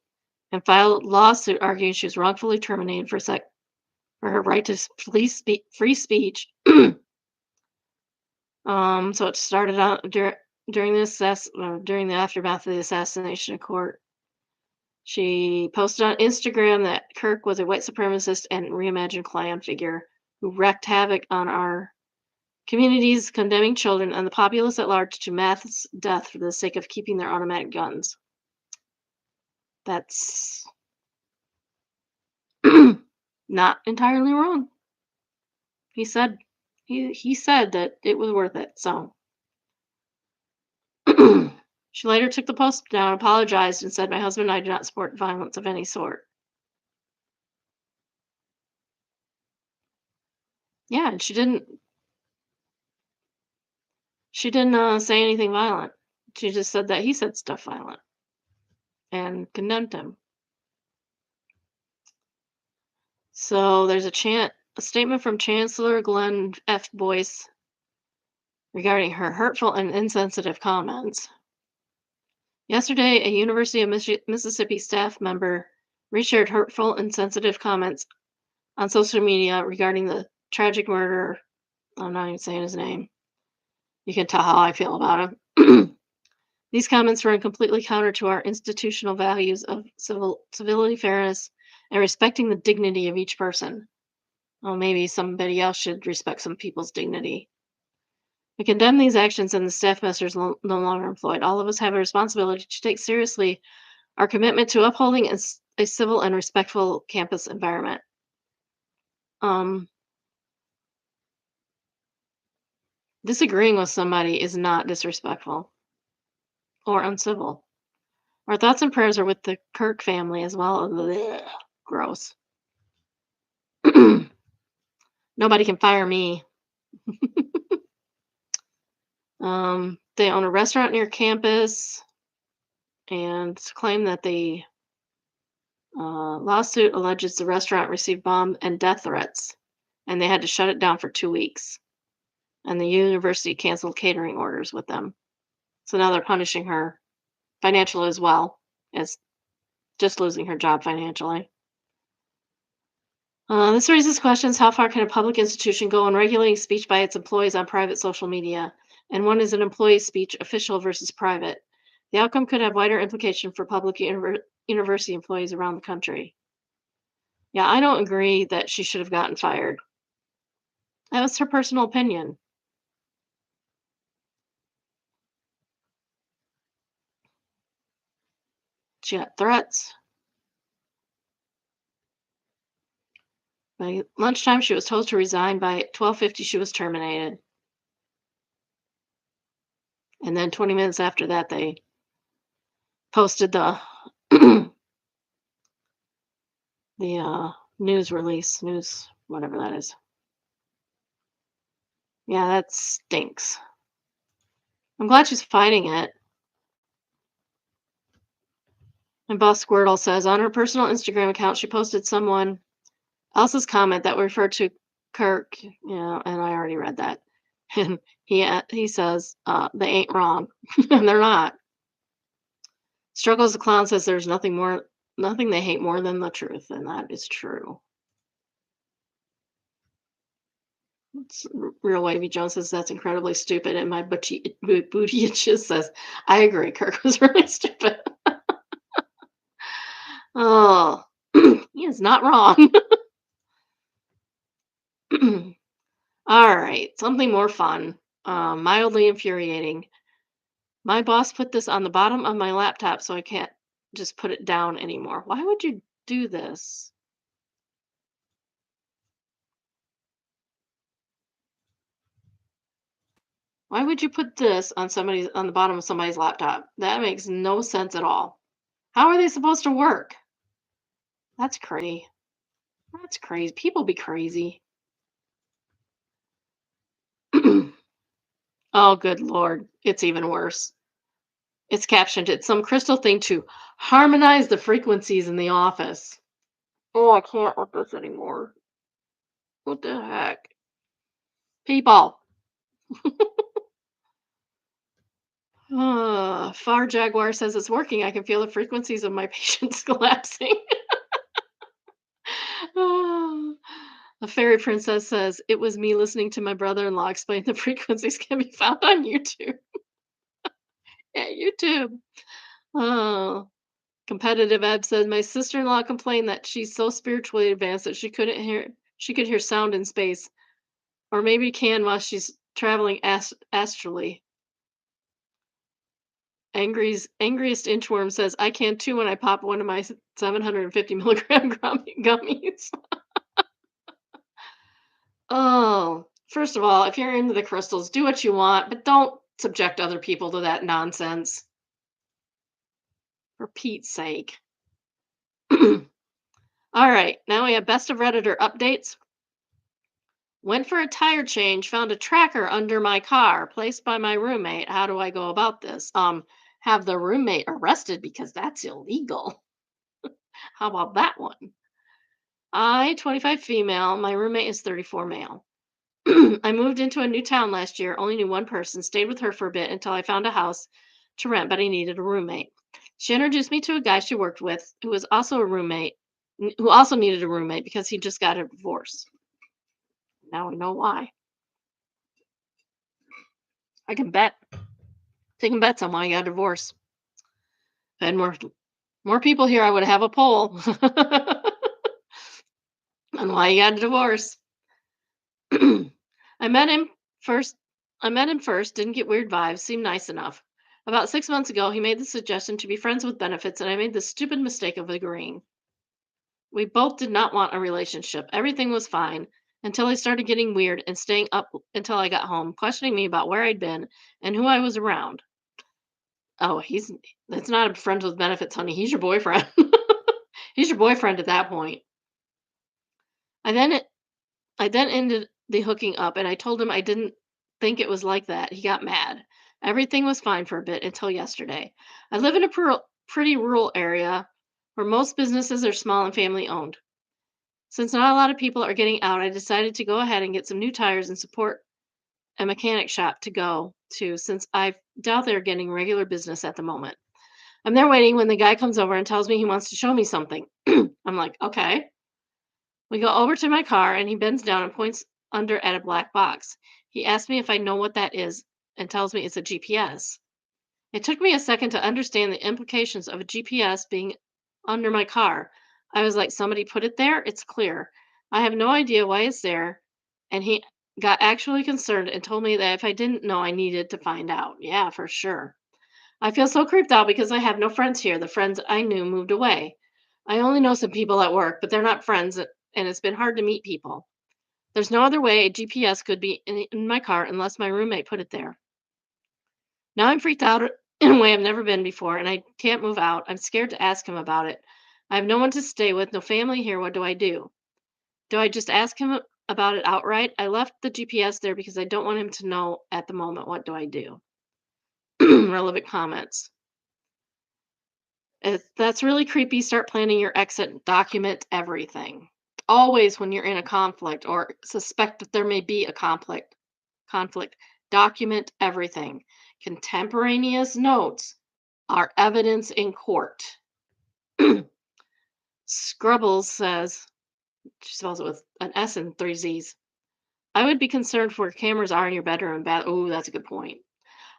and filed a lawsuit arguing she was wrongfully terminated for her right to free speech. So it started out during during the aftermath of the assassination in court. She posted on Instagram that Kirk was a white supremacist and reimagined Klan figure who wreaked havoc on our communities, condemning children and the populace at large to mass death for the sake of keeping their automatic guns. That's not entirely wrong. He said he said that it was worth it. So she later took the post down, apologized, and said, "My husband and I do not support violence of any sort." Yeah, and she didn't say anything violent. She just said that he said stuff violent and condemned him. So there's a statement from Chancellor Glenn F. Boyce regarding her hurtful and insensitive comments. Yesterday, a University of Mississippi staff member reshared hurtful and sensitive comments on social media regarding the tragic murder. I'm not even saying his name. You can tell how I feel about him. These comments run completely counter to our institutional values of civility, fairness, and respecting the dignity of each person. Well, maybe somebody else should respect some people's dignity. We condemn these actions and the staff members no longer employed. All of us have a responsibility to take seriously our commitment to upholding a civil and respectful campus environment. Um, Disagreeing with somebody is not disrespectful or uncivil. Our thoughts and prayers are with the Kirk family as well. Blech, gross. Nobody can fire me. They own a restaurant near campus and claim that the lawsuit alleges the restaurant received bomb and death threats, and they had to shut it down for 2 weeks. And the university canceled catering orders with them. So now they're punishing her financially as well as just losing her job financially. This raises questions. How far can a public institution go in regulating speech by its employees on private social media? And when is an employee's speech official versus private? The outcome could have wider implication for public university employees around the country. Yeah, I don't agree that she should have gotten fired. That was her personal opinion. She got threats. By lunchtime, she was told to resign. By 12:50, she was terminated. And then 20 minutes after that, they posted the the news release, news whatever that is. Yeah, that stinks. I'm glad she's fighting it. And Boss Squirtle says on her personal Instagram account, she posted someone else's comment that referred to Kirk. Yeah, and I already read that. And he says they ain't wrong, and they're not. Struggles the clown says there's nothing they hate more than the truth, and that is true. Real Wavy Jones says that's incredibly stupid, and my booty itches says I agree. Kirk was really stupid. Oh, he is not wrong. All right, something more fun, mildly infuriating. My boss put this on the bottom of my laptop so I can't just put it down anymore. Why would you do this? Why would you put this on the bottom of somebody's laptop? That makes no sense at all. How are they supposed to work? That's crazy. That's crazy. People be crazy. Oh, good lord. It's even worse. It's captioned, it's some crystal thing to harmonize the frequencies in the office. Oh, I can't with this anymore. What the heck? People. Far Jaguar says it's working. I can feel the frequencies of my patients collapsing. Ah. A fairy princess says it was me listening to my brother-in-law explain the frequencies can be found on YouTube. Yeah, YouTube. Oh. Competitive Ebb says my sister-in-law complained that she's so spiritually advanced that she could hear sound in space, or maybe can while she's traveling astrally. Angriest inchworm says I can too when I pop one of my 750 milligram gummies. Oh, first of all, if you're into the crystals, do what you want, but don't subject other people to that nonsense. For Pete's sake. All right, now we have best of Redditor updates. Went for a tire change, found a tracker under my car placed by my roommate. How do I go about this? Have the roommate arrested because that's illegal. How about that one? 25 female, my roommate is 34 male. I moved into a new town last year, only knew one person, stayed with her for a bit until I found a house to rent, but I needed a roommate. She introduced me to a guy she worked with who was also a roommate, who also needed a roommate because he just got a divorce. Now I know why. I can bet. Taking bets on why he got a divorce. If I had more people here, I would have a poll on why he got a divorce. I met him first. Didn't get weird vibes, seemed nice enough. About 6 months ago, he made the suggestion to be friends with benefits, and I made the stupid mistake of agreeing. We both did not want a relationship. Everything was fine until he started getting weird and staying up until I got home, questioning me about where I'd been and who I was around. Oh, that's not a friends with benefits, honey. He's your boyfriend. He's your boyfriend at that point. I then I then ended the hooking up and I told him I didn't think it was like that. He got mad. Everything was fine for a bit until yesterday. I live in a pretty rural area where most businesses are small and family owned. Since not a lot of people are getting out, I decided to go ahead and get some new tires and support a mechanic shop to go to since I doubt they're getting regular business at the moment. I'm there waiting when the guy comes over and tells me he wants to show me something. I'm like, okay. We go over to my car and he bends down and points under at a black box. He asks me if I know what that is and tells me it's a GPS. It took me a second to understand the implications of a GPS being under my car. I was like, somebody put it there? It's clear. I have no idea why it's there. And he got actually concerned and told me that if I didn't know, I needed to find out. Yeah, for sure. I feel so creeped out because I have no friends here. The friends I knew moved away. I only know some people at work, but they're not friends and it's been hard to meet people. There's no other way a GPS could be in my car unless my roommate put it there. Now I'm freaked out in a way I've never been before, and I can't move out. I'm scared to ask him about it. I have no one to stay with, no family here. What do I do? Do I just ask him about it outright? I left the GPS there because I don't want him to know at the moment. What do I do? Relevant comments. If that's really creepy. Start planning your exit. Document everything. Always when you're in a conflict or suspect that there may be a conflict, document everything. Contemporaneous notes are evidence in court. Scrubbles says, she spells it with an S and three Z's. I would be concerned for where cameras are in your bedroom and bath. Oh, that's a good point.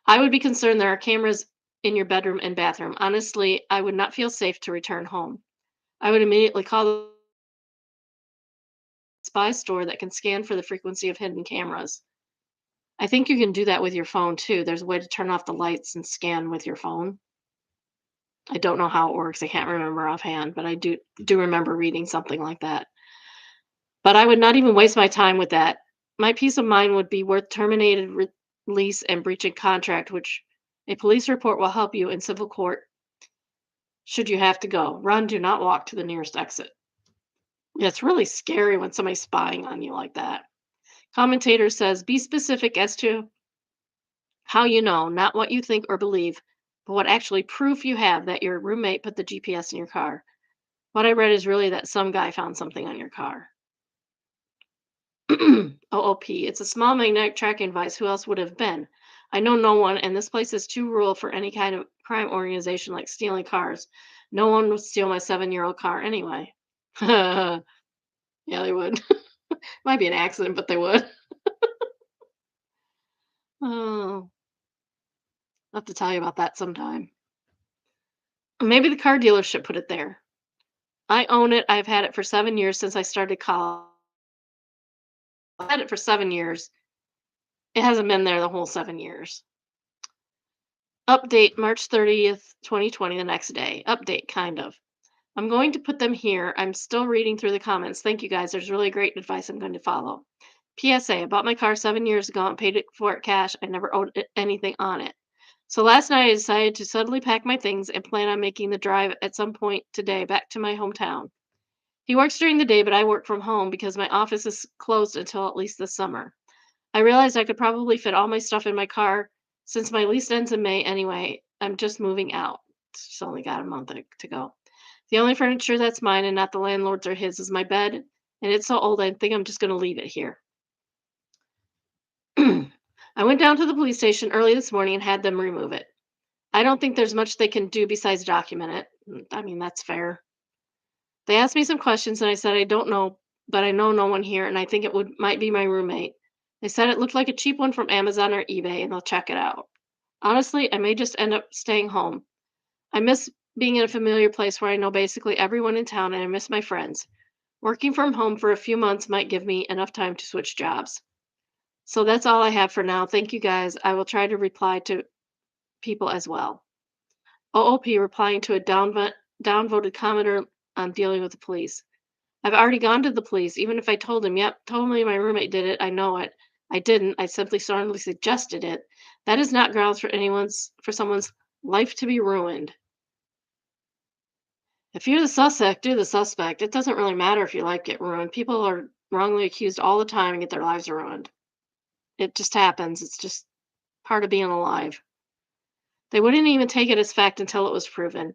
I would be concerned there are cameras in your bedroom and bathroom. Honestly, I would not feel safe to return home. I would immediately call the spy store that can scan for the frequency of hidden cameras. I think you can do that with your phone too. There's a way to turn off the lights and scan with your phone. I don't know how it works. I can't remember offhand, but I do remember reading something like that. But I would not even waste my time with that. My peace of mind would be worth terminated lease and breaching contract, which a police report will help you in civil court should you have to go. Run, do not walk to the nearest exit. Yeah, it's really scary when somebody's spying on you like that. Commentator says, be specific as to how you know, not what you think or believe, but what actually proof you have that your roommate put the GPS in your car. What I read is really that some guy found something on your car. OOP. It's a small magnetic tracking device. Who else would have been? I know no one, and this place is too rural for any kind of crime organization like stealing cars. No one would steal my 7-year-old car anyway. Yeah, they would. Might be an accident, but they would. Oh, I'll have to tell you about that sometime. Maybe the car dealership put it there. I own it. I've had it for 7 years since I started college. I've had it for 7 years. It hasn't been there the whole 7 years. Update March 30th, 2020, the next day. Update, kind of. I'm going to put them here. I'm still reading through the comments. Thank you guys. There's really great advice I'm going to follow. PSA, I bought my car 7 years ago and paid it for it cash. I never owed anything on it. So last night I decided to suddenly pack my things and plan on making the drive at some point today back to my hometown. He works during the day, but I work from home because my office is closed until at least this summer. I realized I could probably fit all my stuff in my car since my lease ends in May anyway. I'm just moving out. It's only got a month to go. The only furniture that's mine and not the landlord's or his is my bed, and it's so old I think I'm just going to leave it here. I went down to the police station early this morning and had them remove it. I don't think there's much they can do besides document it. I mean, that's fair. They asked me some questions and I said I don't know, but I know no one here and I think it would might be my roommate. They said it looked like a cheap one from Amazon or eBay and they'll check it out. Honestly, I may just end up staying home. I miss being in a familiar place where I know basically everyone in town and I miss my friends. Working from home for a few months might give me enough time to switch jobs. So that's all I have for now. Thank you guys. I will try to reply to people as well. OOP replying to a downvoted commenter on dealing with the police. I've already gone to the police, even if I told him, yep, totally my roommate did it. I know it. I didn't. I simply strongly suggested it. That is not grounds for someone's life to be ruined. If you're the suspect, do the suspect. It doesn't really matter if your life get ruined. People are wrongly accused all the time and get their lives ruined. It just happens. It's just part of being alive. They wouldn't even take it as fact until it was proven.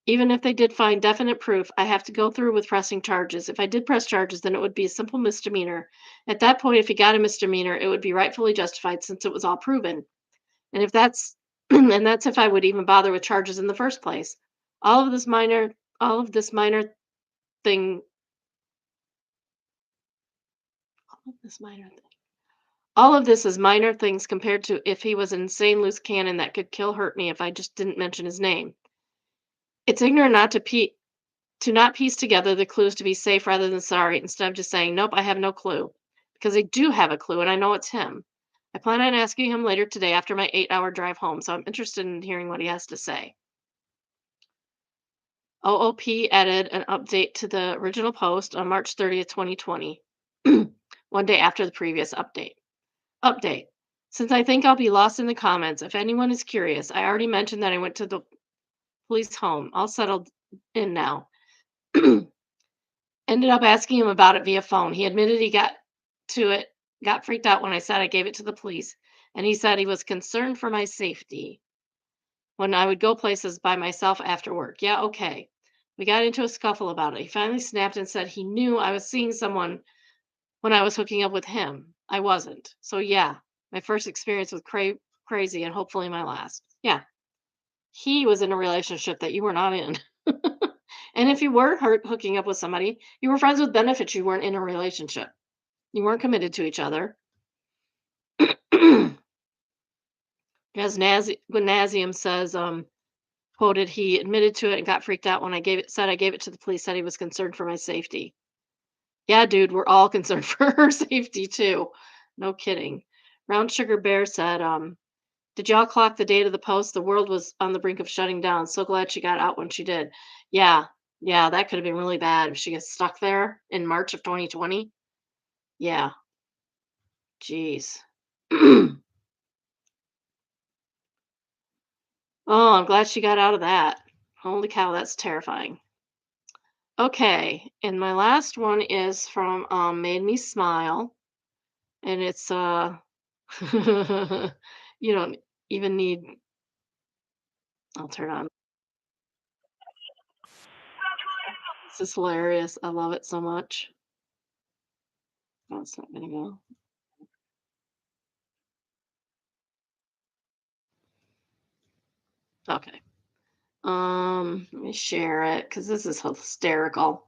Even if they did find definite proof, I have to go through with pressing charges. If I did press charges, then it would be a simple misdemeanor. At that point, if he got a misdemeanor, it would be rightfully justified since it was all proven. And if that's and that's if I would even bother with charges in the first place. All of this minor all of this minor thing all of this minor thing. All of this is minor things compared to if he was an insane loose cannon that could kill hurt me if I just didn't mention his name. It's ignorant not to not piece together the clues to be safe rather than sorry instead of just saying, nope, I have no clue. Because I do have a clue and I know it's him. I plan on asking him later today after my 8-hour drive home, so I'm interested in hearing what he has to say. OOP added an update to the original post on March 30th, 2020, one day after the previous update. Update. Since I think I'll be lost in the comments, if anyone is curious, I already mentioned that I went to the police home. All settled in now. Ended up asking him about it via phone. He admitted he got freaked out when I said I gave it to the police, and he said he was concerned for my safety when I would go places by myself after work. Yeah, okay. We got into a scuffle about it. He finally snapped and said he knew I was seeing someone when I was hooking up with him. I wasn't. So, yeah, my first experience was crazy and hopefully my last. Yeah, he was in a relationship that you were not in. And if you were hooking up with somebody, you were friends with benefits. You weren't in a relationship. You weren't committed to each other. As Nazium says, quoted, he admitted to it and got freaked out when I gave it to the police, said he was concerned for my safety. Yeah, dude, we're all concerned for her safety too. No kidding. Round Sugar Bear said, did y'all clock the date of the post? The world was on the brink of shutting down. So glad she got out when she did. Yeah, yeah, that could have been really bad if she gets stuck there in March of 2020. Yeah, jeez. Oh, I'm glad she got out of that. Holy cow, that's terrifying. Okay, and my last one is from Made Me Smile, and it's you don't even need. I'll turn on. This is hilarious. I love it so much. Oh, it's not gonna go. Okay. Let me share it because this is hysterical.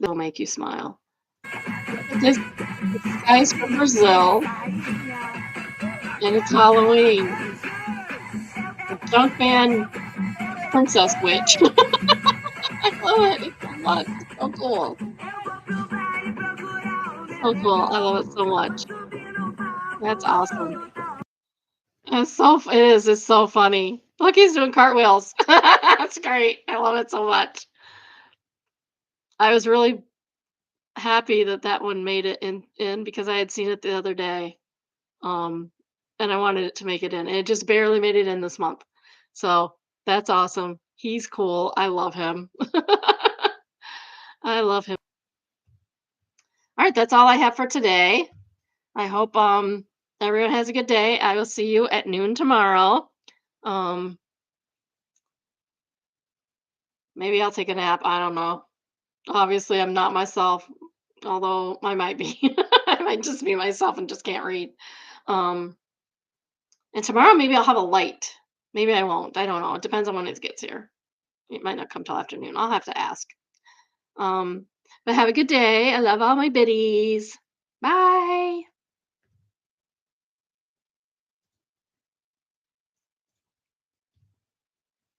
It'll make you smile. This guy's from Brazil, and it's Halloween. The Junkman Princess Witch. I love it so much. It's so cool. So cool. I love it so much. That's awesome. It is. It's so funny. Look, he's doing cartwheels. That's great. I love it so much. I was really happy that that one made it in because I had seen it the other day. Um, and I wanted it to make it in. And it just barely made it in this month. So that's awesome. He's cool. I love him. I love him. All right, that's all I have for today. I hope everyone has a good day. I will see you at noon tomorrow. Um, maybe I'll take a nap. I don't know. Obviously, I'm not myself, although I might be. I might just be myself and just can't read. Um, and tomorrow, maybe I'll have a light. Maybe I won't. I don't know. It depends on when it gets here. It might not come till afternoon. I'll have to ask. Um, but have a good day. I love all my biddies. Bye.